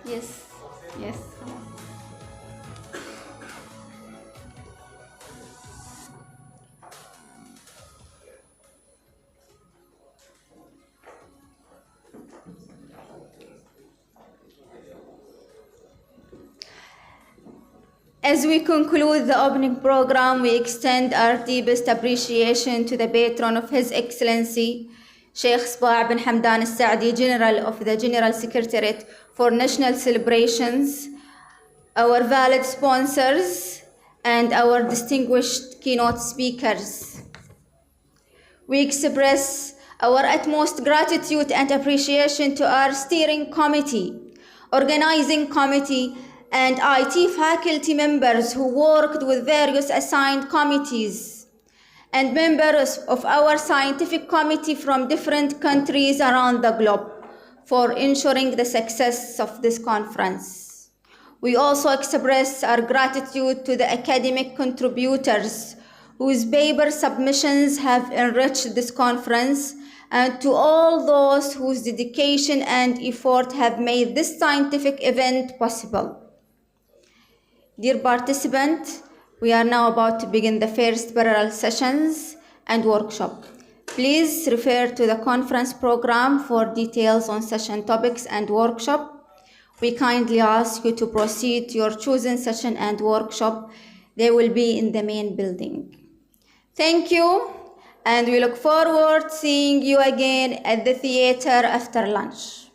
Yes. Yes. As we conclude the opening program, we extend our deepest appreciation to the patron of His Excellency, Sheikh Sba' bin Hamdan al-Saadi, General of the General Secretariat for National Celebrations, our valid sponsors, and our distinguished keynote speakers. We express our utmost gratitude and appreciation to our steering committee, organizing committee, and IT faculty members who worked with various assigned committees, and members of our scientific committee from different countries around the globe for ensuring the success of this conference. We also express our gratitude to the academic contributors whose paper submissions have enriched this conference, and to all those whose dedication and effort have made this scientific event possible. Dear participants, we are now about to begin the first parallel sessions and workshop. Please refer to the conference program for details on session topics and workshop. We kindly ask you to proceed to your chosen session and workshop. They will be in the main building. Thank you, and we look forward to seeing you again at the theater after lunch.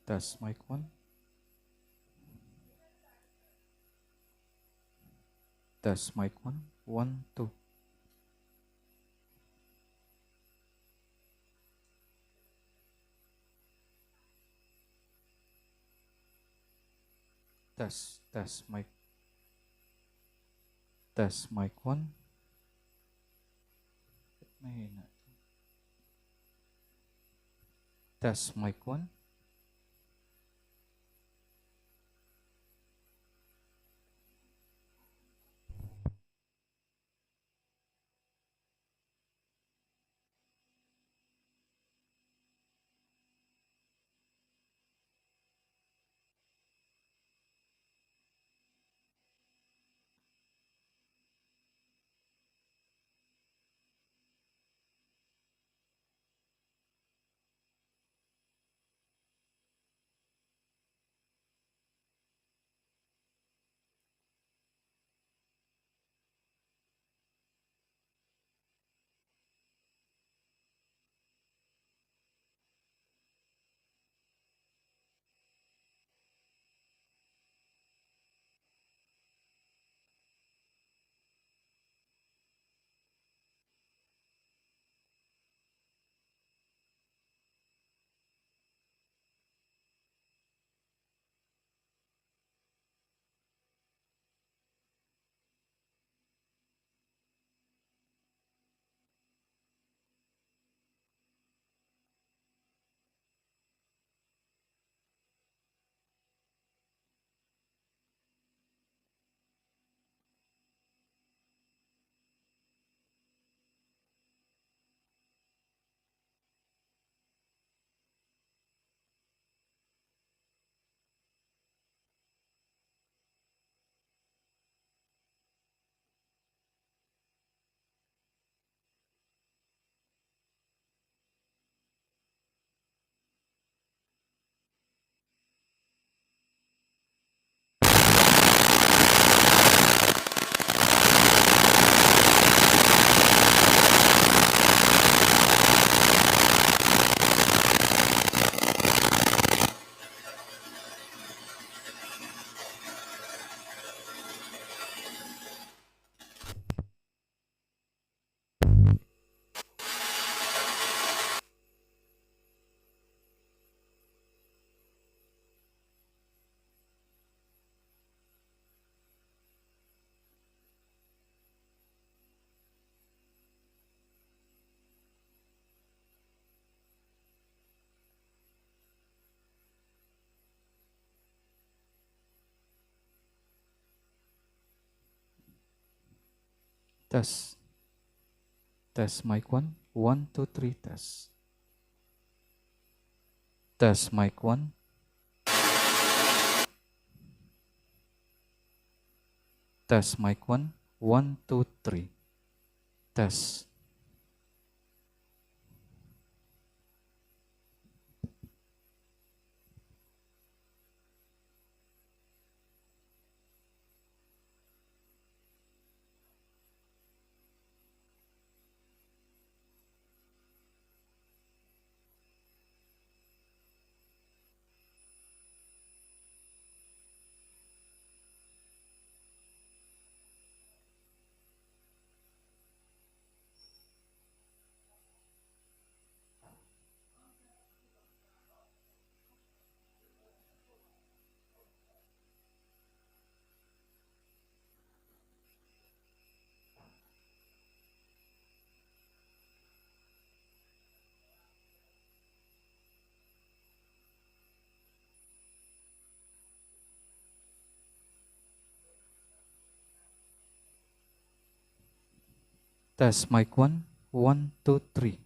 Test mic 1. Test mic 1. 1, 2. Test mic. Test mic 1. Test mic 1. Test. Test mic 1. 1, 2, 3. Test. Test mic 1. Test mic 1. 1, 2, 3. Test. Test mic 1. 1, 2, 3.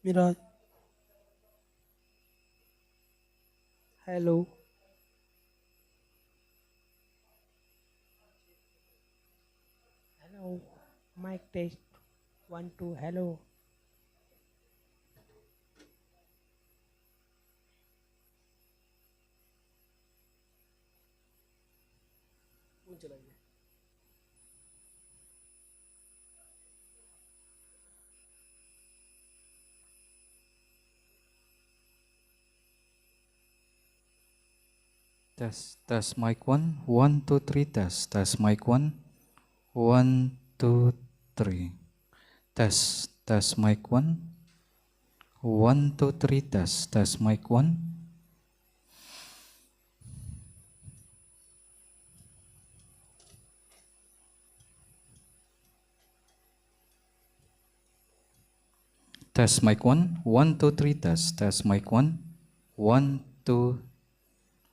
Miraj. Hello. Hello. Mic test. 1, 2. Hello. Test mic 1, 1, 2, 3, test mic 1, 1, 2, 3. Test mic 1, 1, 2, 3, test mic 1. Test mic 1, 1, 2, 3, test mic 1, 1, 2,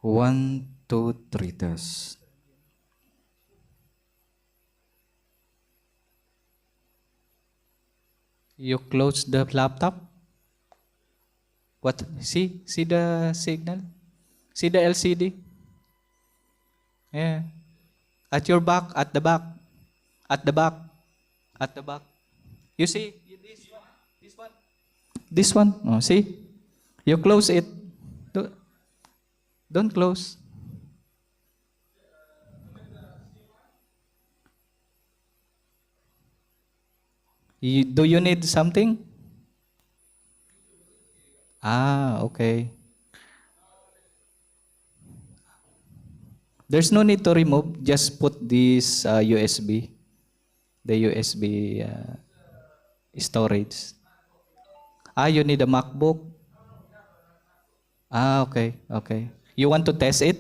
1, 2, 3, test. You close the laptop. What? See the signal? See the LCD? Yeah. At your back, at the back, at the back, at the back. You see this one? Oh, see? You close it. Don't close. Do you need something? Ah, okay. There's no need to remove. Just put this USB, the USB storage. Ah, you need a MacBook. Ah, okay, okay. You want to test it?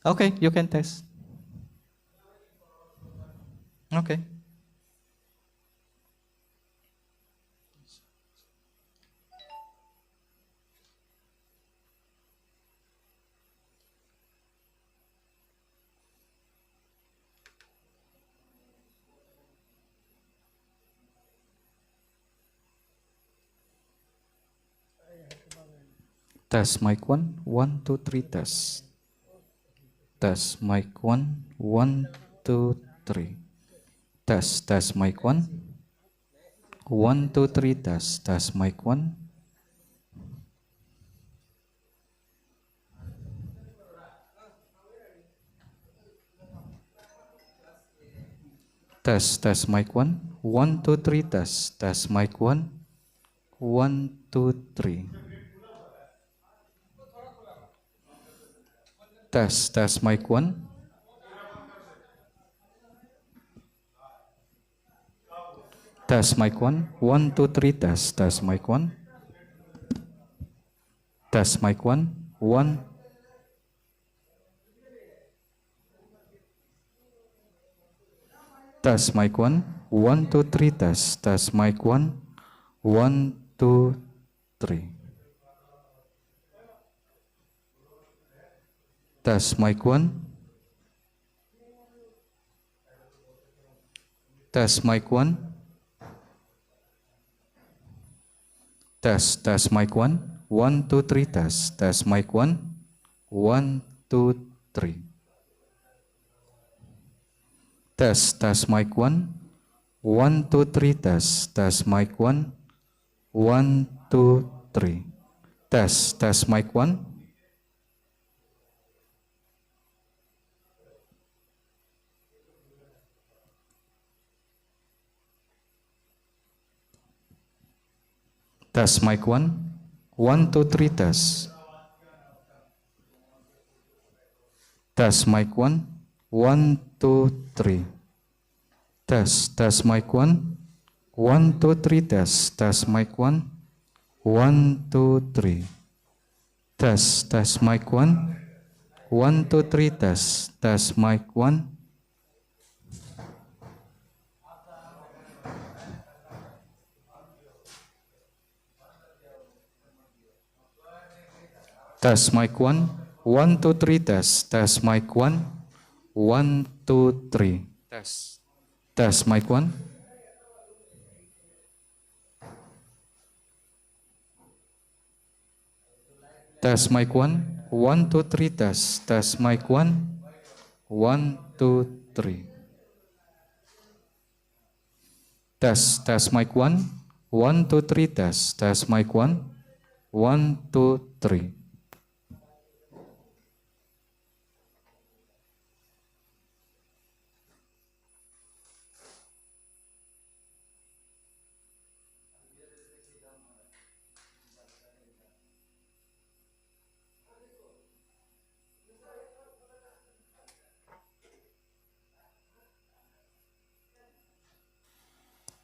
Okay, you can test. Okay. Test mic 1, 1, 2, 3, test. Test mic 1, 1, 2, 3. Test mic 1, 1, 2, 3, test mic 1. Test mic 1, 1, 2, 3, test mic 1, 1, 2, 3. Test mic 1. Test mic 1, 1, 2, 3, test mic 1. Test mic 1, 1. Test mic 1, 1, 2, 3, test mic 1, 1, 2, 3. Test mic 1. Test mic 1. Test mic 1, 1, 2, 3, test mic 1, 1, 2, 3. Test mic 1. 1, 2, 3, test mic 1, 1, 2, 3, test mic 1, test mic 1, 1, 2, 3, test mic 1, 1, 2, 3, test mic 1, 1, 2, 3, test mic 1, 1, 2, 3, test mic 1, 1, 2, 3, test mic 1, test mic 1, 1, 2, 3, test mic 1, 1, 2, 3, test mic 1, test mic 1, 1, 2, 3, test mic 1, 1, 2, 3, test mic 1, 1, 2, 3, test mic 1, 1, 2, 3.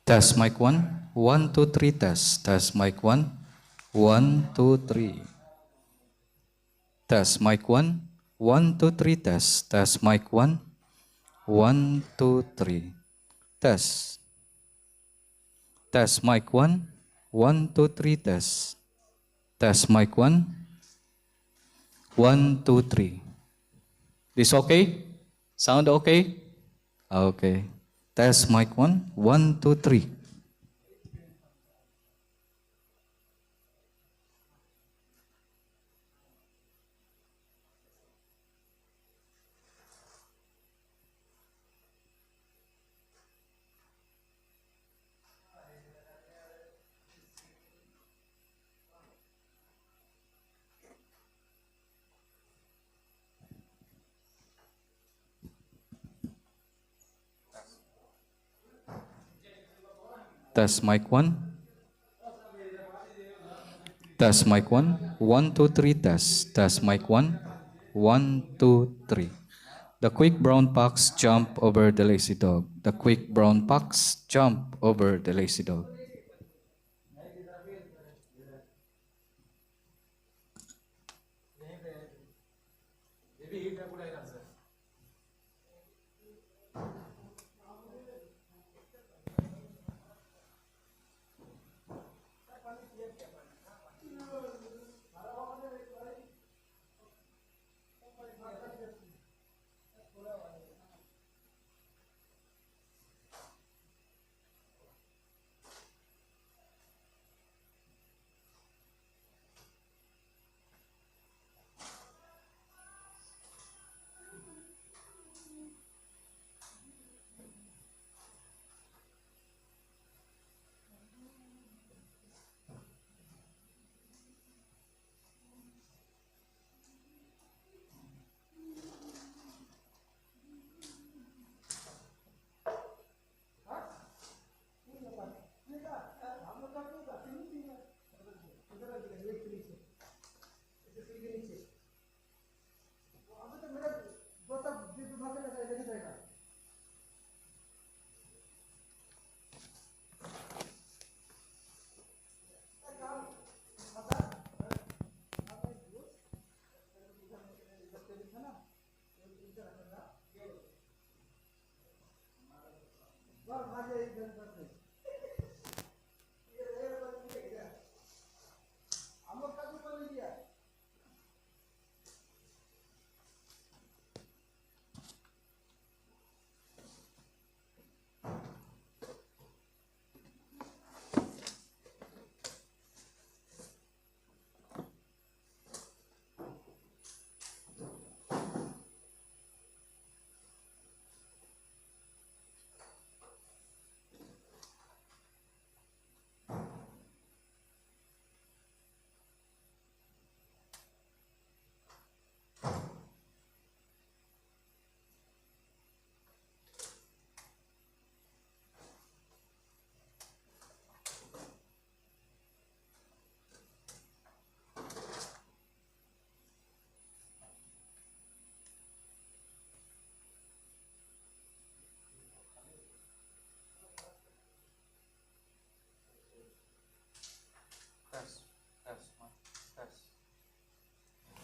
Test mic 1, 1, 2, 3, test mic 1, 1, 2, 3. Test mic 1, 1, 2, 3, test mic 1, 1, 2, 3. Test mic 1, 1, 2, 3, test mic 1, 1, 2, 3. This okay? Sound okay? Okay. Test mic 1, 1, 2, 3. Test mic 1. Test mic 1, 1, 2, 3, test mic 1, 1, 2, 3. The quick brown fox jump over the lazy dog. The quick brown fox jump over the lazy dog.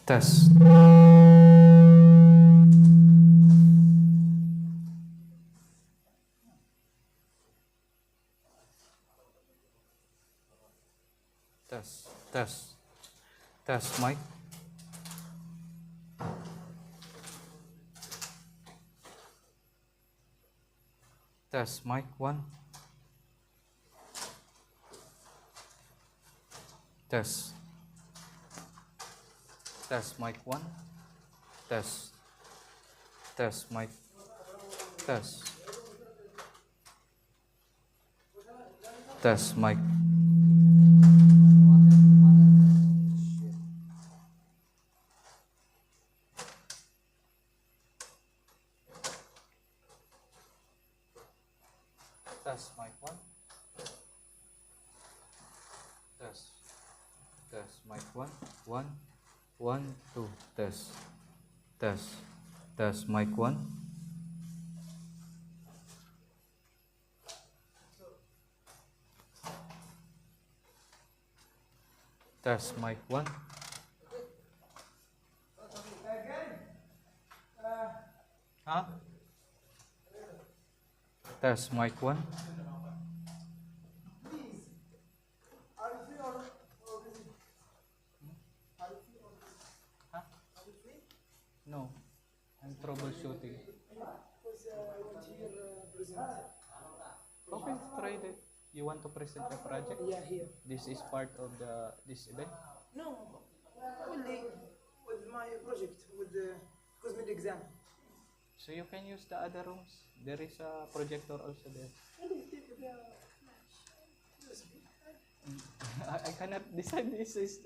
Test. Test. Test. Test mic. Test mic 1. Test. Test mic 1. Test. Test mic. Test. Test mic. Test mic 1. Test. Test mic 1. 1. 1, 2. Test. Test. Test mic 1. Test mic 1. Huh? Test mic 1. No, I'm troubleshooting. Okay, try that. You want to present a project? Yeah, here. This is part of this event. No, only with my project, with the cosmetic exam. So you can use the other rooms. There is a projector also there. I cannot decide. This is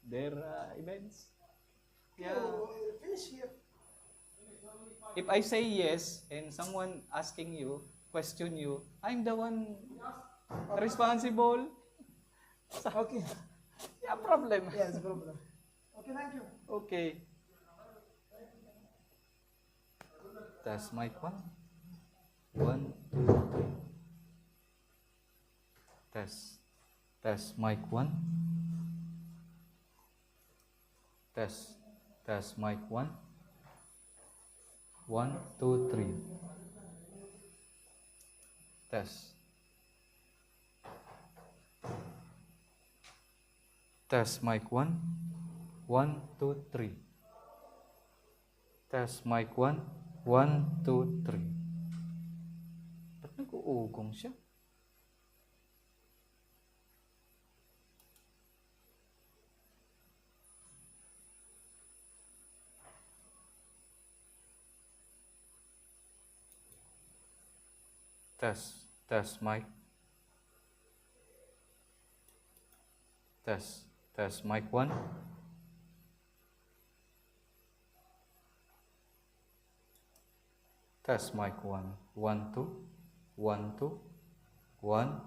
their events. Yeah. Finish here. If I say yes and someone asking you, question you, I'm the one responsible. Okay. Yeah, problem. Yes, problem. Okay, thank you. Okay. Test mic 1. 1, 2, 3. Test. Test mic 1. Test. Test mic 1. 1, 2, 3. Test. Test mic 1. 1, 2, 3. Test mic 1. 1, 2, 3. Ba't nag-uugong siya? Test. Test mic. Test. Test mic 1. Test mic 1. 1, 2. 1, 2. 1.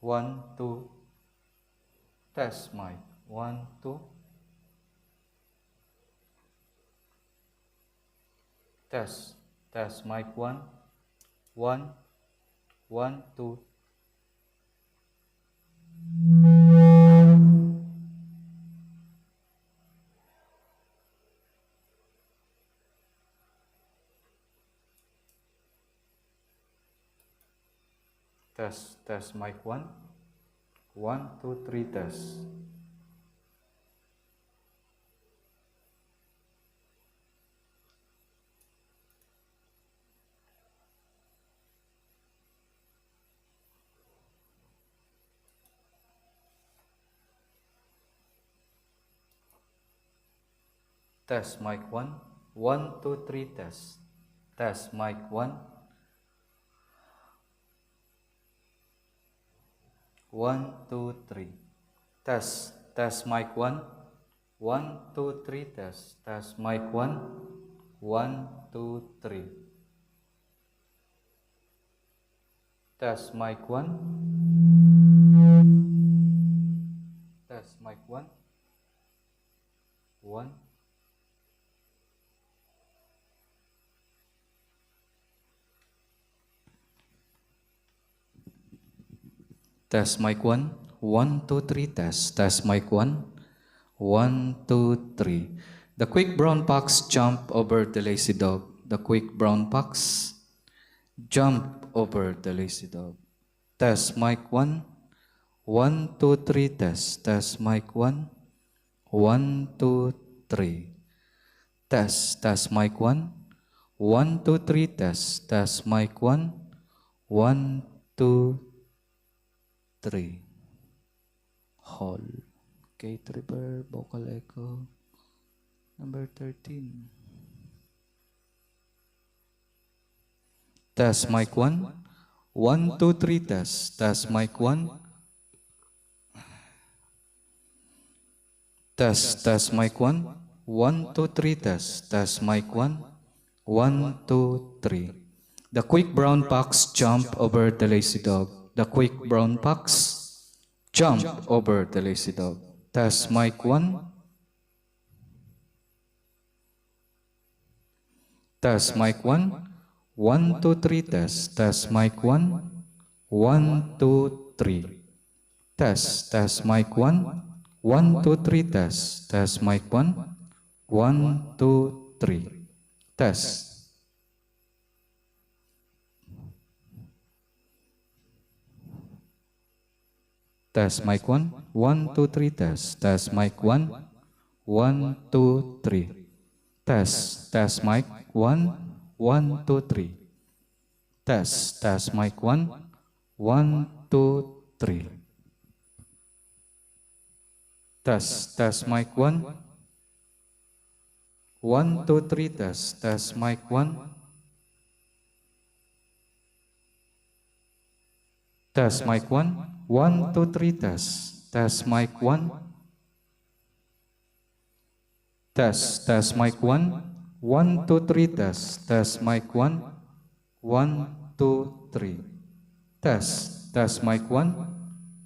1, 2. Test mic. 1, 2. Test. Test mic 1. 1. 1, 2. Test. Test mic 1. 1, 2, 3. Test. Test mic 1. 1, 2, 3. Test. Test mic 1. 1, 2, 3. Test. Test mic 1. 1, 2, 3. Test. Test mic 1. 1, 2, 3. Test mic 1. Test mic 1. 1. Test mic 1. 1, 2, 3, test. Test mic 1. 1, 2, 3. The quick brown fox jump over the lazy dog. The quick brown fox jump over the lazy dog. Test mic 1. 1, 2, 3, test. Test mic 1. 1, 2, 3. Test mic 1. 1, 2, 3, test mic 1. 1, 2, 3. Hall. Gate reverb, vocal echo. Number 13. Test mic 1. 1, 2, 3, test. Test mic 1. Test mic 1. 1, 2, 3, test mic 1. 1, 2, 3. The quick brown fox jump over the lazy dog. The quick brown fox jump over the lazy dog. Test mic 1. Test mic 1. 1, 2, 3, test. Test mic 1. 1, 2, 3. Test mic 1. 1, 2, 3, test. Test mic 1. 1, 2, 3. Test. Test mic 1. 1, 2, 3, test. Test mic 1. 1, 2, 3. Test mic 1. 1, 2, 3. Test mic 1. 1, 2, 3. Test mic 1. 1, 2, 3, test mic 1. Test mic 1. 1, 2, 3, test mic 1. Test mic 1. 1, 2, 3, test mic 1. 1, 2, 3. Test mic 1.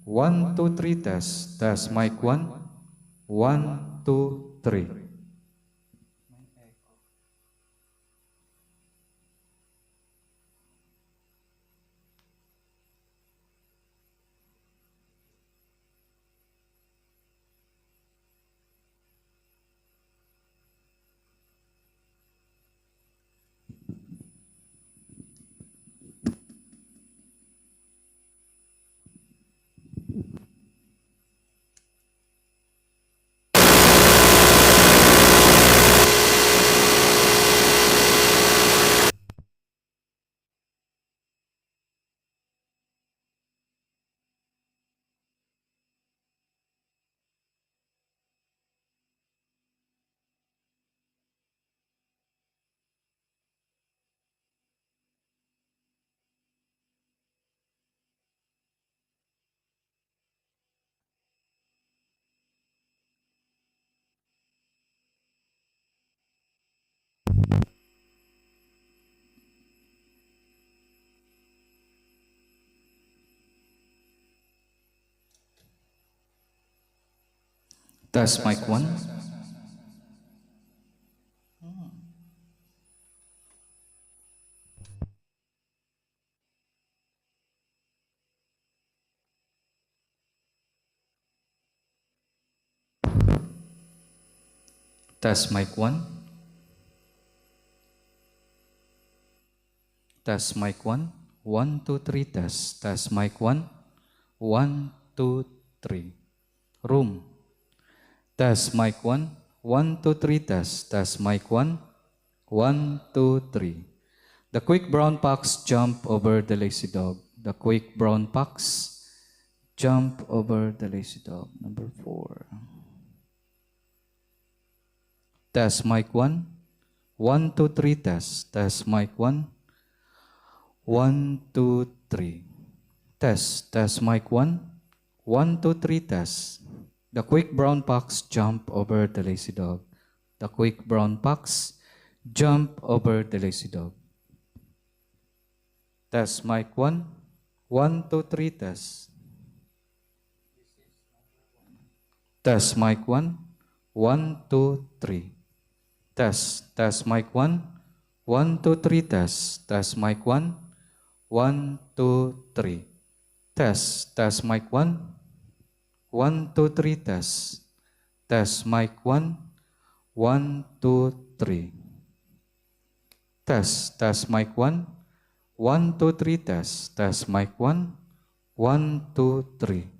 1, 2, 3, test mic 1. 1, 2, 3. Test mic 1. Test mic 1. Test mic 1. 1, 2, 3, test. Test mic 1. 1, 2, 3. Room. Test mic 1. 1, 2, 3, test. Test mic 1. 1, 2, 3. The quick brown fox jump over the lazy dog. The quick brown fox jump over the lazy dog. Number 4. Test mic 1. 1, 2, 3, test. Test mic 1. 1, 2, 3. Test mic 1. 1, 2, 3, test. The quick brown fox jump over the lazy dog. The quick brown fox jump over the lazy dog. Test mic 1. 1, 2, 3, test. Test mic 1. 1, 2, 3. Test mic 1. 1, 2, 3, test mic 1. 1, 2, 3. Test mic 1. 1, 2, 3, test. Test, mic 1, 1, 2, 3. Test, mic 1, 1, 2, 3, test, mic 1, 1, 2, 3.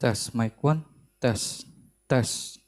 Test mic 1. Test. Test.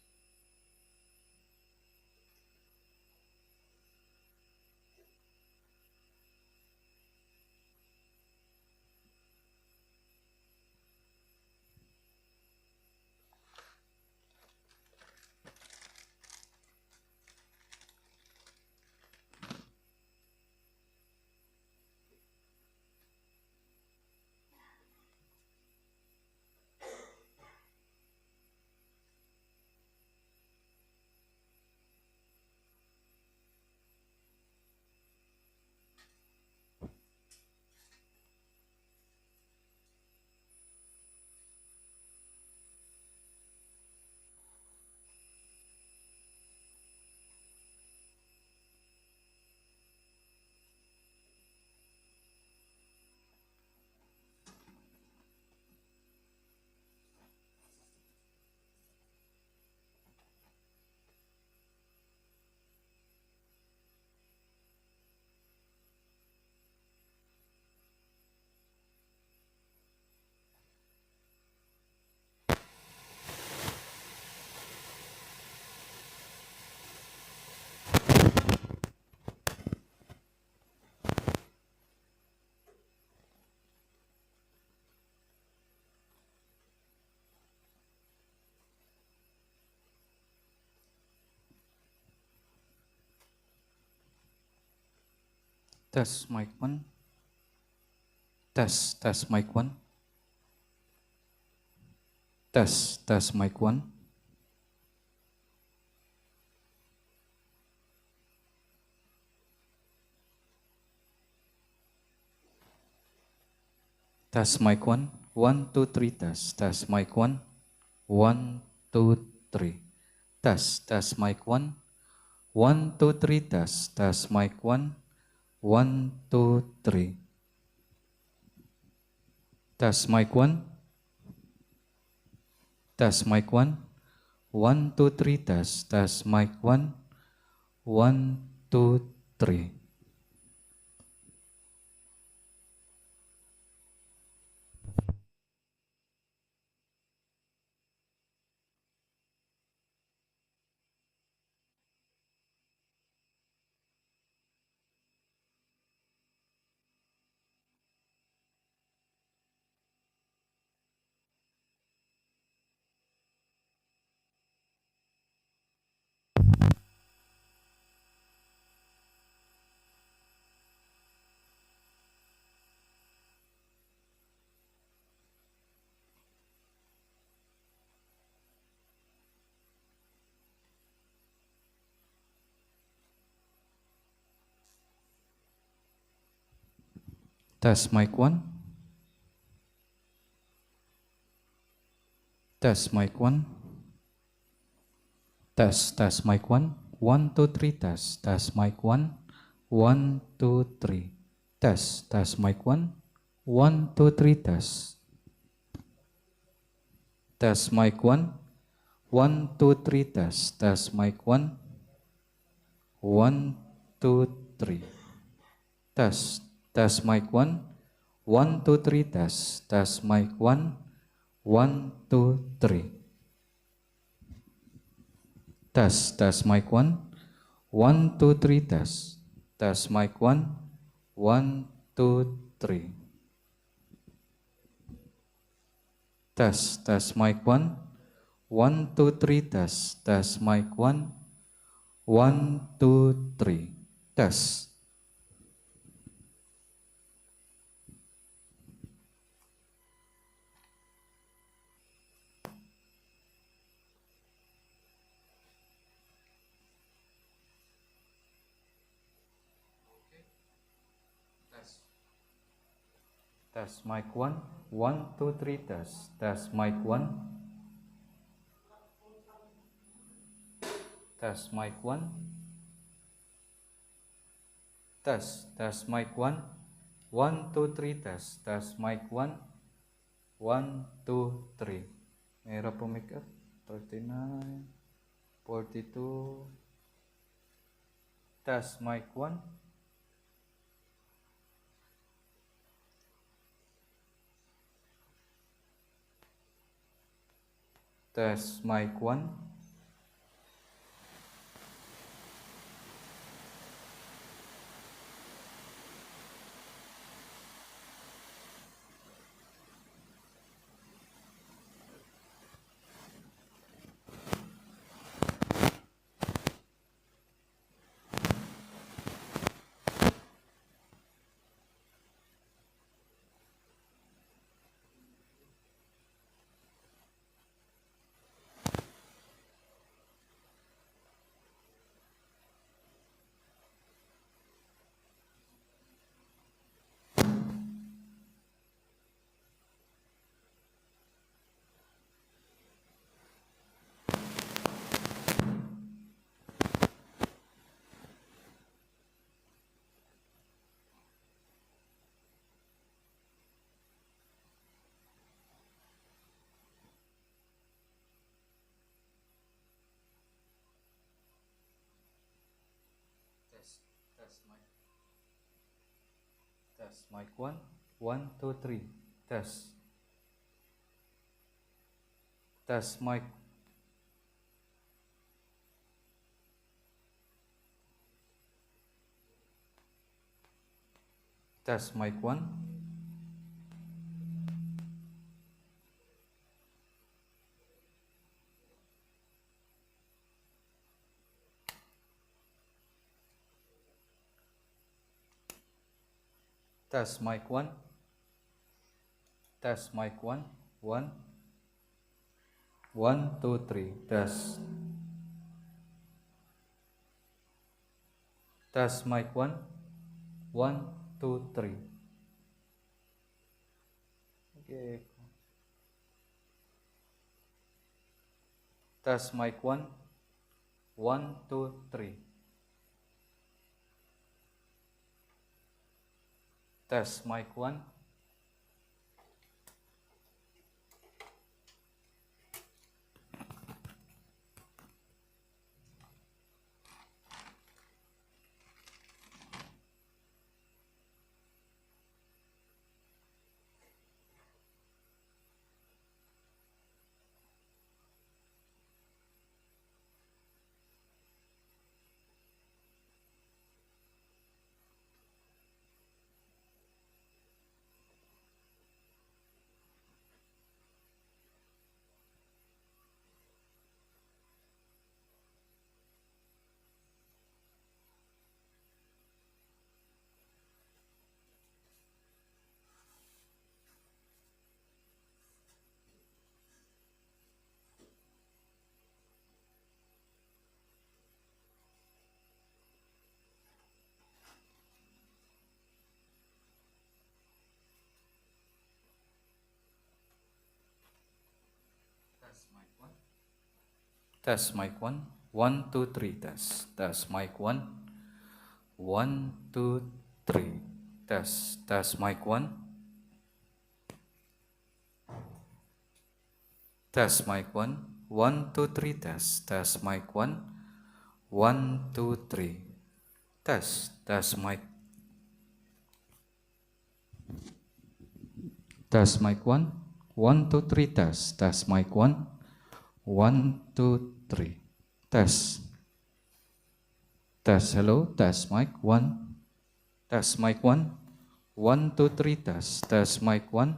Test mic 1. Test mic 1. Test mic 1. Test mic 1. 1, 2, 3. Test mic 1. 1, 2, 3. Test mic 1. 1, 2, 3. Test mic 1. 1, 2, 3. Test mic 1. Test mic 1. 1, 2, 3. Test mic 1. 1, 2, 3. Test mic 1. Test mic 1. Test mic 1. 1, 2, 3. Test mic 1. 1, 2, 3. Test mic 1. 1, 2, 3. Test mic 1. 1, 2, 3. Test mic 1. 1, 2, 3. Test mic 1. 1, 2, 3. Test mic 1. 1, 2, 3. Test mic 1. 1, 2, 3. Test mic 1. 1, 2, 3. Test mic 1. 1, 2, 3. Test mic 1. 1, 2, 3. Test. Test mic 1. 1, 2, 3. Test mic 1. Test mic 1. Test mic 1. 1, 2, 3. Test mic 1. 1, 2, 3. Merah po mic up. 39, 42. Test mic 1. Test mic 1. Test mic 1. 1, 2, 3. Test. Test mic. Test mic 1. Test mic 1. Test mic 1. 1. 1, 2, 3. Test. Test mic 1. 1, 2, 3. Okay. Test mic 1. 1, 2, 3. Test mic 1. Test mic 1. 1, 2, 3. Test. Test mic 1. 1, 2, 3. Test. Test mic 1. Test mic 1. 1, 2, 3. Test. Test mic 1. 1, 2, 3. Test. Test mic. Test mic 1. 1, 2, 3. Test. Test mic 1. 1, 2, 3. Test. Test. Hello. Test mic 1. Test mic 1. 1, 2, 3. Test. Test mic 1.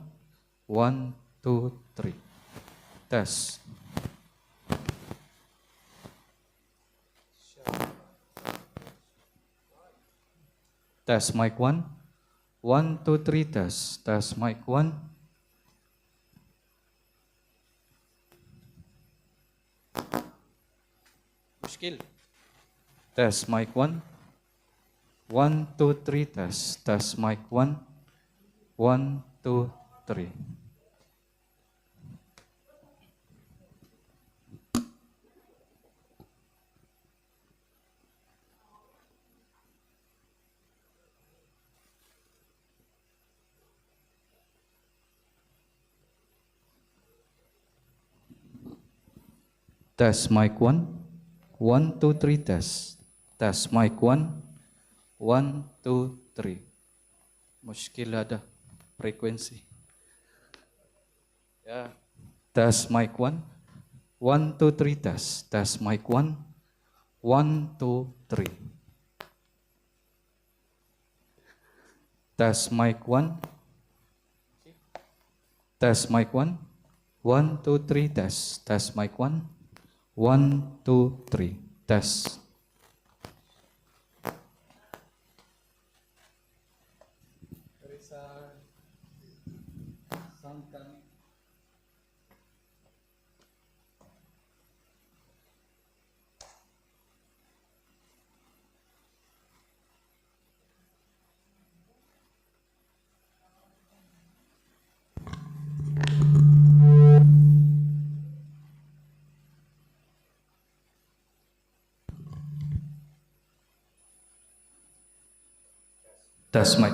1, 2, 3. Test. Test mic 1. 1, 2, 3. Test. Test mic 1. مشكلة. Test mic 1. 1, 2, 3. Test. Test mic 1. 1, 2, 3. Test mic 1. 1, 2, 3. Test. Test mic 1. 1, 2, 3. Muskil ada frekuensi. Ya. Test mic 1. 1, 2, 3, test. Test mic 1. 1, 2, 3. Test mic 1. Test mic 1. 1, 2, 3, test. Test mic 1. 1, 2, 3. Test. Test mic.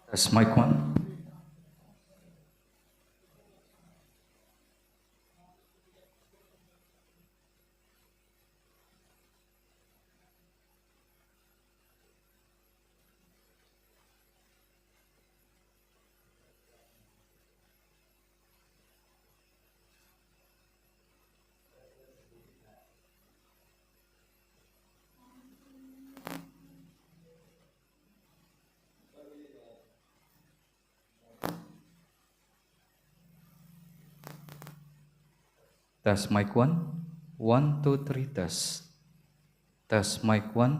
Test mic 1. Test mic 1. 1, 2, 3, test. Test mic 1.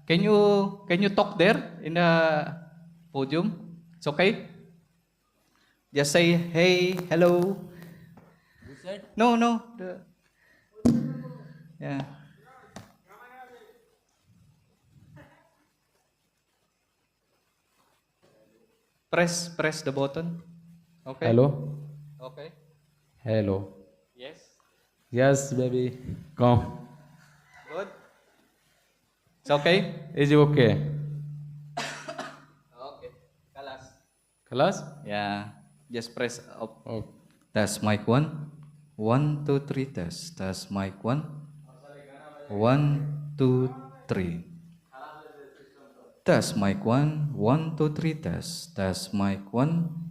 Can you talk there in the podium? It's okay? Just say hey, hello. No. Yeah. Press the button. Okay. Hello. Okay. Hello. Yes. Yes, baby. Come. Good. It's okay. Is it okay? Okay. Kalas. Class? Yeah. Just press up. Oh. Test mic 1. 1, 2, 3, test. Test mic 1. 1, 2, 3. Test mic 1. 1, 2, 3, test. Test mic 1.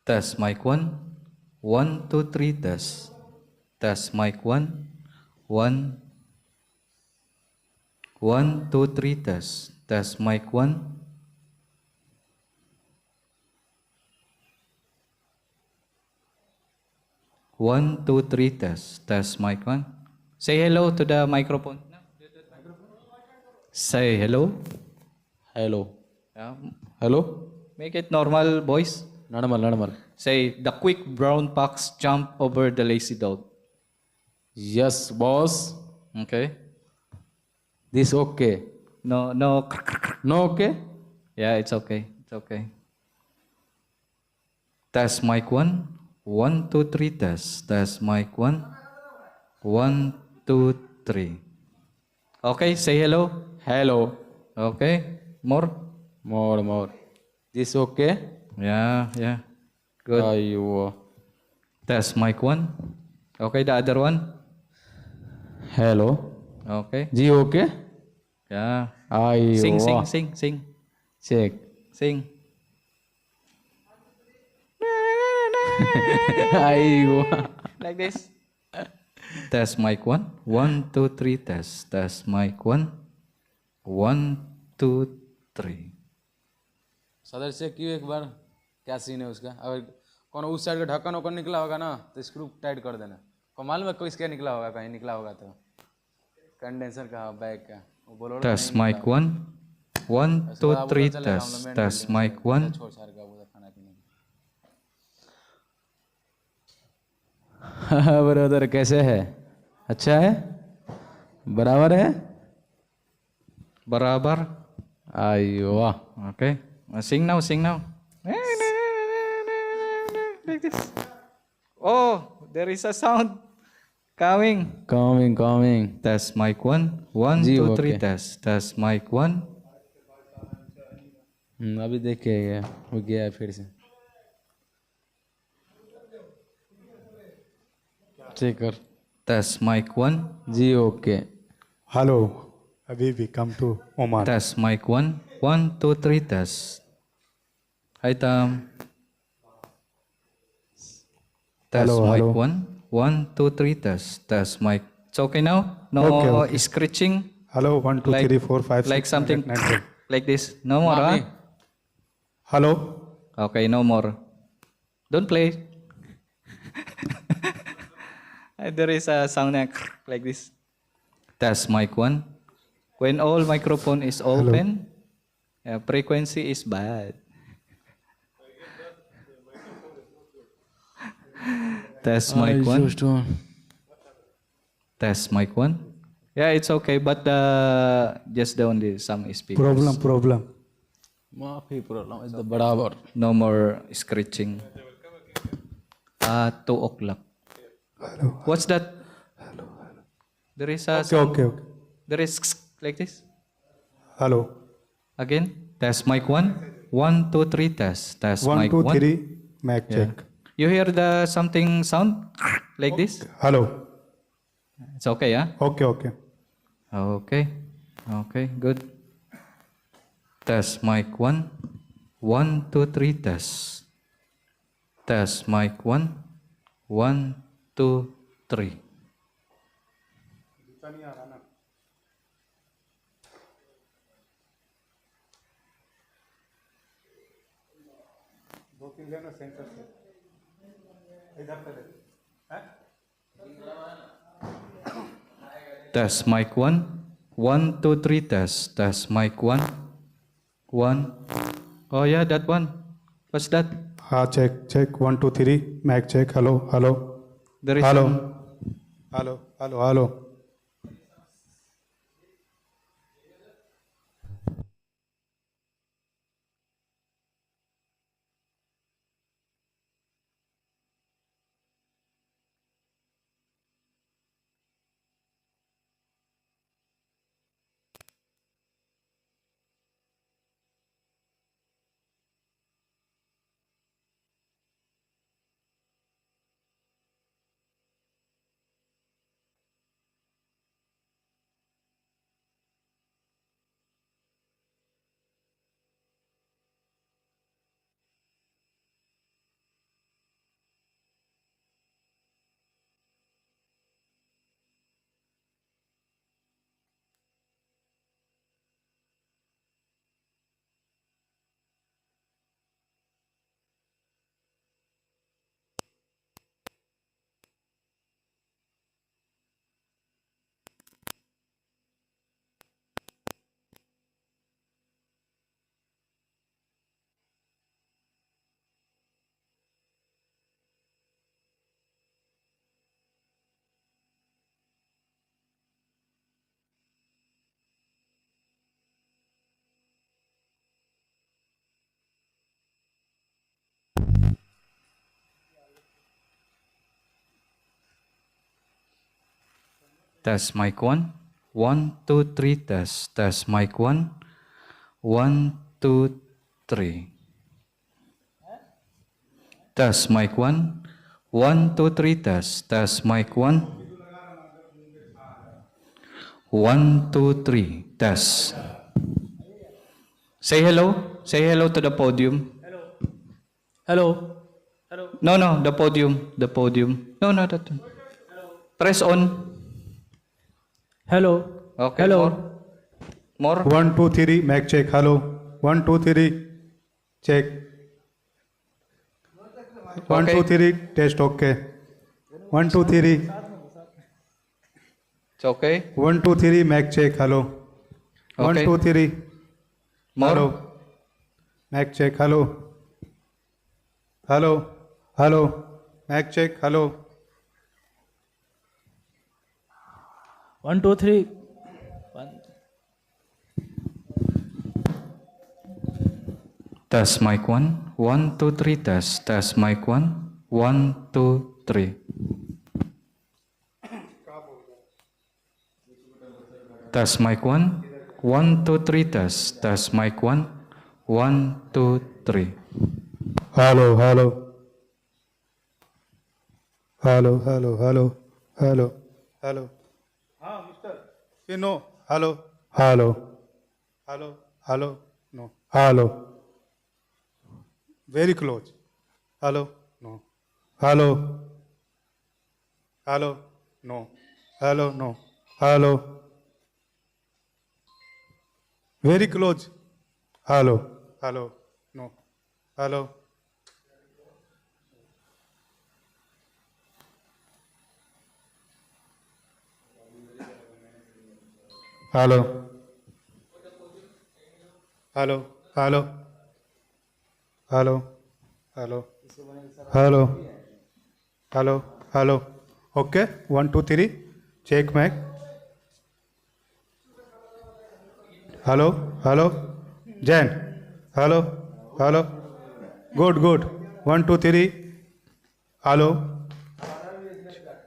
Test mic 1. 1, 2, 3, test. Test mic 1. 1, 2, 3, test. Test mic 1. One, two, three, test. Test mic 1. Say hello to the microphone. Say hello. Hello. Yeah. Hello. Make it normal, boys. Normal. Say, the quick brown fox jump over the lazy dog. Yes, boss. Okay. This okay. No. No okay? Yeah, it's okay. It's okay. Test mic 1. 1, 2, 3, test. Test mic 1. 1, 2, 3. Okay, say hello. Hello. Okay. More. This okay? Yeah. Good. Aywa. Test mic 1. Okay, the other one. Hello. Okay. G okay? Yeah. Aywa. Sing. Check. Sing. Aywa. Like this. Test mic 1. 1, 2, 3, test. Test mic 1. 1, 2, 3. सदर से क्यों एक बार क्या scene है उसका अगर कौन उस साइड का ढक्कन होकर निकला होगा ना तो स्क्रू टाइट कर देना को मालूम है कोई इसका निकला होगा कहीं निकला होगा तो कंडेंसर का बैग का वो बोलो Test mic 1. 1, 2, 3, test. Test mic 1. छोड़ सार का वो खाना पीने ब्रदर कैसे है अच्छा है बराबर है Barabar. आयो Okay. Sing now, sing now. Like this. Oh, there is a sound coming. Coming. Test mic 1. 1, जी 2, 3, ओके test. Test mic 1. अभी देख के गया वो गया है फिर से चेक कर Test mic 1. Ji okay Hello, Habibi, come to Oman. Test mic 1. 1, 2, 3, test. Hi, Tam. Test Hello, mic hello. 1. 1, 2, 3, test. Test mic. It's okay now? No Okay, okay. screeching? Hello, 1, 2, Like- 3, 4, 5, Like 6, something 7, 8, 9, 10. like this. No more, huh? Mami. Hello. Okay, no more. Don't play. There is a sound like this. Test mic 1. When all microphone is open, frequency is bad. Test mic 1. Test mic 1. Yeah, it's okay, but just the only some speakers. Problem. माफी problem is the बराबर No more screeching. 2 o'clock. What's that? There is a sound. Okay. There is like this. Hello. Again. Test mic 1. 1, 2, 3, test. Test 1, mic 2, 1. 3, mic Yeah. check. You hear the something sound like this? Hello. It's okay, yeah? Okay. Okay. Okay, good. Test mic 1. 1, 2, 3, test. Test mic 1. 1, 2, 3. Test mic 1. 1, 2, 3, test. Test mic 1. 1. Oh yeah, that one. What's that? Check. 1, 2, 3, mic check. Hello. There is Hello. some- Hello. Test mic 1. 1, 2, 3, test. Test mic 1. 1, 2, 3. Test mic 1. 1, 2, 3, test. Test mic 1. 1, 2, 3, test. Say hello. Say hello to the podium. Hello. No, the podium. The podium. No, that one. Press on. Hello. Okay. Hello. More. 1, 2, 3, mic check. Hello. 1, 2, 3, check. 1, Okay. 2, 3, test. Okay. 1, 2, 3. It's okay. 1, 2, 3, mic check. Hello. 1, Okay. 2, 3. More. Hello. Mic check. Hello. Mic check. Hello. 1, 2, 3. Test mic 1. 1, 2, 3. Test. Test mic 1. 1, 2, 3. Test mic 1. 1, 2, 3. Test. Test mic 1. 1, 2, 3. Hello, hello. Hello, hello, hello, hello, hello. Mister. Say no. Hello, hello, hello, hello. No. Hello. Very close. Hello. No. Hello. Hello. No. Hello. No. Hello. Very close. Hello. Hello. No. Hello. Hello. Hello. Hello. Hello. Hello. Hello. Hello. Hello. Okay. 1, 2, 3. Check mic. Hello. Hello. Jan. Hello. Hello. Good. Good. 1, 2, 3. Hello.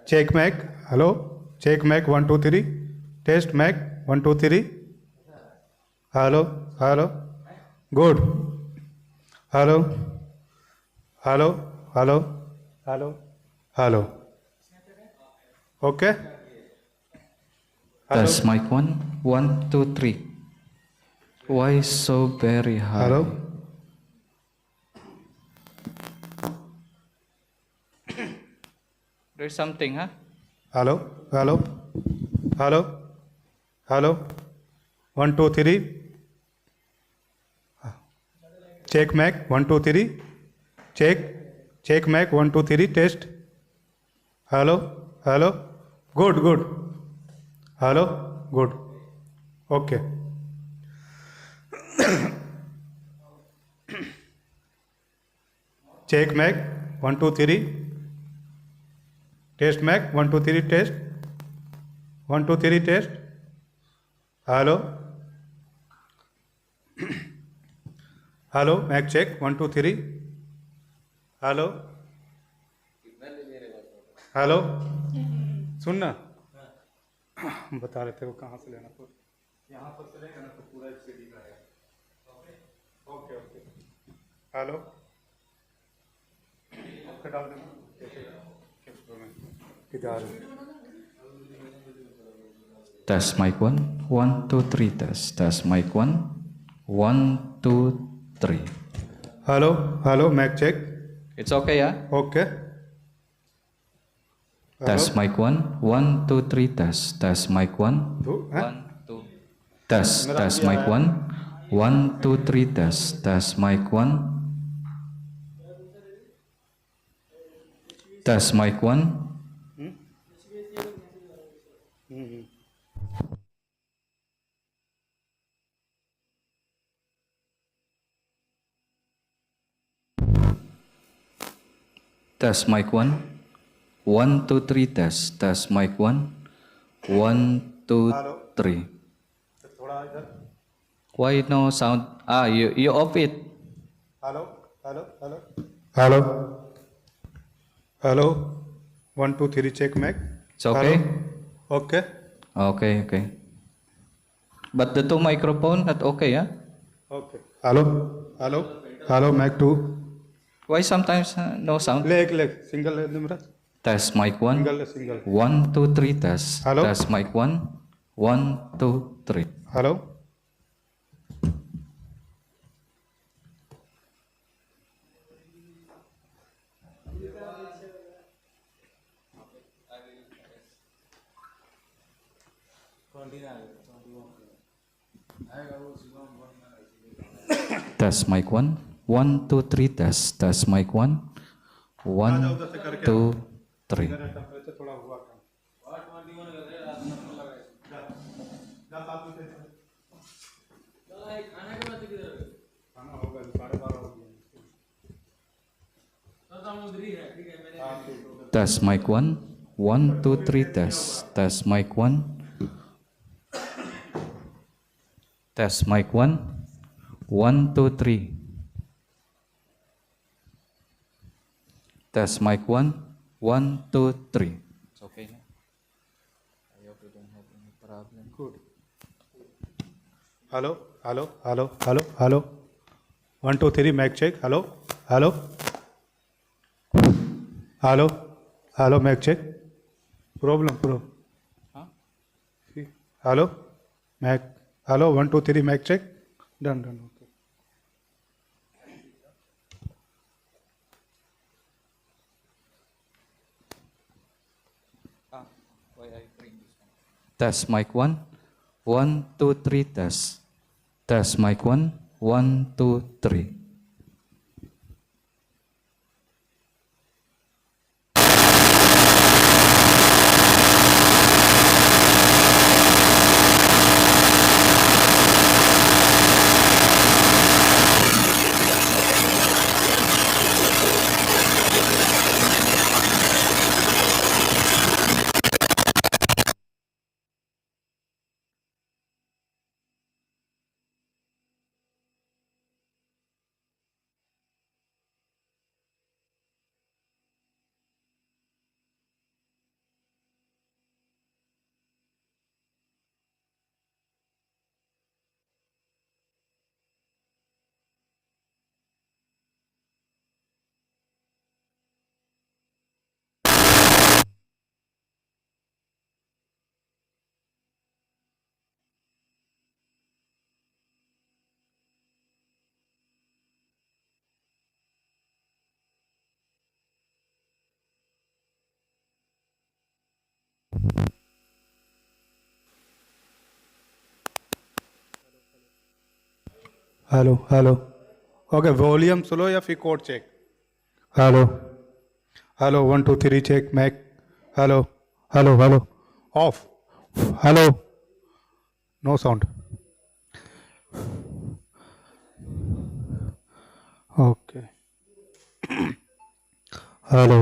Check mic. Hello. Check mic. 1, 2, 3. Test mic. 1, 2, 3. Hello. Hello. Good. Hello. Hello. Hello. Hello. Hello. Okay. Hello. Test mic 1. 1, 2, 3. Why so very high? Hello. There's something, huh? Hello. Hello. Hello. Hello. 1, 2, 3. Check mic. 1, 2, 3. Check. Check mic. 1, 2, 3. Test. Hello. Hello. Good. Good. Hello. Good. Okay. Check mic. 1, 2, 3. Test mic. 1, 2, 3. Test. 1, 2, 3. Test. Hello. Hello. Mic check. 1, 2, 3. Hello hello सुनना बता रहे थे वो कहाँ से लेना तो यहाँ पर से लेंगे ना तो पूरा एक सीडी का है ओके ओके हेलो ओके डाल देना किधर Test mic 1. 1, 2, 3. Test. Test mic 1. 1, 2, 3. Hello hello mic check It's okay, yeah? Okay. Test mic 1. 1, 2, 3. Test. Test mic 1. 1, 2. Test. Test mic 1. 1, 2, 3. Test. Test mic 1. Test mic 1. Test mic 1. 1, 2, 3. Test. Test mic 1. 1, 2, 3. Why no sound? You off it. Hello hello hello hello hello 1, 2, 3 check mic. It's okay? Hello. Okay. Okay, okay. But the two microphone, not okay, yeah? Okay. Hello. Hello. Hello. Mic 2. Why sometimes no sound? Leg. Single leg number. Test mic 1. Single. 1, 2, 3. Test. Hello. Test mic 1. 1, 2, 3. Hello. Test mic 1. 1, 2, 3. Test. Test mic 1. 1, 2, 3. Test mic 1. 1, 2, 3. Test. Test mic 1. Test mic 1. 1, 2, 3. Test mic 1, 1, 2, 3. It's okay now. I hope you don't have any problem. Good. Hello, hello, hello, hello, hello. 1, 2, 3, mic check. Hello, hello, hello, hello, mic check. Problem, bro. Huh? Hello, mic. Hello, 1, 2, 3, mic check. Done, done. Okay. Why I bring this one? Test mic 1, 1, 2, 3, test. Test mic 1, 1, 2, 3. Hello, hello. Okay, volume slow या फिर code check. Hello, hello, 1, 2, 3, check, mic. Hello, hello, hello. Off. Hello. No sound. Okay. Hello.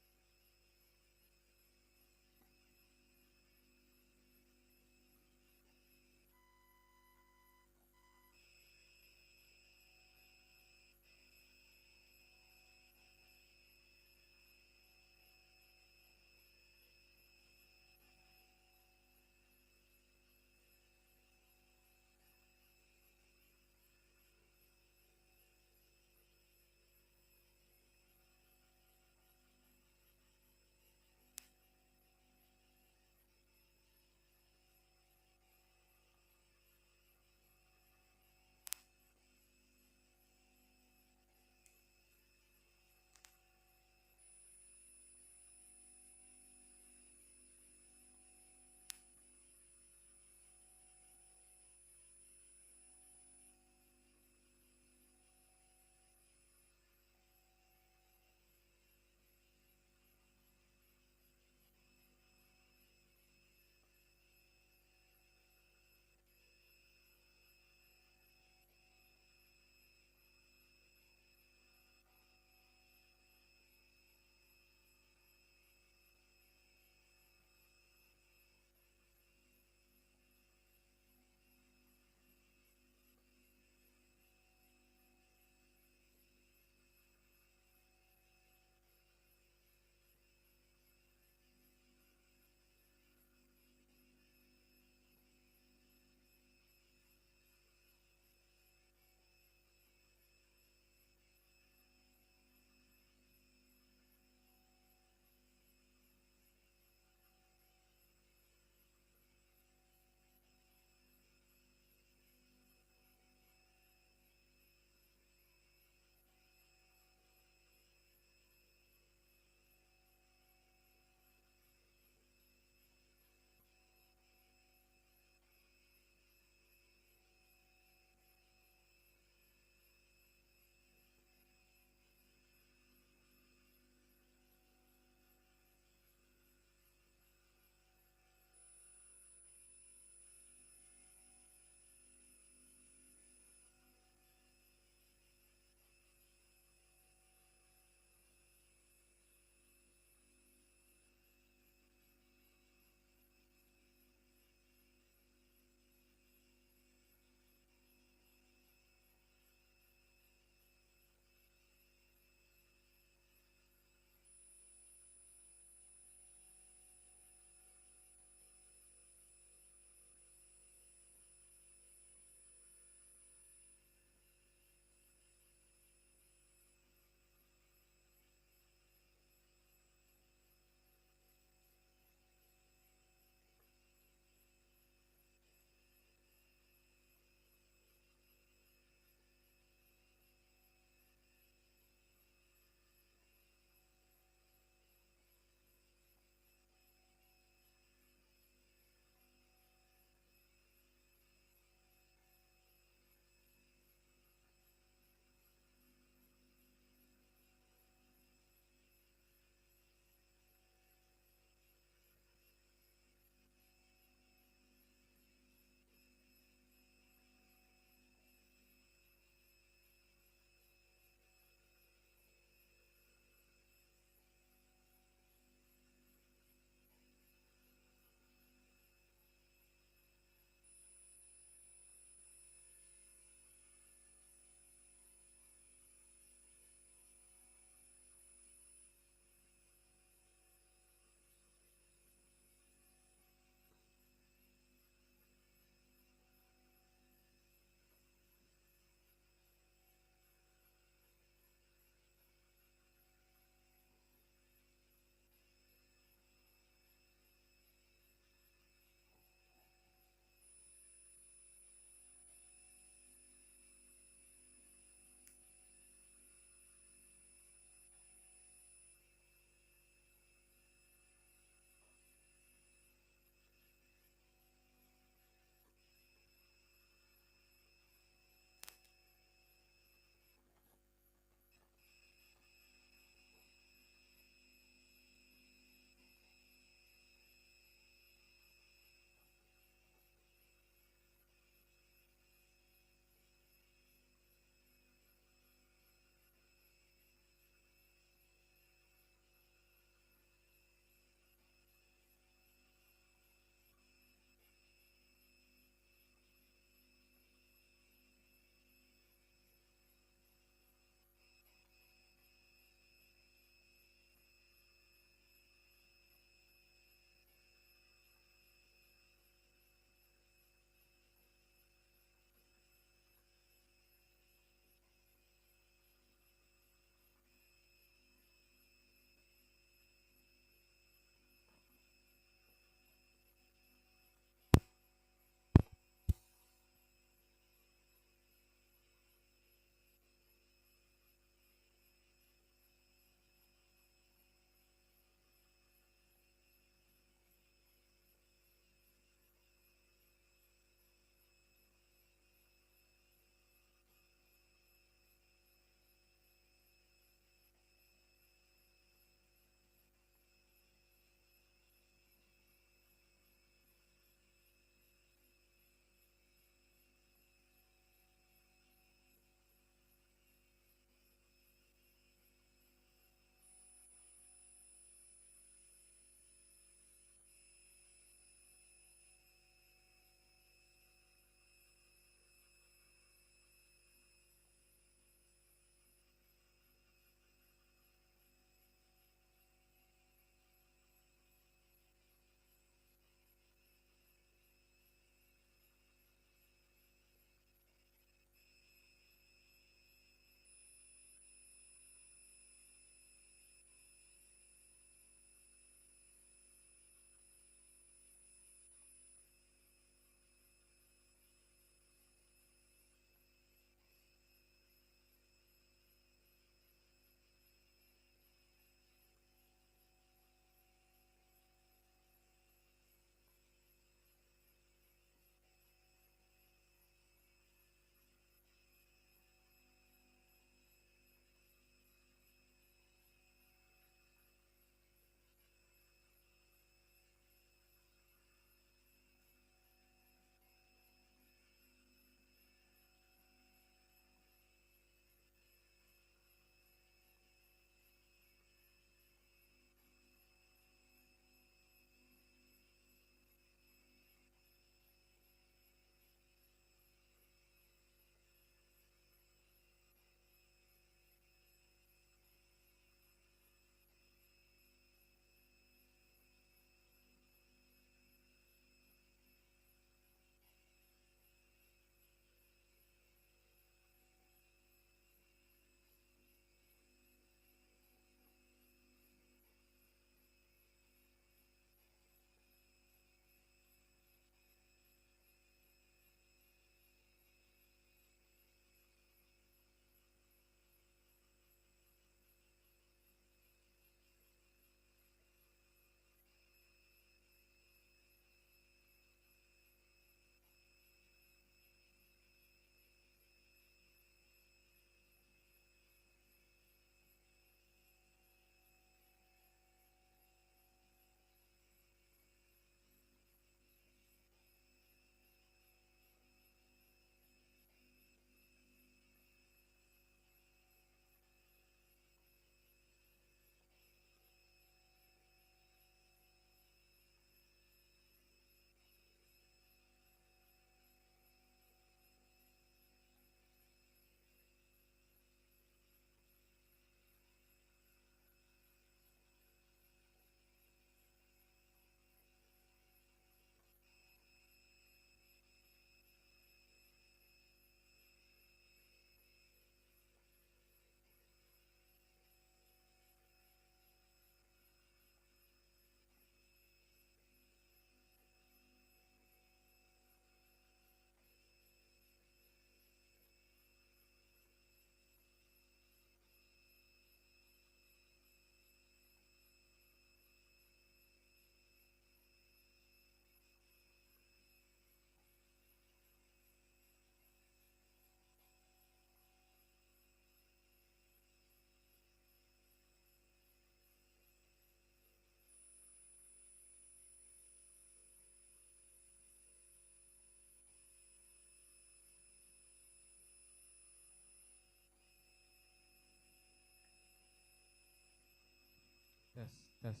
Test.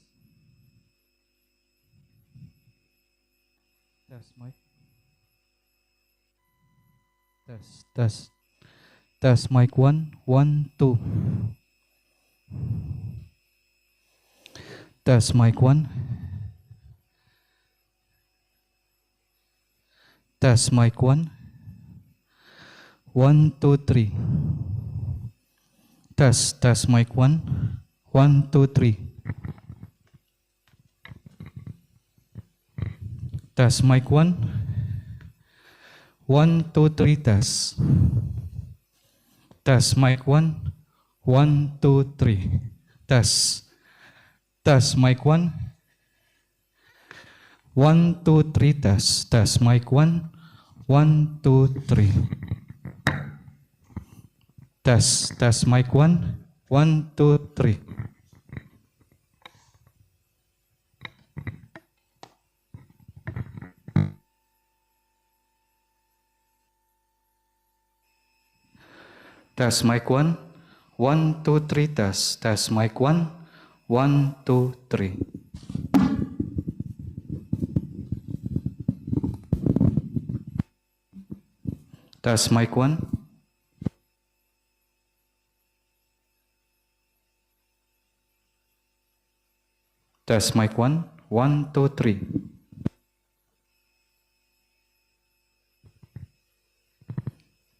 Test mic. Test. Test. Test mic 1, 1, 2. Test mic 1. Test mic 1. 1, 2, 3. Test mic 1. 1, 2, 3. Test mic 1. 1, 2, 3 test. Test mic 1. 1, 2, 3. Test. Test mic 1. 1, 2, 3 test. Test mic 1. 1, 2, 3. Test mic 1. 1, 2, 3. Test mic 1. 1, 2, 3 test. Test mic 1. 1, 2, 3. Test mic 1. Test mic 1. 1, 2, 3.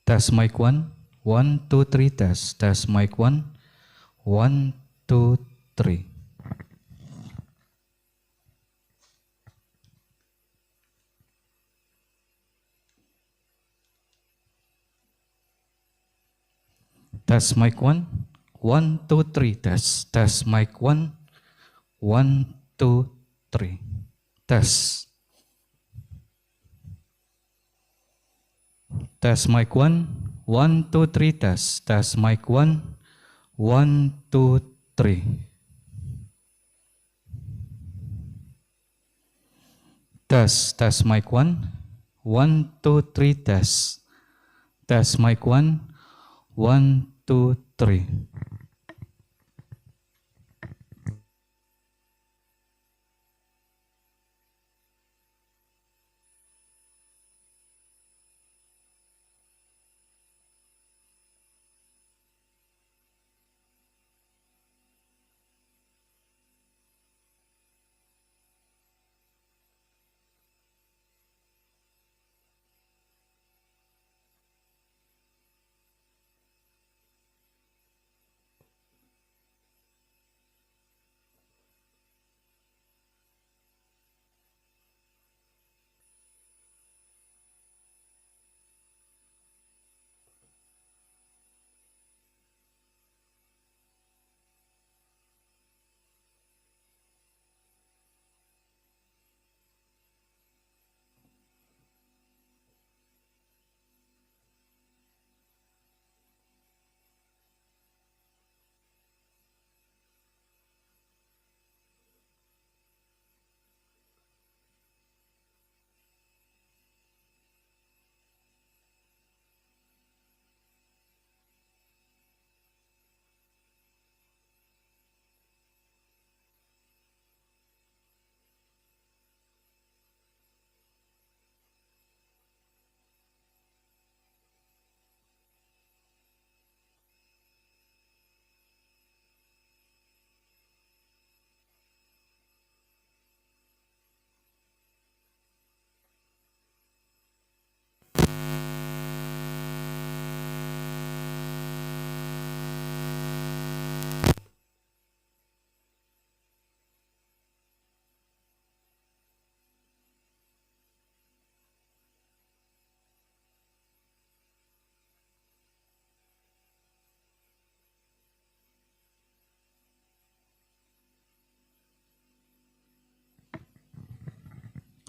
Test mic 1. 1, 2, 3 test. Test mic 1. 1, 2, 3. Test mic 1. 1, 2, 3 test. Test mic 1. 1, 2, 3. Test. Test mic 1. 1, 2, 3 test. Test mic 1. 1, 2, 3. Test mic 1. 1, 2, 3 test. Test mic 1. 1, 2, 3.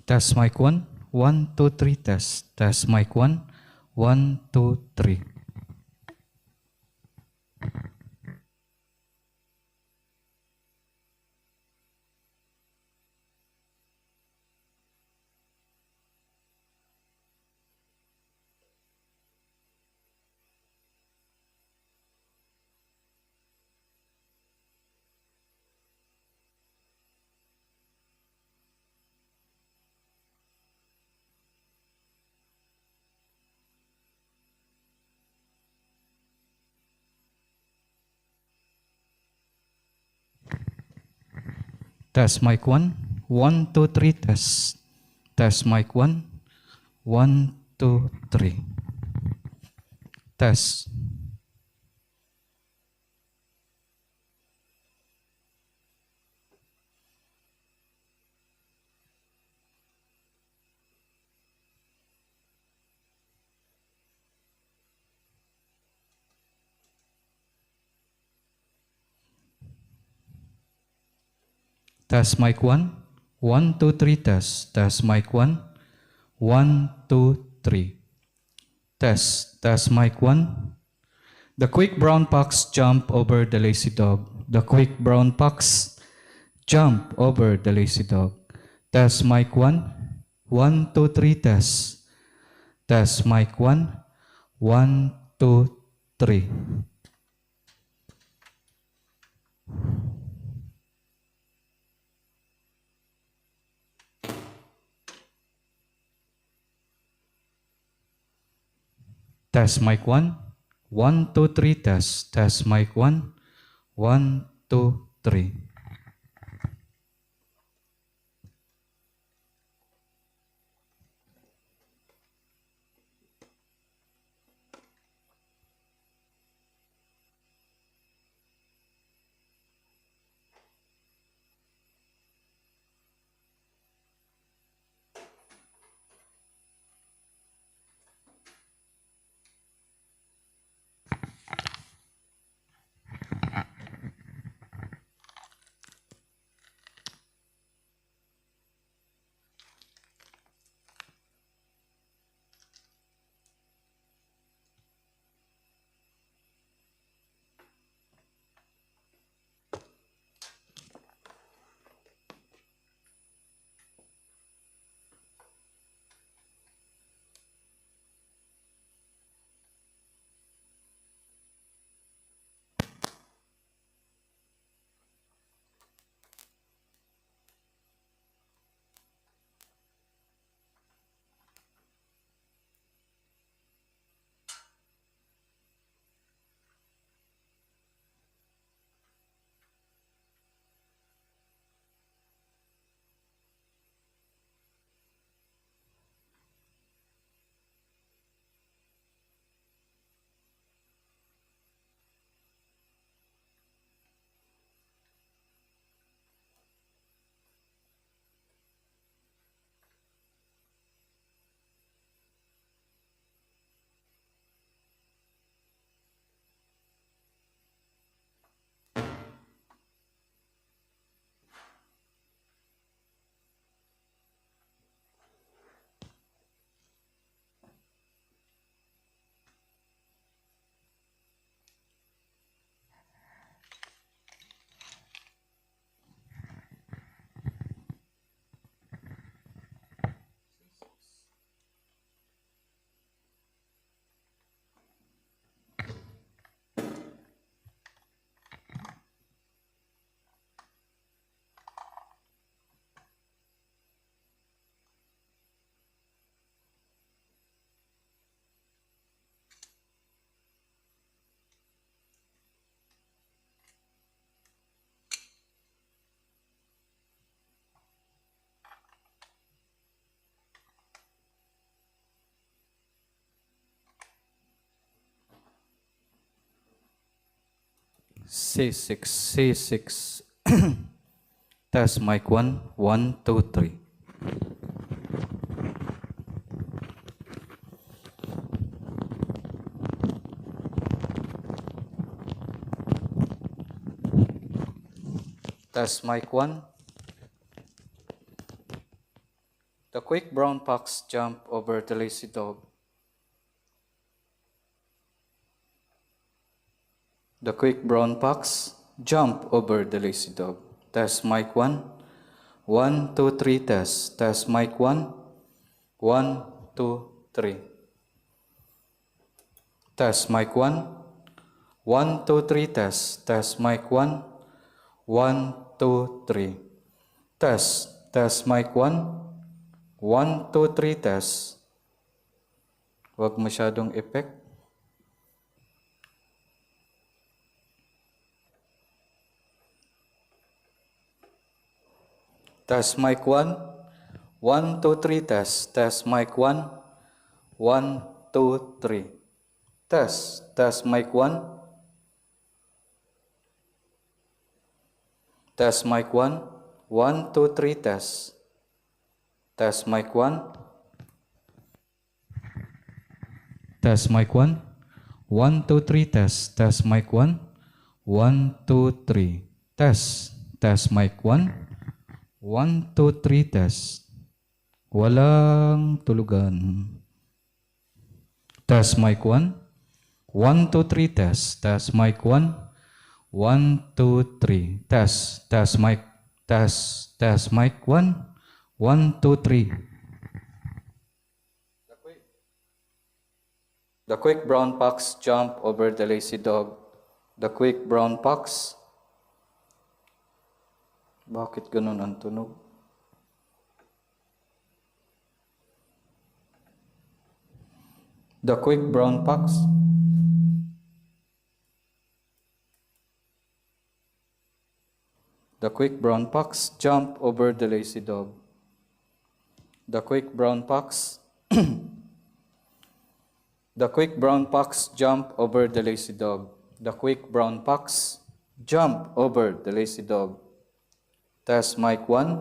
Test mic 1. 1, 2, 3 test. Test mic 1. 1, 2, 3. Test mic 1. 1, 2, 3, test. Test mic 1. 1, 2, 3. Test. Test mic 1. 1, 2, 3, test. Test mic 1. 1, 2, 3. Test mic 1. The quick brown fox jump over the lazy dog. The quick brown fox jump over the lazy dog. Test mic 1. 1, 2, 3, test. Test mic 1. 1, 2, 3. Test mic 1. 1, 2, 3, test. Test mic 1. 1, 2, 3. C6, C6. Test mic 1, 1, 2, 3. Test mic 1. The quick brown fox jump over the lazy dog. The quick brown fox jump over the lazy dog. Test mic 1. 1, 2, 3, test. Test mic 1. 1, 2, 3. Test mic 1. 1, 2, 3, test. Test mic 1. 1, 2, 3. Test mic 1. 1, 2, 3, test. Huwag masyadong effect. Test mic 1. 1, 2, 3, test. Test mic 1. 1, 2, 3. Test. Test mic 1. Test mic 1. 1, 2, 3, test. Test mic 1. Test mic 1. 1, 2, 3, test. Test mic 1. 1, 2, 3. Test. Test mic 1. 1, 2, 3, test. Walang tulugan. Test mic 1. 1, 2, 3, test. Test mic 1. 1, 2, 3. Test. Test mic. Test. Test mic 1. 1, 2, 3. The quick brown fox jumped over the lazy dog. The quick brown fox. Bakit ganun ang tunog? The quick brown fox. The quick brown fox jumped over the lazy dog. The quick brown fox. The quick brown fox jumped over the lazy dog. The quick brown fox jumped over the lazy dog. Test mic 1.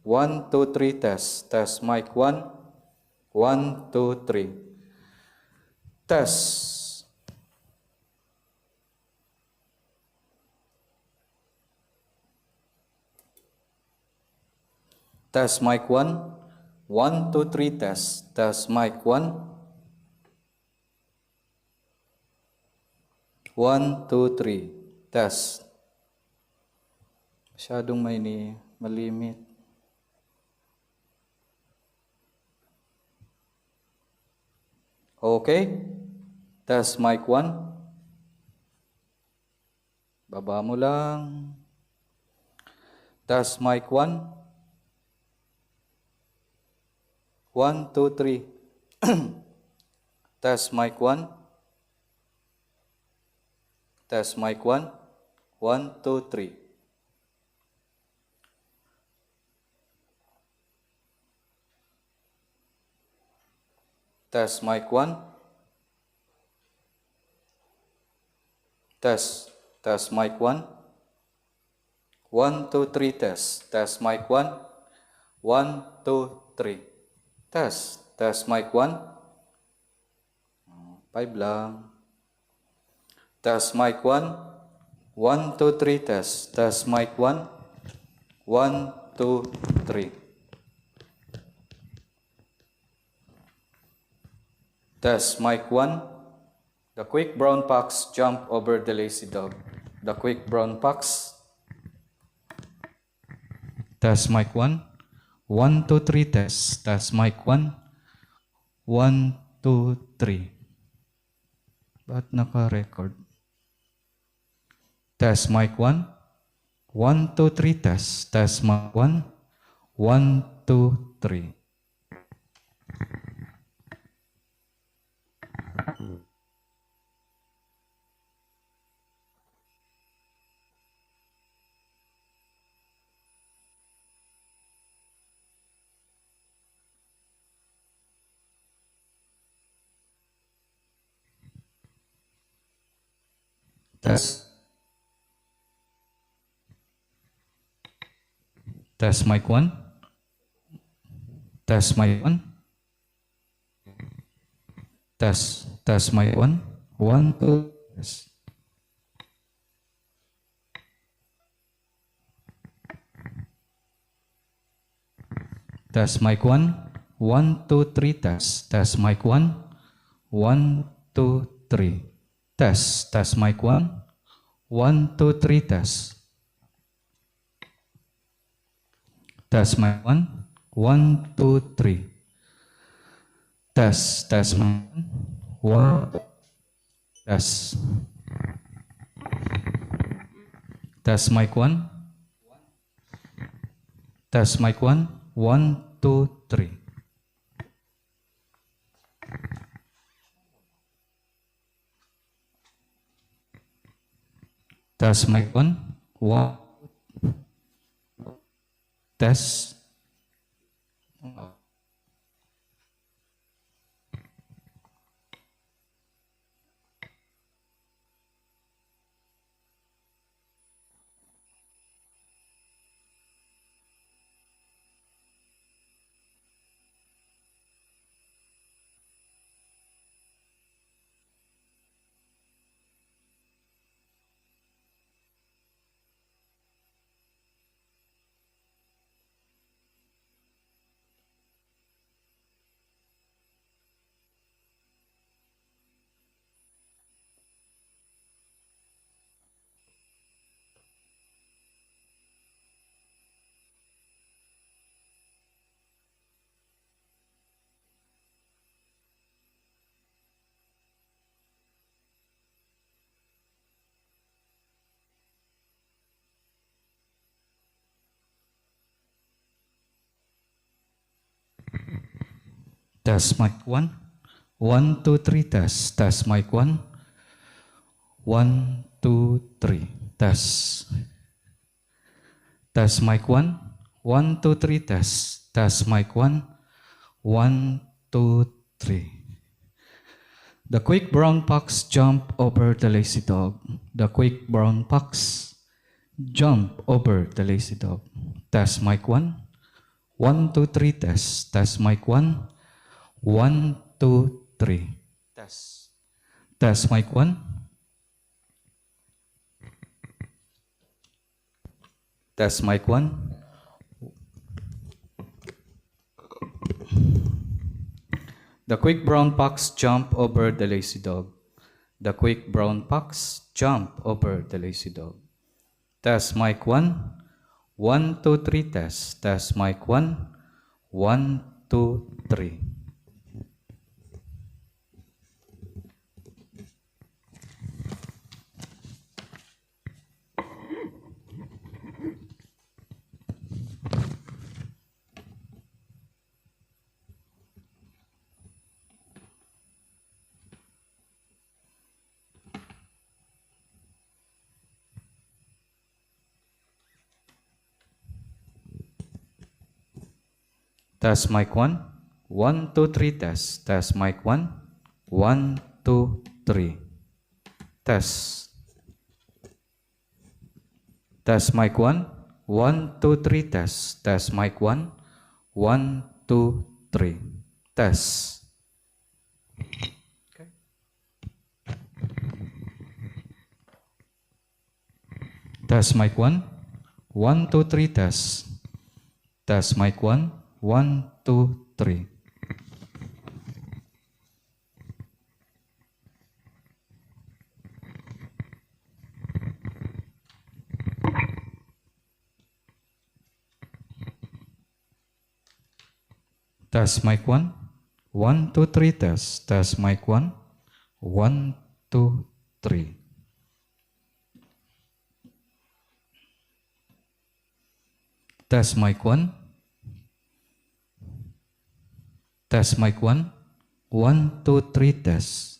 1, 2, 3, test. Test mic 1. 1, 2, 3. Test. Test mic 1. 1, 2, 3, test. Test mic 1. 1, 2, 3. Test. Masyadong malimit. Okay. Test mic 1. Baba mo lang. Test mic 1. 1, 2, 3. Test mic 1. Test mic 1. 1, 2, 3. Test mic 1. Test. Test mic 1. 1, 2, 3, test. Test mic 1. 1, 2, 3. Test. Test mic 1. 5 lang. Test mic 1. 1, 2, 3, test. Test mic 1. 1, 2, 3. Test mic 1. The quick brown fox jumped over the lazy dog. The quick brown fox. Test mic 1. 1, 2, 3, test. Test mic 1. 1, 2, 3. Ba't naka-record? Test mic 1. 1, 2, 3, test. Test mic 1. 1, 2, 3. Test. Test mic 1. Test mic 1. Test. Test mic 1. 1, 2. Test. Test mic 1. 1, 2, 3, test. Test mic 1. 1, 2, 3. Test. Test mic 1. 1, 2, 3, test. Test mic 1. 1, 2, 3. Test. Test mic 1. Test. Test mic 1. Test mic 1. 1, 2, 3. Test mic 1. 1. Test. Test mic 1. 1, 2, 3, test. Test mic 1. 1, 2, 3. Test. Test mic 1. 1, 2, 3, test. Test mic 1. 1, 2, 3. The quick brown fox jumped over the lazy dog. The quick brown fox jumped over the lazy dog. Test mic 1. 1, 2, 3, test. Test mic 1. 1, 2, 3. Test. Test mic 1. Test mic 1. The quick brown fox jumped over the lazy dog. The quick brown fox jumped over the lazy dog. Test mic 1. 1, 2, 3, test. Test mic 1. 1, 2, 3. Test mic 1. 1, 2, 3, test. Test mic 1. 1, 2, 3. Test. Test mic 1. 1, 2, 3, test. Test mic 1. 1, 2, 3. Test. Okay. Test mic 1. 1, 2, 3, test. Test mic 1. 1, 2, 3. Test mic 1. 1, 2, 3, test. Test mic 1. 1, 2, 3. Test mic 1. Test mic 1. 1, 2, 3, test.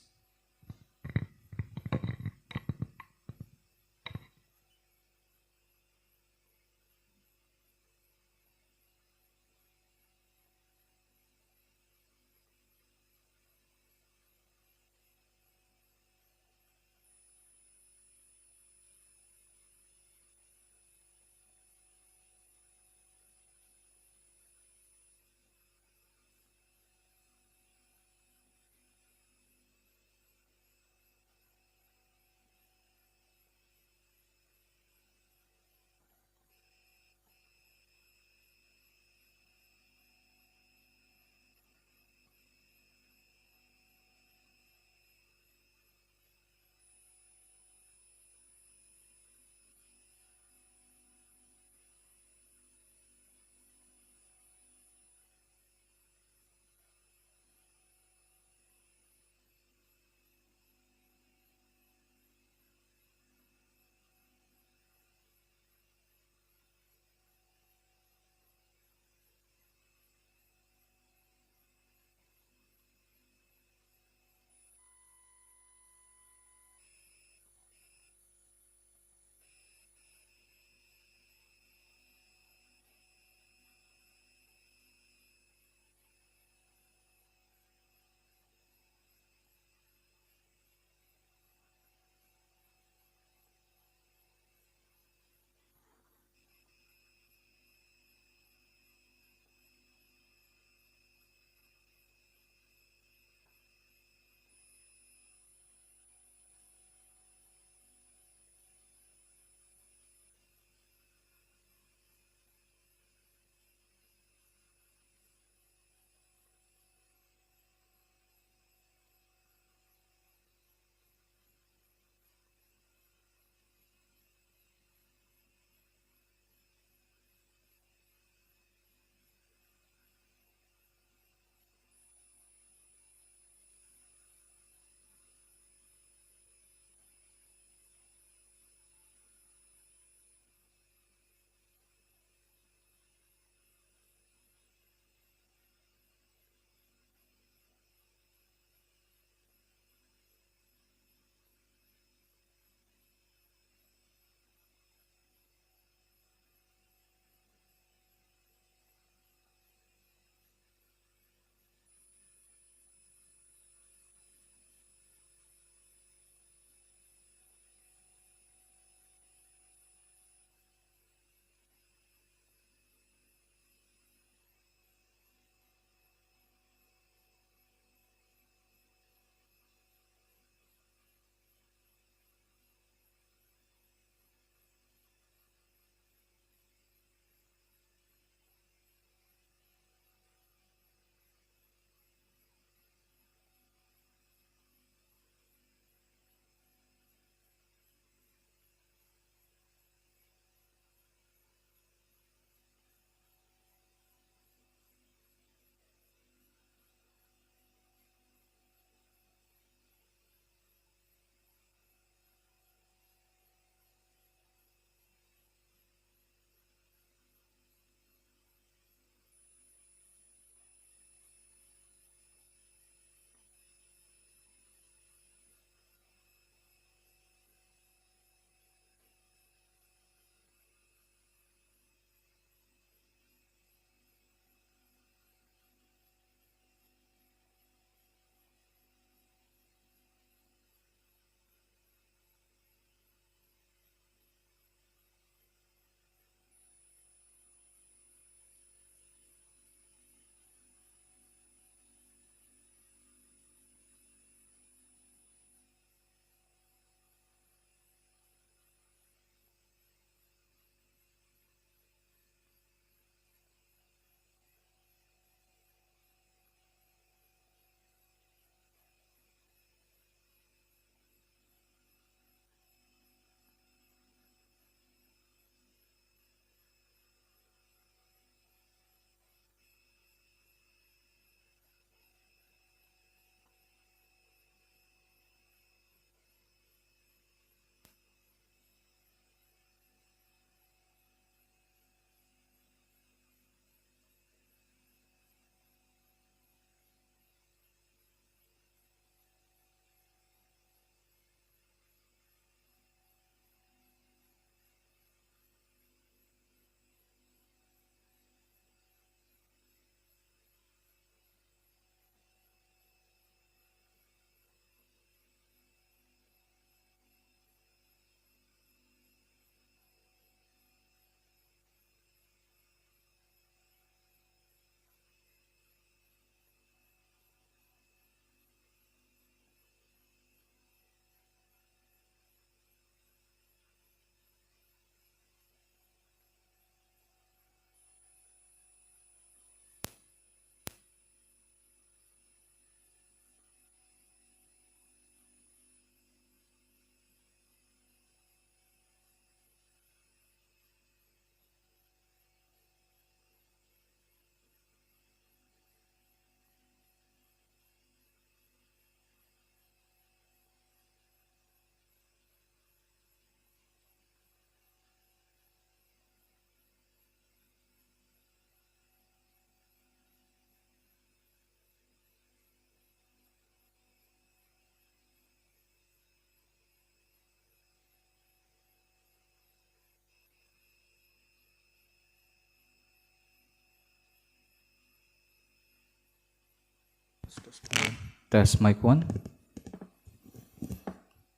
Test mic 1.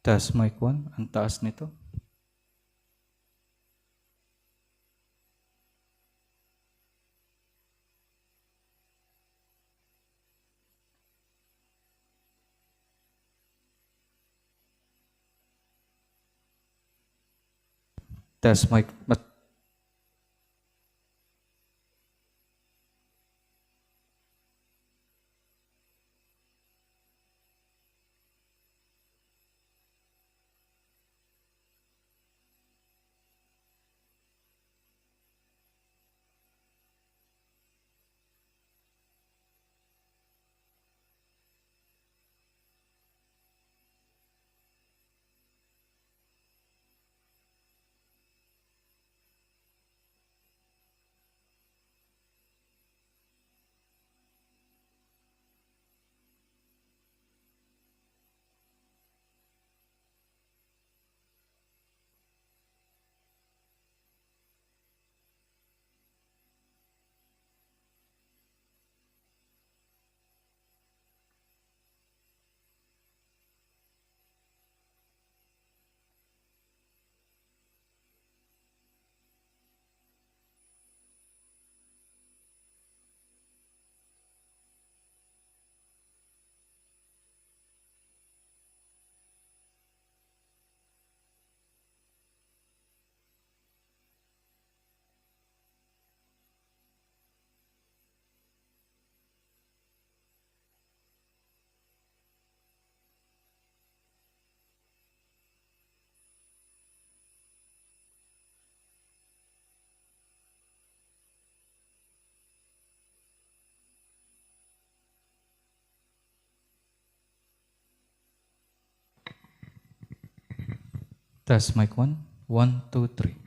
Test mic 1. Ang taas nito. Test mic. Test mic 1. 1, 2, 3.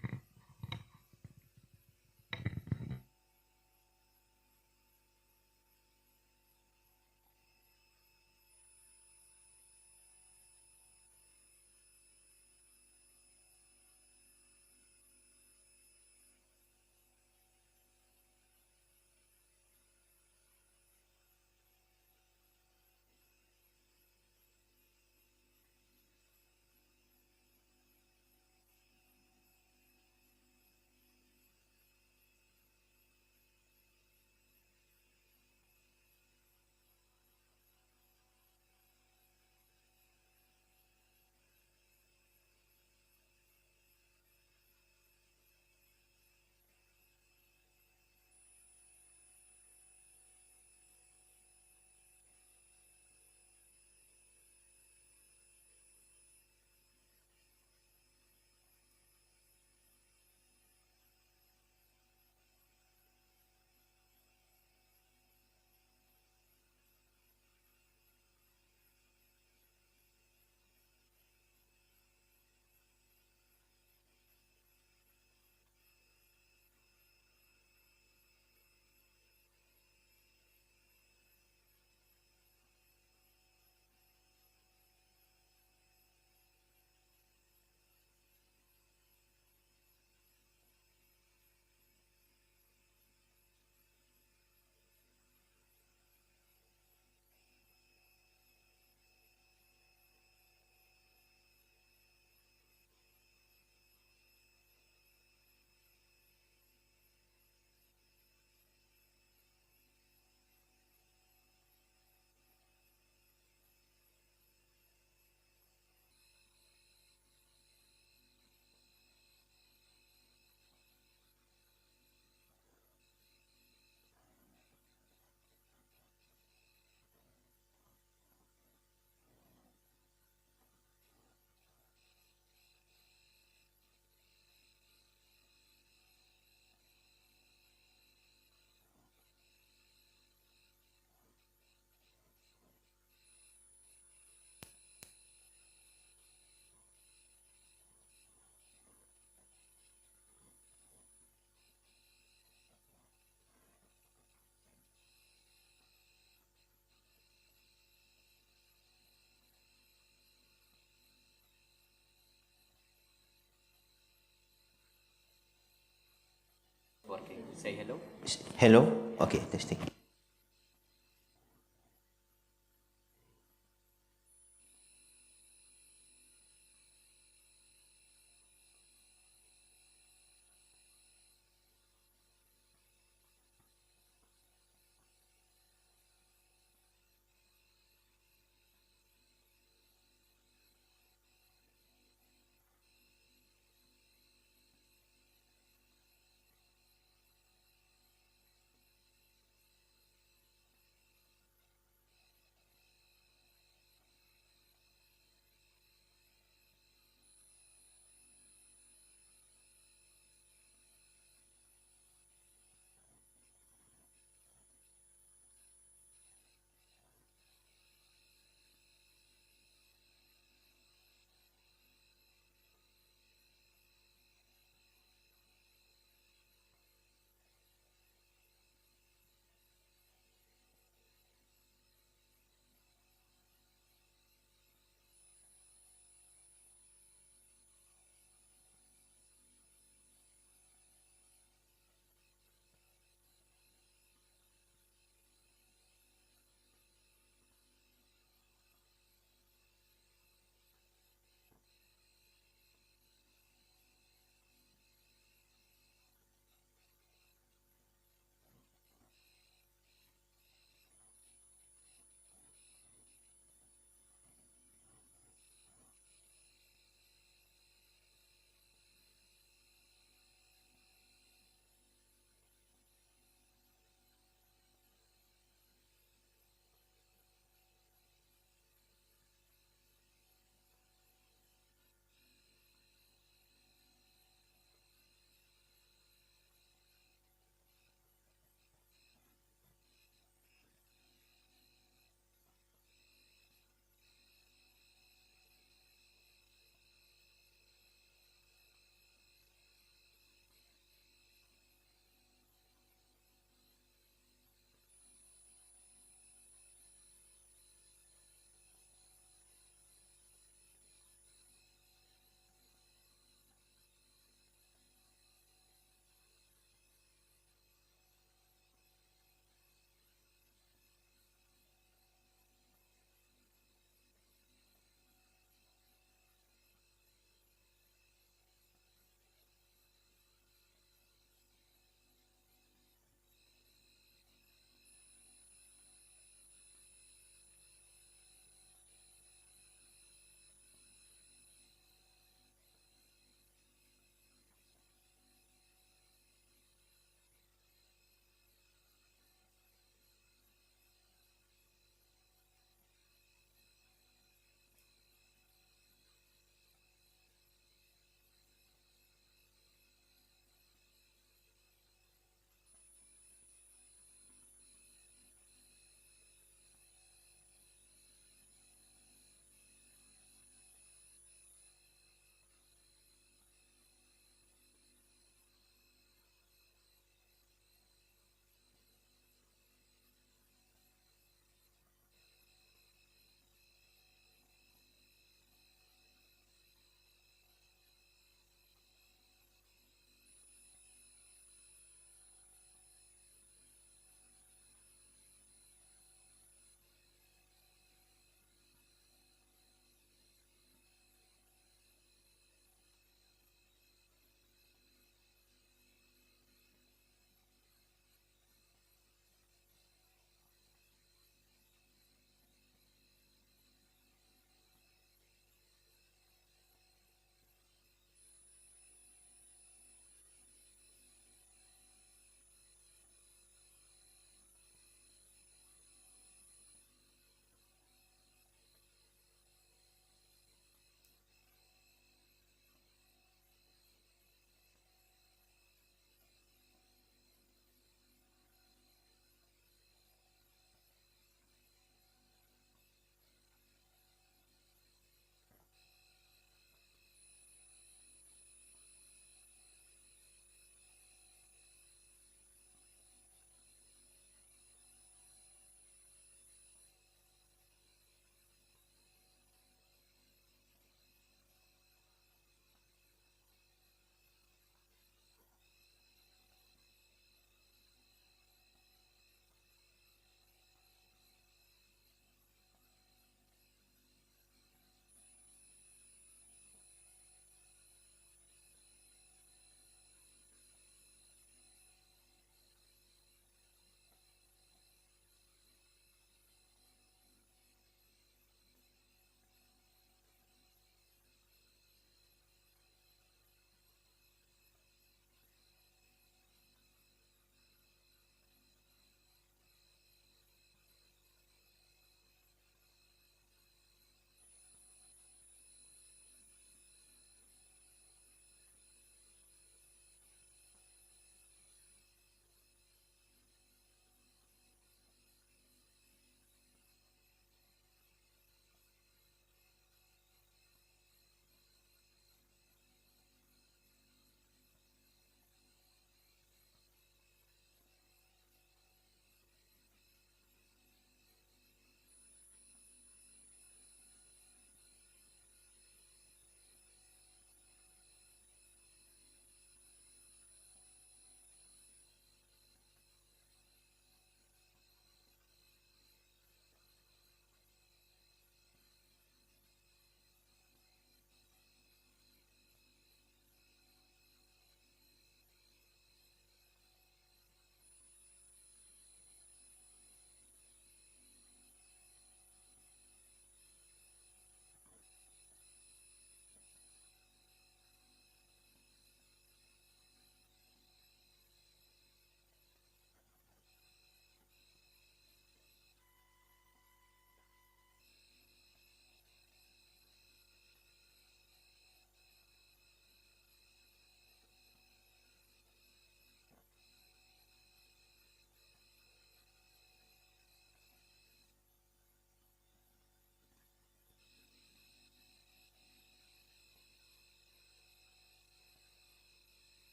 Say hello. Hello. Okay, testing.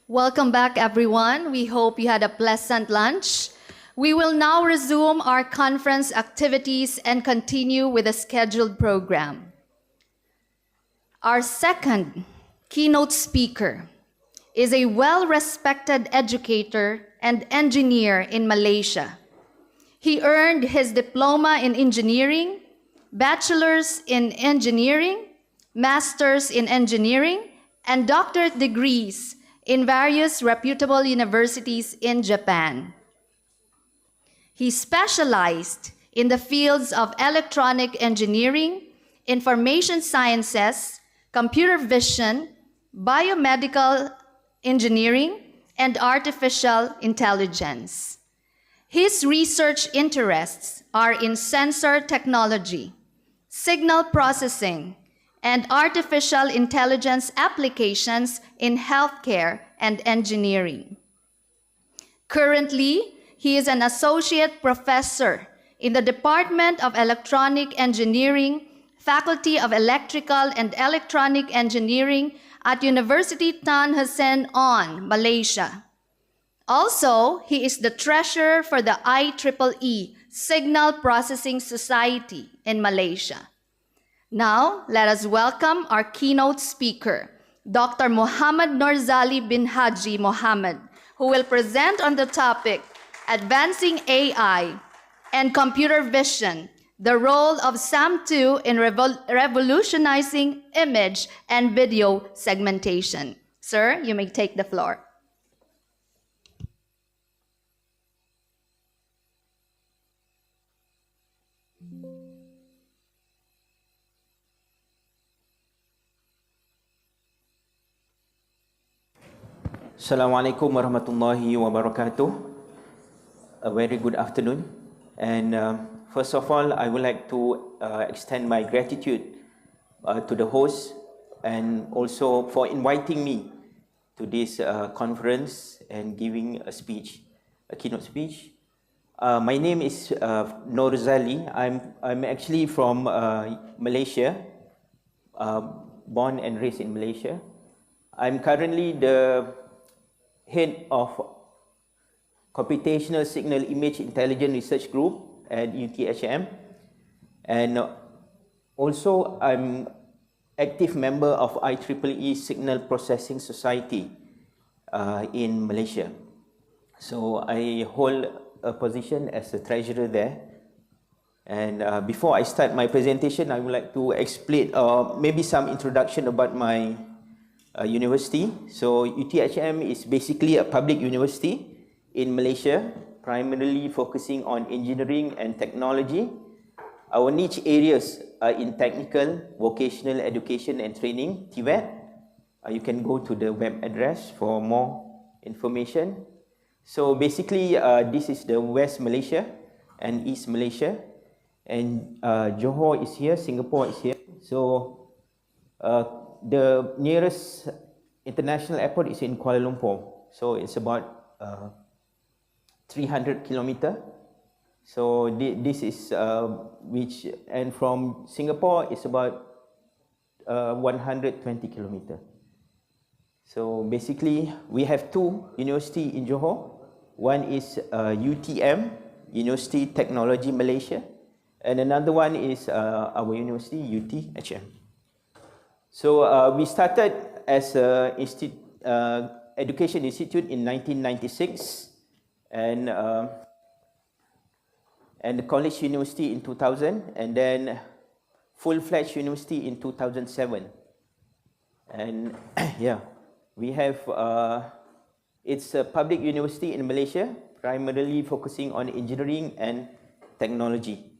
Welcome back, everyone. We hope you had a pleasant lunch. We will now resume our conference activities and continue with the scheduled program. Our second keynote speaker is a well-respected educator and engineer in Malaysia. He earned his diploma in engineering, bachelor's in engineering, master's in engineering, and doctorate degrees in various reputable universities in Japan. He specialized in the fields of electronic engineering, information sciences, computer vision, biomedical engineering, and artificial intelligence. His research interests are in sensor technology, signal processing, and artificial intelligence applications in healthcare and engineering. Currently, he is an associate professor in the Department of Electronic Engineering, Faculty of Electrical and Electronic Engineering at University Tan Hussein On, Malaysia. Also, he is the treasurer for the IEEE Signal Processing Society in Malaysia. Now, let us welcome our keynote speaker, Dr. Muhammad Norzali bin Haji Mohammed, who will present on the topic, Advancing AI and Computer Vision, the role of SAM2 in revolutionizing image and video segmentation. Sir, you may take the floor. Assalamualaikum warahmatullahi wabarakatuh. A very good afternoon. And first of all, I would like to extend my gratitude to the host and also for inviting me to this conference and giving a speech, a keynote speech. My name is Norzali. I'm actually from Malaysia, born and raised in Malaysia. I'm currently the head of Computational Signal Image Intelligence Research Group at UTHM, and also I'm active member of IEEE Signal Processing Society in Malaysia. So I hold a position as a treasurer there. And before I start my presentation, I would like to explain maybe some introduction about my university. So UTHM is basically a public university in Malaysia, primarily focusing on engineering and technology. Our niche areas are in technical, vocational education and training, TVET. You can go to the web address for more information. So basically, this is the West Malaysia and East Malaysia. And Johor is here, Singapore is here. So the nearest international airport is in Kuala Lumpur. So it's about 300 kilometers. So this is and from Singapore it's about 120 kilometers. So basically we have two universities in Johor. One is UTM, University Technology Malaysia, and another one is our university, UTHM. So we started as an education institute in 1996, and the college university in 2000, and then full-fledged university in 2007. And yeah, we have, it's a public university in Malaysia, primarily focusing on engineering and technology.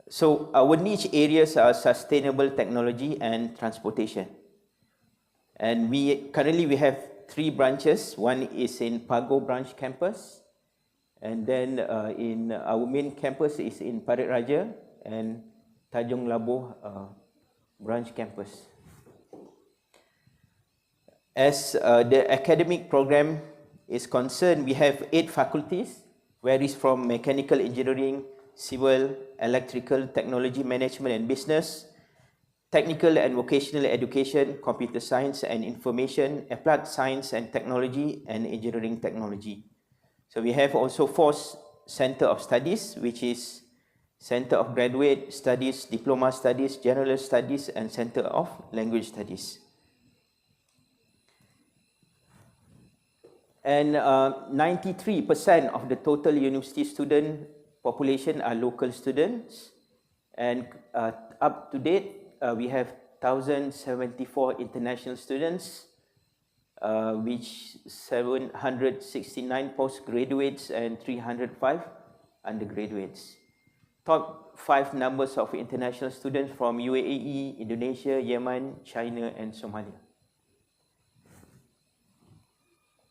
So our niche areas are sustainable technology and transportation. And currently we have 3 branches. One is in Pago branch campus, and then in our main campus is in Parit Raja and Tanjung Labuh branch campus. As the academic program is concerned, we have 8 faculties, varies from mechanical engineering, civil, electrical, technology management and business, technical and vocational education, computer science and information, applied science and technology, and engineering technology. So we have also 4 center of studies, which is Center of Graduate Studies, Diploma Studies, General Studies, and Center of Language Studies. And 93% of the total university student population are local students. And up to date, we have 1,074 international students, which 769 postgraduates and 305 undergraduates. Top 5 numbers of international students from UAE, Indonesia, Yemen, China, and Somalia.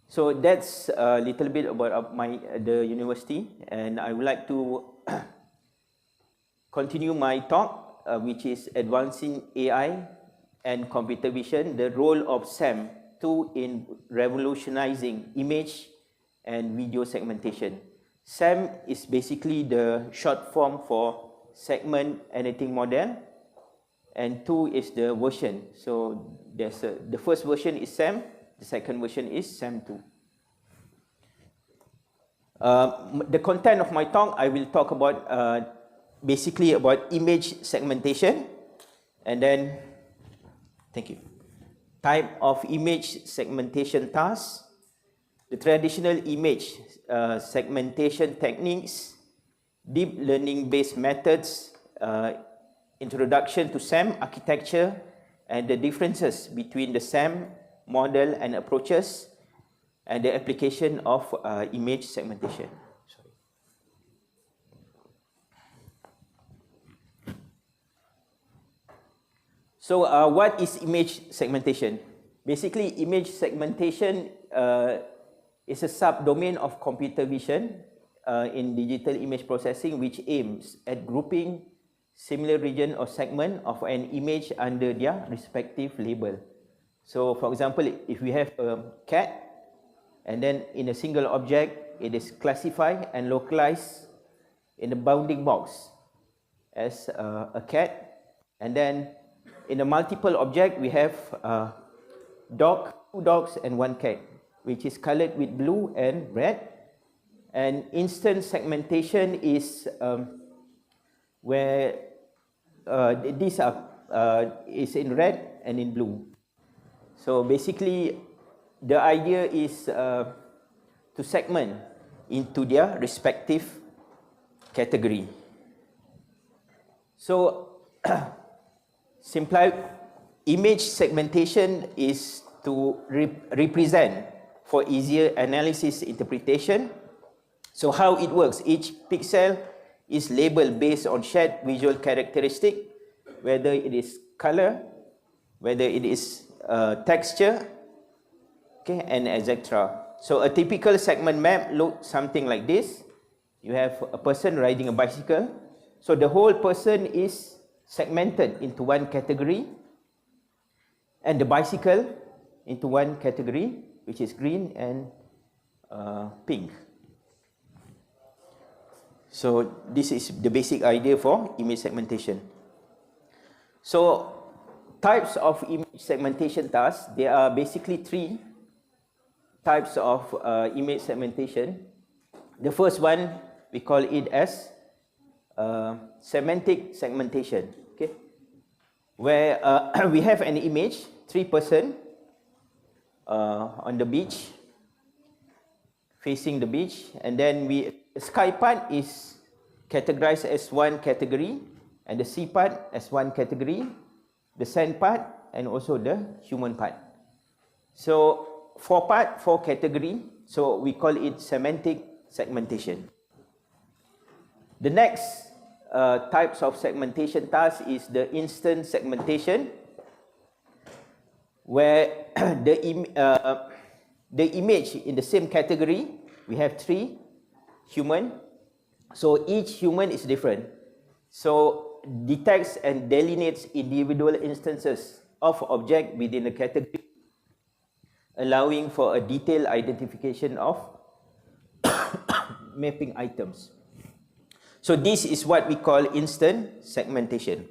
So that's a little bit about the university, and I would like to continue my talk, which is advancing AI and computer vision, the role of SAM2 in revolutionizing image and video segmentation. SAM is basically the short form for segment anything model, and 2 is the version. So the first version is SAM, the second version is SAM2. The content of my talk, I will talk about basically about image segmentation, and then, thank you, type of image segmentation tasks, the traditional image segmentation techniques, deep learning based methods, introduction to SAM architecture, and the differences between the SAM model and approaches, and the application of image segmentation. So what is image segmentation? Basically, image segmentation is a subdomain of computer vision in digital image processing, which aims at grouping similar region or segment of an image under their respective label. So for example, if we have a cat, and then in a single object, it is classified and localized in the bounding box as a cat. And then in a multiple object, we have dog, 2 dogs and 1 cat, which is colored with blue and red. And instant segmentation is where these are is in red and in blue. So basically, the idea is to segment into their respective category. So, image segmentation is to represent for easier analysis interpretation. So how it works, each pixel is labeled based on shared visual characteristic, whether it is color, whether it is texture, okay, and etc. So a typical segment map looks something like this. You have a person riding a bicycle. So the whole person is segmented into one category, and the bicycle into one category, which is green and pink. So this is the basic idea for image segmentation. So types of image segmentation tasks, there are basically 3 types of image segmentation. The first one, we call it as semantic segmentation, okay, where we have an image, 3 person on the beach, facing the beach, and then the sky part is categorized as one category, and the sea part as one category, the sand part, and also the human part. So 4 part, 4 category, so we call it semantic segmentation. The next types of segmentation task is the instant segmentation, where the image in the same category, we have 3 human, so each human is different. So detects and delineates individual instances of object within a category, allowing for a detailed identification of mapping items. So this is what we call instant segmentation.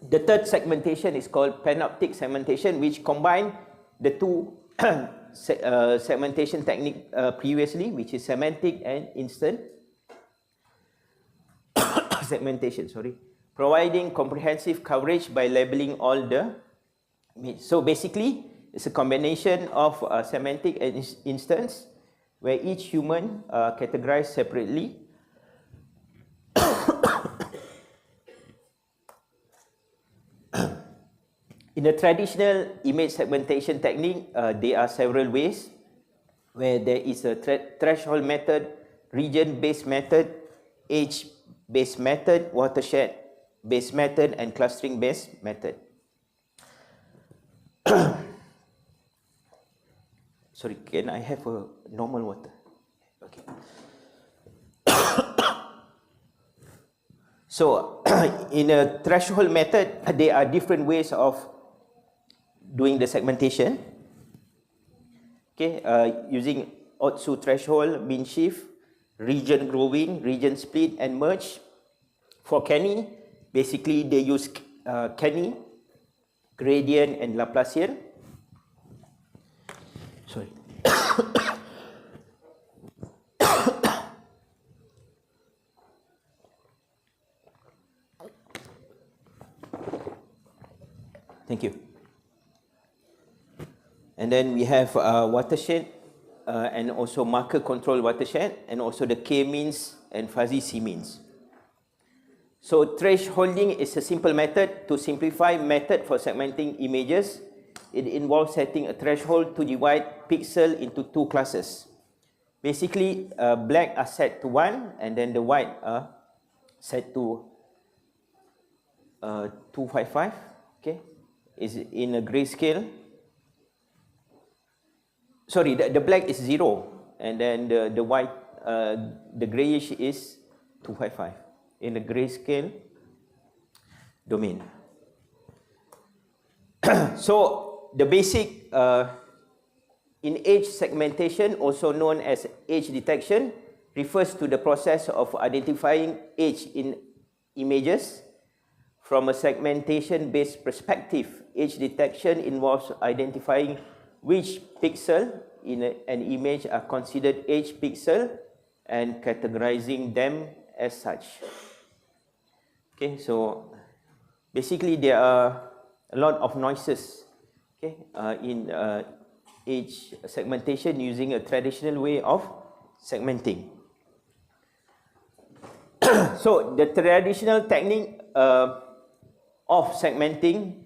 The third segmentation is called panoptic segmentation, which combine the two segmentation technique previously, which is semantic and instant segmentation, providing comprehensive coverage by labeling all the images. So basically, it's a combination of semantic and instance, where each human categorized separately. In the traditional image segmentation technique, there are several ways, where there is a threshold method, region-based method, age-based method, watershed-based method, and clustering-based method. Sorry, can I have a normal water? Okay. So, in a threshold method, there are different ways of doing the segmentation. Okay, using Otsu threshold, mean shift, region growing, region split, and merge. For Kenny, basically they use Kenny, gradient, and Laplacian. Sorry. Thank you. And then we have watershed and also marker control watershed, and also the k-means and fuzzy c-means. So thresholding is a simple method to simplify method for segmenting images. It involves setting a threshold to divide pixel into two classes. Basically, black are set to 1, and then the white are set to 255. Okay, is in a grayscale. Sorry, the black is 0, and then the white, the grayish is 255 in the grayscale domain. So the basic in age segmentation, also known as age detection, refers to the process of identifying age in images. From a segmentation-based perspective, age detection involves identifying which pixel in an image are considered age pixel and categorizing them as such. Okay, so basically there are a lot of noises, okay, in age segmentation using a traditional way of segmenting. So the traditional technique of segmenting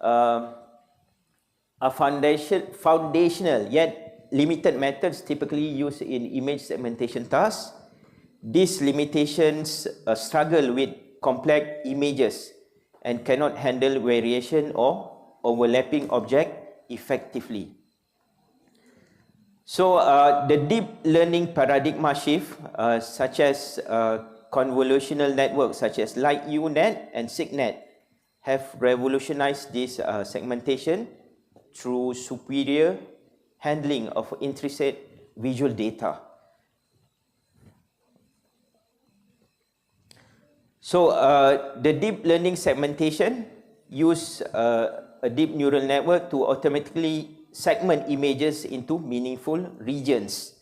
are foundational yet limited methods typically used in image segmentation tasks. These limitations struggle with complex images and cannot handle variation or overlapping objects effectively. So the deep learning paradigm shift, such as convolutional networks such as LightUNet and SIGNet, have revolutionized this segmentation through superior handling of intricate visual data. So the deep learning segmentation use a deep neural network to automatically segment images into meaningful regions.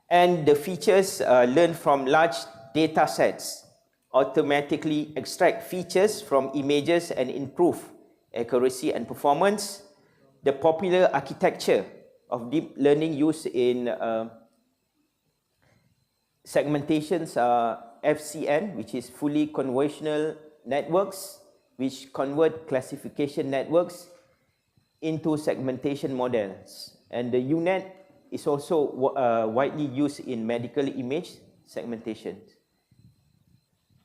And the features learned from large data sets automatically extract features from images and improve accuracy and performance. The popular architecture of deep learning used in segmentations are FCN, which is fully convolutional networks, which convert classification networks into segmentation models. And the UNet is also widely used in medical image segmentation.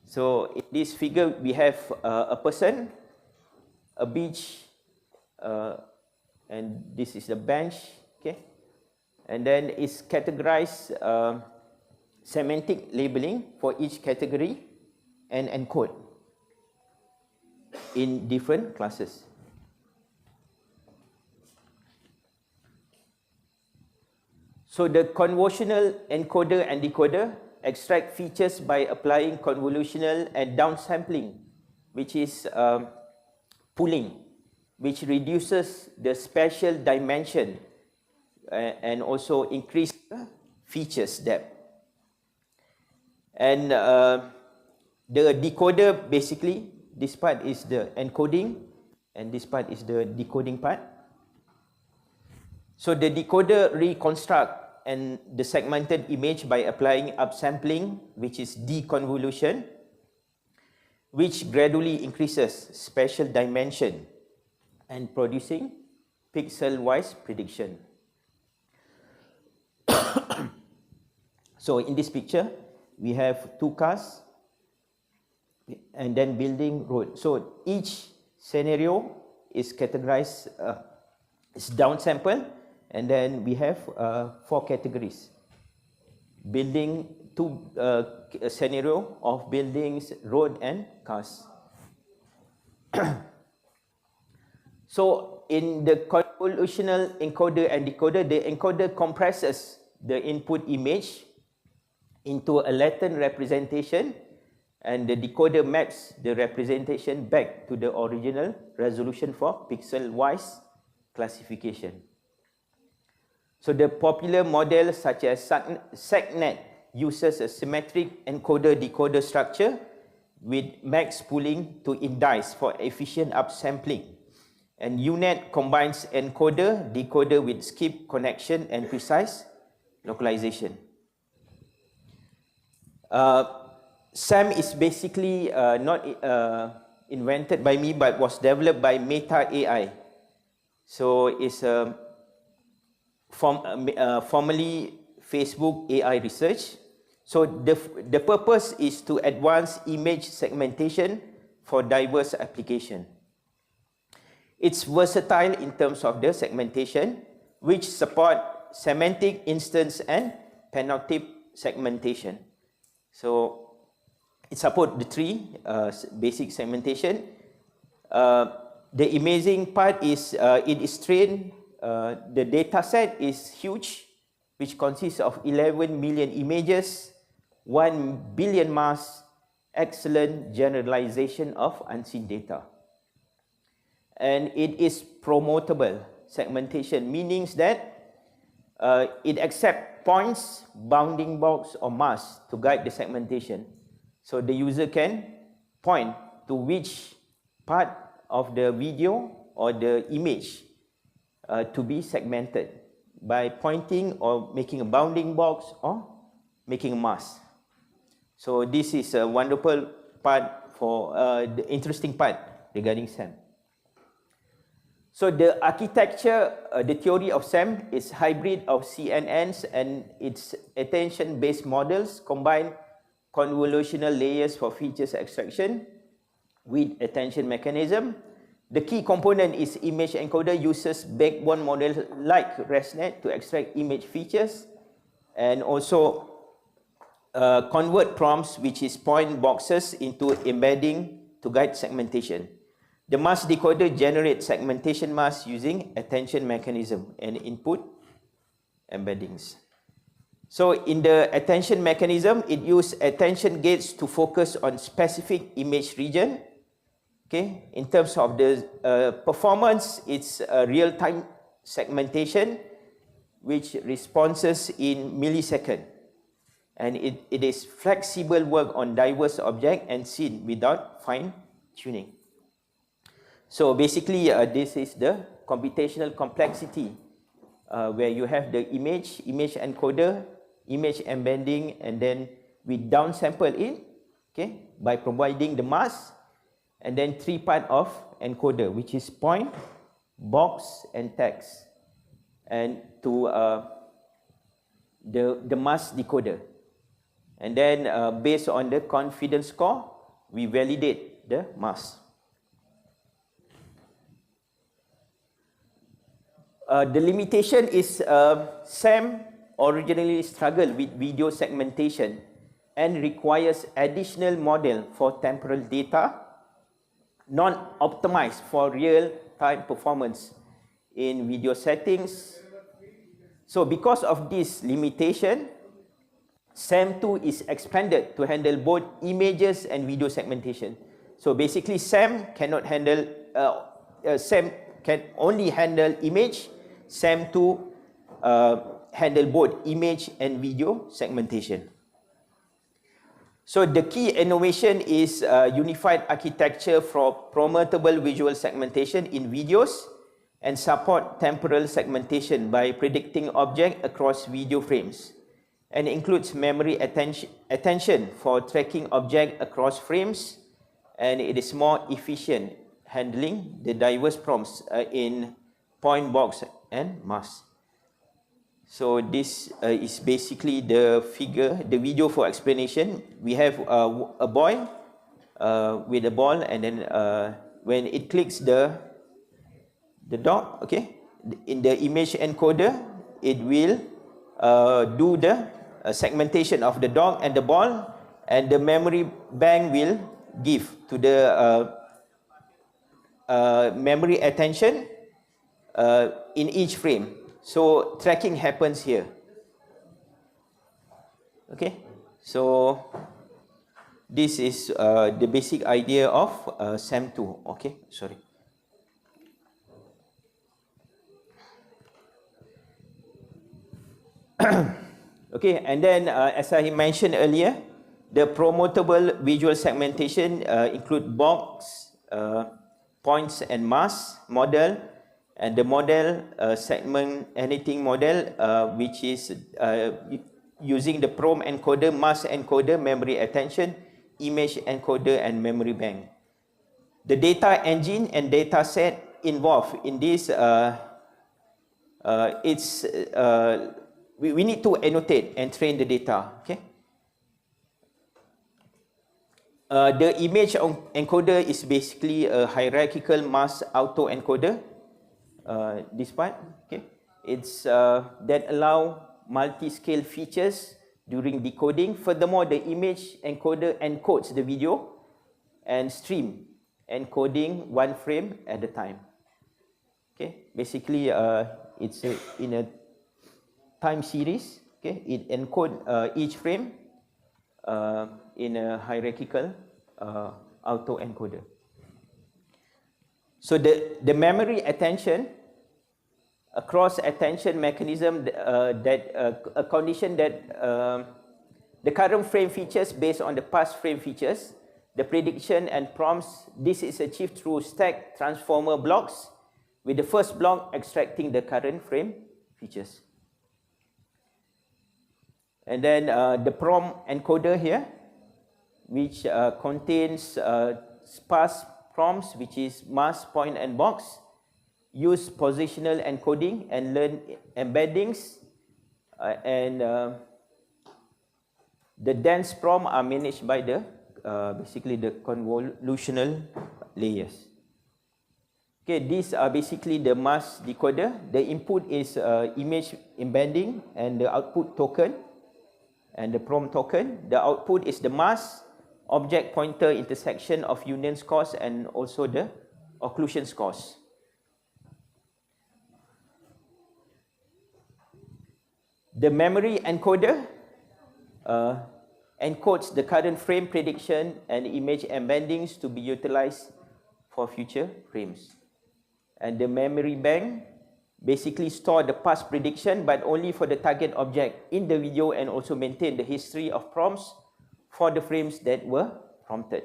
So in this figure, we have a person, a beach, and this is the bench, okay? And then it's categorized semantic labeling for each category and encode in different classes. So the convolutional encoder and decoder extract features by applying convolutional and downsampling, which is pooling, which reduces the spatial dimension and also increase features depth. And the decoder, basically, this part is the encoding and this part is the decoding part. So the decoder reconstruct and the segmented image by applying upsampling, which is deconvolution, which gradually increases spatial dimension and producing pixel-wise prediction. So in this picture, we have two cars and then building road. So each scenario is categorized, is downsample, and then we have 4 categories. Building, two scenario of buildings, road and cars. So in the convolutional encoder and decoder, the encoder compresses the input image into a latent representation, and the decoder maps the representation back to the original resolution for pixel-wise classification. So the popular models such as SegNet uses a symmetric encoder-decoder structure with max pooling to indice for efficient upsampling. And UNet combines encoder, decoder with skip connection and precise localization. SAM is basically not invented by me, but was developed by Meta AI. So it's formerly Facebook AI research. So the purpose is to advance image segmentation for diverse application. It's versatile in terms of the segmentation, which support semantic instance and panoptic segmentation. So it supports the 3 basic segmentation. The amazing part is it is trained, the data set is huge, which consists of 11 million images, 1 billion masks, excellent generalization of unseen data. And it is promotable segmentation, meaning that it accepts points, bounding box or masks to guide the segmentation. So the user can point to which part of the video or the image to be segmented by pointing or making a bounding box or making a mask. So this is a wonderful part for the interesting part regarding SAM. So the architecture, the theory of SAM is hybrid of CNNs and its attention-based models combine convolutional layers for features extraction with attention mechanism. The key component is image encoder uses backbone models like ResNet to extract image features and also convert prompts, which is point boxes, into embedding to guide segmentation. The mask decoder generates segmentation masks using attention mechanism and input embeddings. So in the attention mechanism, it uses attention gates to focus on specific image region. Okay, in terms of the performance, it's a real-time segmentation which responses in millisecond, and it is flexible work on diverse object and scene without fine tuning. So basically, this is the computational complexity where you have the image encoder, image embedding, and then we downsample it, okay, by providing the mask, and then 3 part of encoder, which is point, box, and text, and to the mask decoder. And then based on the confidence score, we validate the mask. The limitation is SAM originally struggled with video segmentation and requires additional model for temporal data, not optimized for real-time performance in video settings. So because of this limitation, SAM2 is expanded to handle both images and video segmentation. So basically, SAM cannot handle SAM can only handle image, SAM2 handle both image and video segmentation. So the key innovation is unified architecture for promotable visual segmentation in videos and support temporal segmentation by predicting object across video frames, and includes memory attention for tracking object across frames, and it is more efficient handling the diverse prompts in point, box and mask. So this is basically the video for explanation. We have a boy with a ball, and then when it clicks the dog, okay, in the image encoder, it will do the segmentation of the dog and the ball, and the memory bank will give to the memory attention in each frame. So tracking happens here. Okay, so this is the basic idea of SAM2. Okay, sorry. Okay, and then as I mentioned earlier, the promotable visual segmentation include box, points and mask model, and the model segment anything model, which is using the prom encoder, mask encoder, memory attention, image encoder, and memory bank. The data engine and data set involved in this, we need to annotate and train the data. Okay. The image encoder is basically a hierarchical mask auto encoder. This part, okay, it's that allow multi-scale features during decoding. Furthermore, the image encoder encodes the video and stream, encoding one frame at a time. Okay, basically it's in a time series. Okay, it encodes each frame in a hierarchical auto encoder. So the memory attention across attention mechanism, a condition that the current frame features based on the past frame features, the prediction and prompts. This is achieved through stacked transformer blocks, with the first block extracting the current frame features. And then the prompt encoder here, which contains sparse prompts, which is mask, point, and box, use positional encoding and learn embeddings, and the dense prompt are managed by the basically the convolutional layers. Okay, these are basically the mask decoder. The input is image embedding and the output token and the prompt token. The output is the mask, object pointer intersection of union scores, and also the occlusion scores. The memory encoder encodes the current frame prediction and image embeddings to be utilized for future frames. And the memory bank basically store the past prediction, but only for the target object in the video, and also maintain the history of prompts for the frames that were prompted.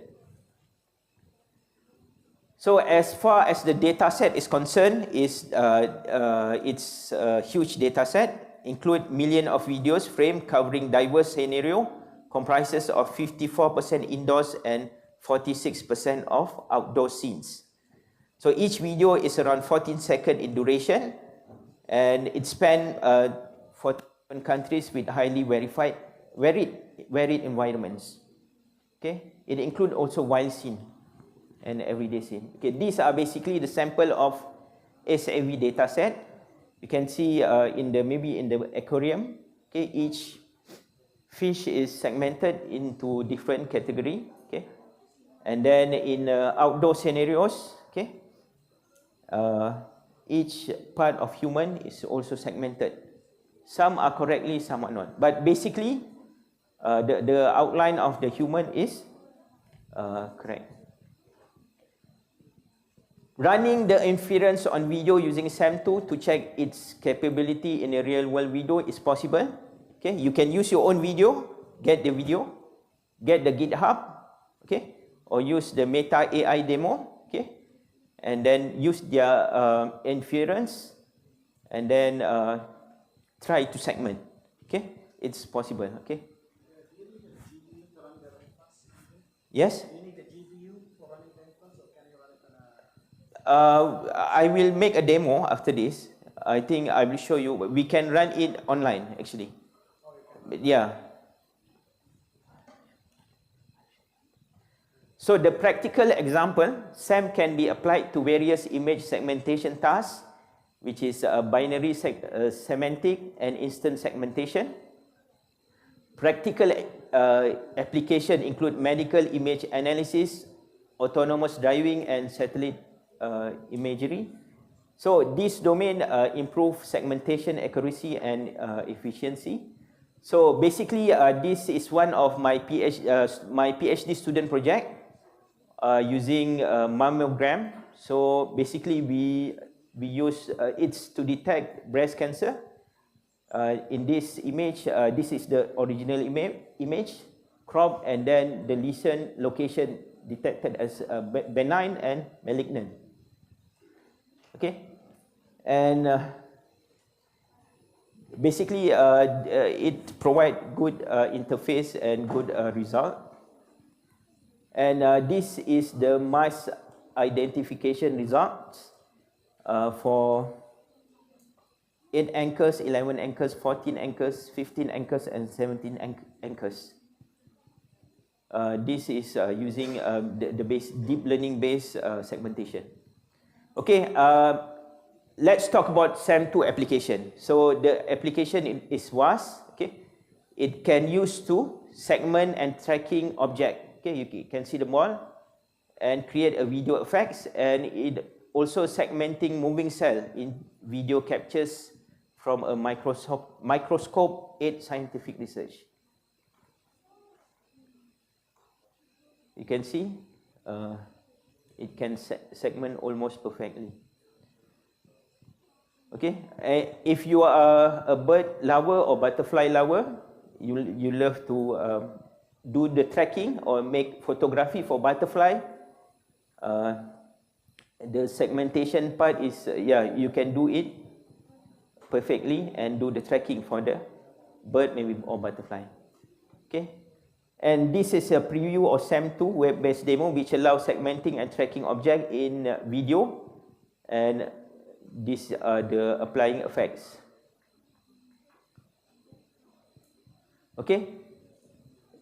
So as far as the data set is concerned, it's a huge data set, include millions of videos framed covering diverse scenario, comprises of 54% indoors and 46% of outdoor scenes. So each video is around 14 seconds in duration, and it spans 47 countries with highly varied environments. Okay, it includes also wild scene and everyday scene. Okay, these are basically the sample of SAV data set. You can see maybe in the aquarium. Okay, each fish is segmented into different category. Okay, and then in outdoor scenarios, okay, each part of human is also segmented. Some are correctly, some are not. But basically, the outline of the human is correct. Running the inference on video using SAM2 to check its capability in a real world video is possible. Okay, you can use your own video, get the video, get the GitHub, okay, or use the Meta AI demo, okay, and then use their inference, and then try to segment. Okay, it's possible. Okay. Yes. I will make a demo after this. I think I will show you. We can run it online actually. But yeah. So the practical example, SAM can be applied to various image segmentation tasks, which is binary semantic and instant segmentation. Practical application include medical image analysis, autonomous driving, and satellite imagery. So this domain improve segmentation accuracy and efficiency. So basically, this is one of my PhD student project using mammogram. So basically, we use it's to detect breast cancer. In this image, this is the original image, crop, and then the lesion location detected as benign and malignant. Okay, and basically it provide good interface and good result. And this is the mass identification results for 8 anchors, 11 anchors, 14 anchors, 15 anchors, and 17 anchors. This is using the deep learning based segmentation. Okay, let's talk about SAM2 application. So the application is vast. Okay, it can use to segment and tracking object. Okay, you can see the ball and create a video effects, and it also segmenting moving cell in video captures from a microscope aid scientific research. You can see it can segment almost perfectly. Okay, if you are a bird lover or butterfly lover, you love to do the tracking or make photography for butterfly. The segmentation part is you can do it perfectly and do the tracking for the bird maybe or butterfly. Okay, and this is a preview of SAM2 web-based demo which allows segmenting and tracking object in video, and these are the applying effects. Okay,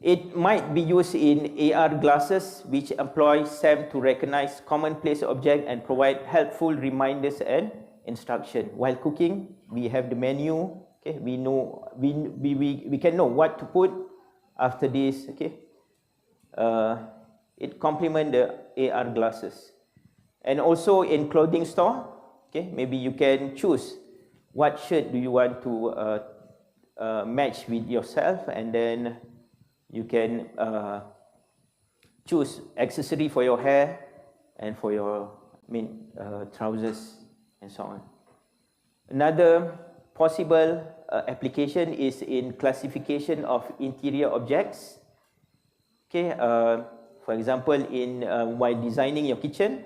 it might be used in AR glasses which employ SAM to recognize commonplace objects and provide helpful reminders and instruction. While cooking, we have the menu. Okay, we know we can know what to put after this. Okay, it complements the AR glasses, and also in clothing store. Okay, maybe you can choose what shirt do you want to match with yourself, and then you can choose accessory for your hair and for your trousers and so on. Another possible application is in classification of interior objects. Okay, for example, in while designing your kitchen,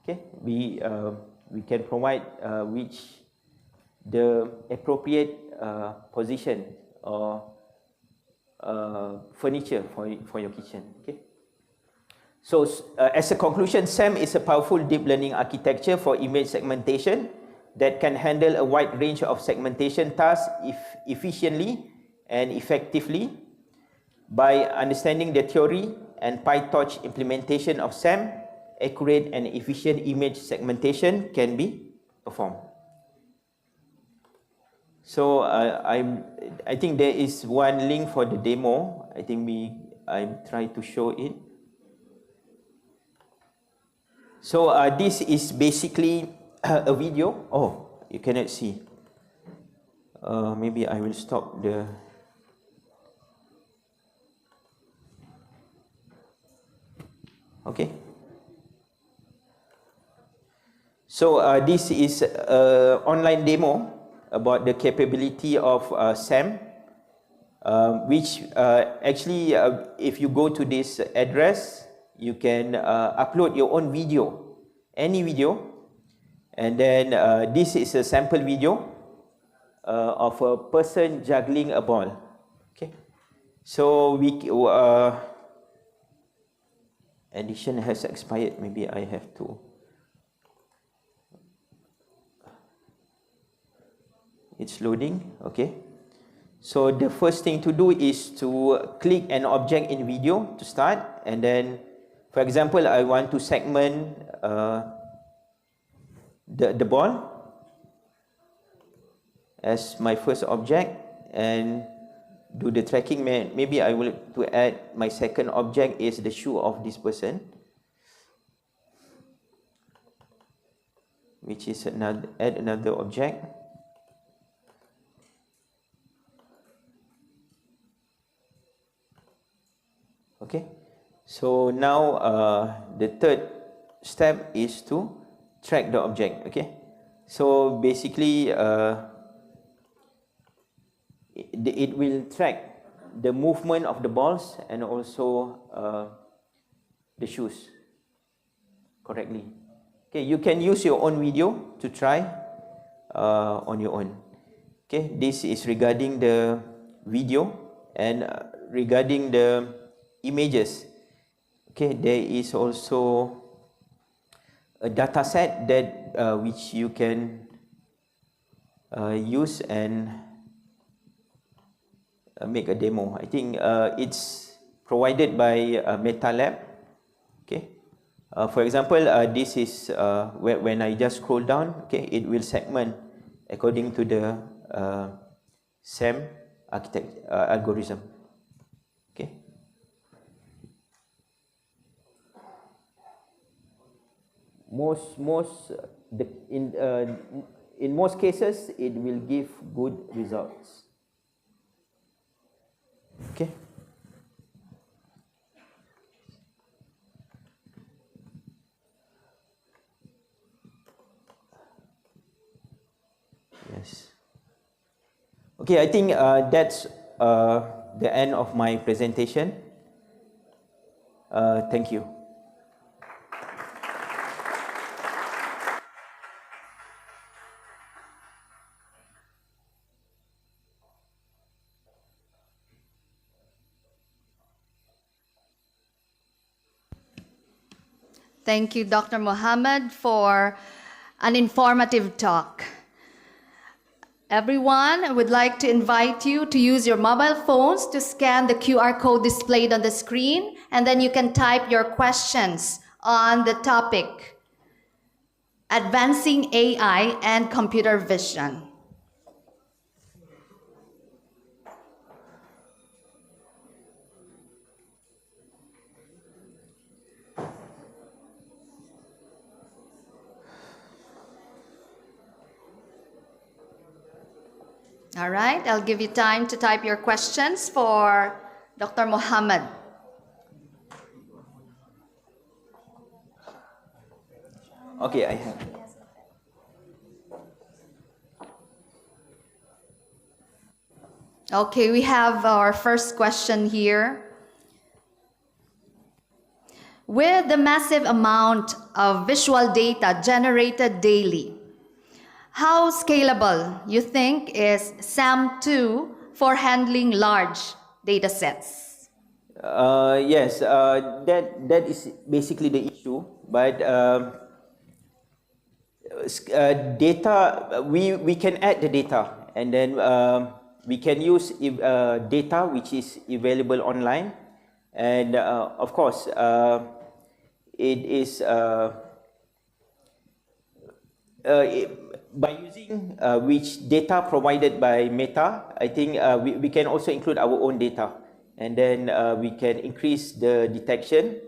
okay, we can provide which the appropriate position or furniture for your kitchen. Okay. So as a conclusion, SAM is a powerful deep learning architecture for image segmentation that can handle a wide range of segmentation tasks efficiently and effectively. By understanding the theory and PyTorch implementation of SAM, accurate and efficient image segmentation can be performed. So I think there is one link for the demo. I think I try to show it. So this is basically a video. Oh, you cannot see. Maybe I will stop the. Okay. So this is an online demo about the capability of SAM, which actually, if you go to this address, you can upload your own video, any video, and then this is a sample video of a person juggling a ball. Okay, so edition has expired. Maybe I have to. It's loading. Okay. So the first thing to do is to click an object in video to start, and then, for example, I want to segment the ball as my first object and do the tracking. Maybe I will to add my second object is the shoe of this person, which is add another object. Okay, so now the third step is to track the object. Okay, so basically it will track the movement of the balls and also the shoes correctly. Okay, you can use your own video to try on your own. Okay, this is regarding the video, and regarding the images. Okay, there is also a data set that which you can use and make a demo. I think it's provided by MetaLab. Okay, for example, this is when I just scroll down. Okay, it will segment according to the SAM algorithm. Okay. In most cases, it will give good results. Okay. Yes. Okay, I think that's the end of my presentation. Thank you. Thank you, Dr. Mohammed, for an informative talk. Everyone, I would like to invite you to use your mobile phones to scan the QR code displayed on the screen, and then you can type your questions on the topic, Advancing AI and Computer Vision. All right, I'll give you time to type your questions for Dr. Mohammed. Okay, I have. Okay, we have our first question here. With the massive amount of visual data generated daily, how scalable you think is SAM2 for handling large data sets? Yes, that is basically the issue. But data, we can add the data, and then we can use data which is available online, and of course it is by using which data provided by Meta. I think we can also include our own data, and then we can increase the detection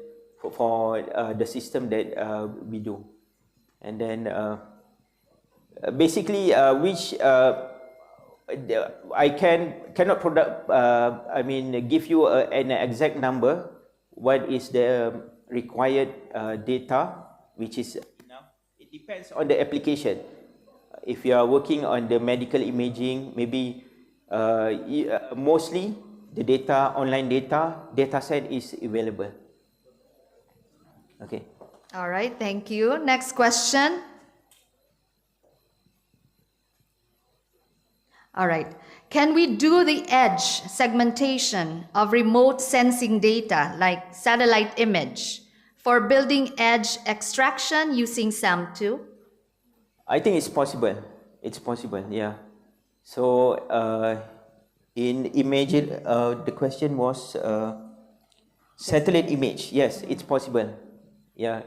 for the system that we do. And then basically which I cannot give you an exact number what is the required data which is enough. It Depends on the application. If you are working on the medical imaging, maybe mostly the data, online data set is available. Okay. All right, thank you. Next question. All right. Can we do the edge segmentation of remote sensing data like satellite image for building edge extraction using SAM2? I think it's possible. It's possible, yeah. So in image, the question was satellite image. Yes, it's possible. Yeah.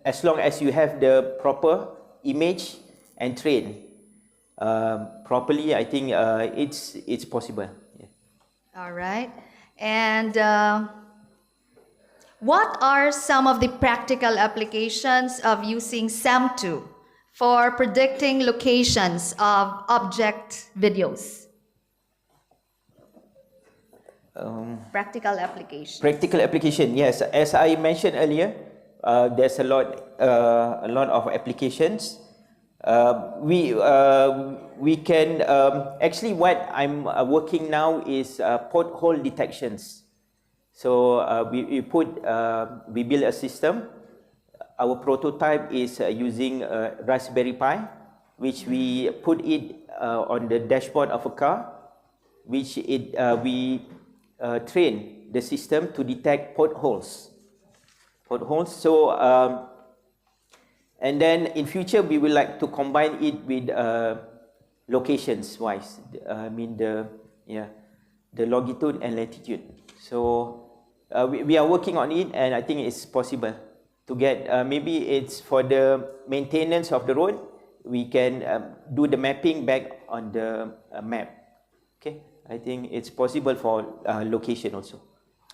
As long as you have the proper image and train properly, I think it's possible. Yeah. All right. And what are some of the practical applications of using SAM2 for predicting locations of object videos? Practical application. Practical application, yes. As I mentioned earlier, there's a lot of applications. We can actually what I'm working now is pothole detections. So we build a system. Our prototype is using Raspberry Pi, which we put it on the dashboard of a car, which we train the system to detect potholes. So and then in future we will like to combine it with locations wise. I mean the longitude and latitude. So we are working on it, and I think it's possible to get. Maybe it's for the maintenance of the road. We can do the mapping back on the map. Okay, I think it's possible for location also.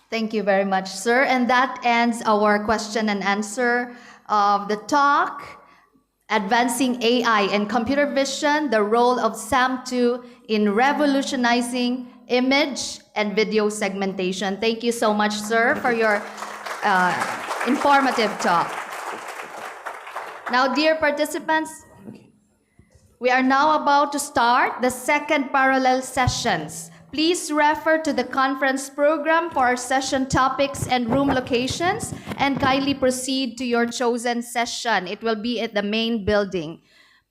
Thank you very much, sir. And that ends our question and answer of the talk, Advancing AI and Computer Vision, the Role of SAM2 in Revolutionizing Image and Video Segmentation. Thank you so much, sir, for your informative talk. Now, dear participants, we are now about to start the second parallel sessions. Please refer to the conference program for our session topics and room locations, and kindly proceed to your chosen session. It will be at the main building.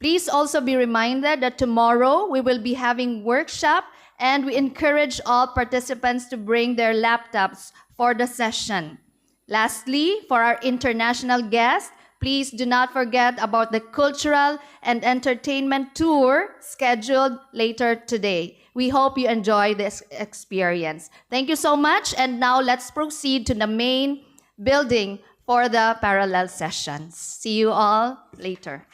Please also be reminded that tomorrow we will be having workshop, and we encourage all participants to bring their laptops for the session. Lastly, for our international guests, please do not forget about the cultural and entertainment tour scheduled later today. We hope you enjoy this experience. Thank you so much. And now let's proceed to the main building for the parallel sessions. See you all later.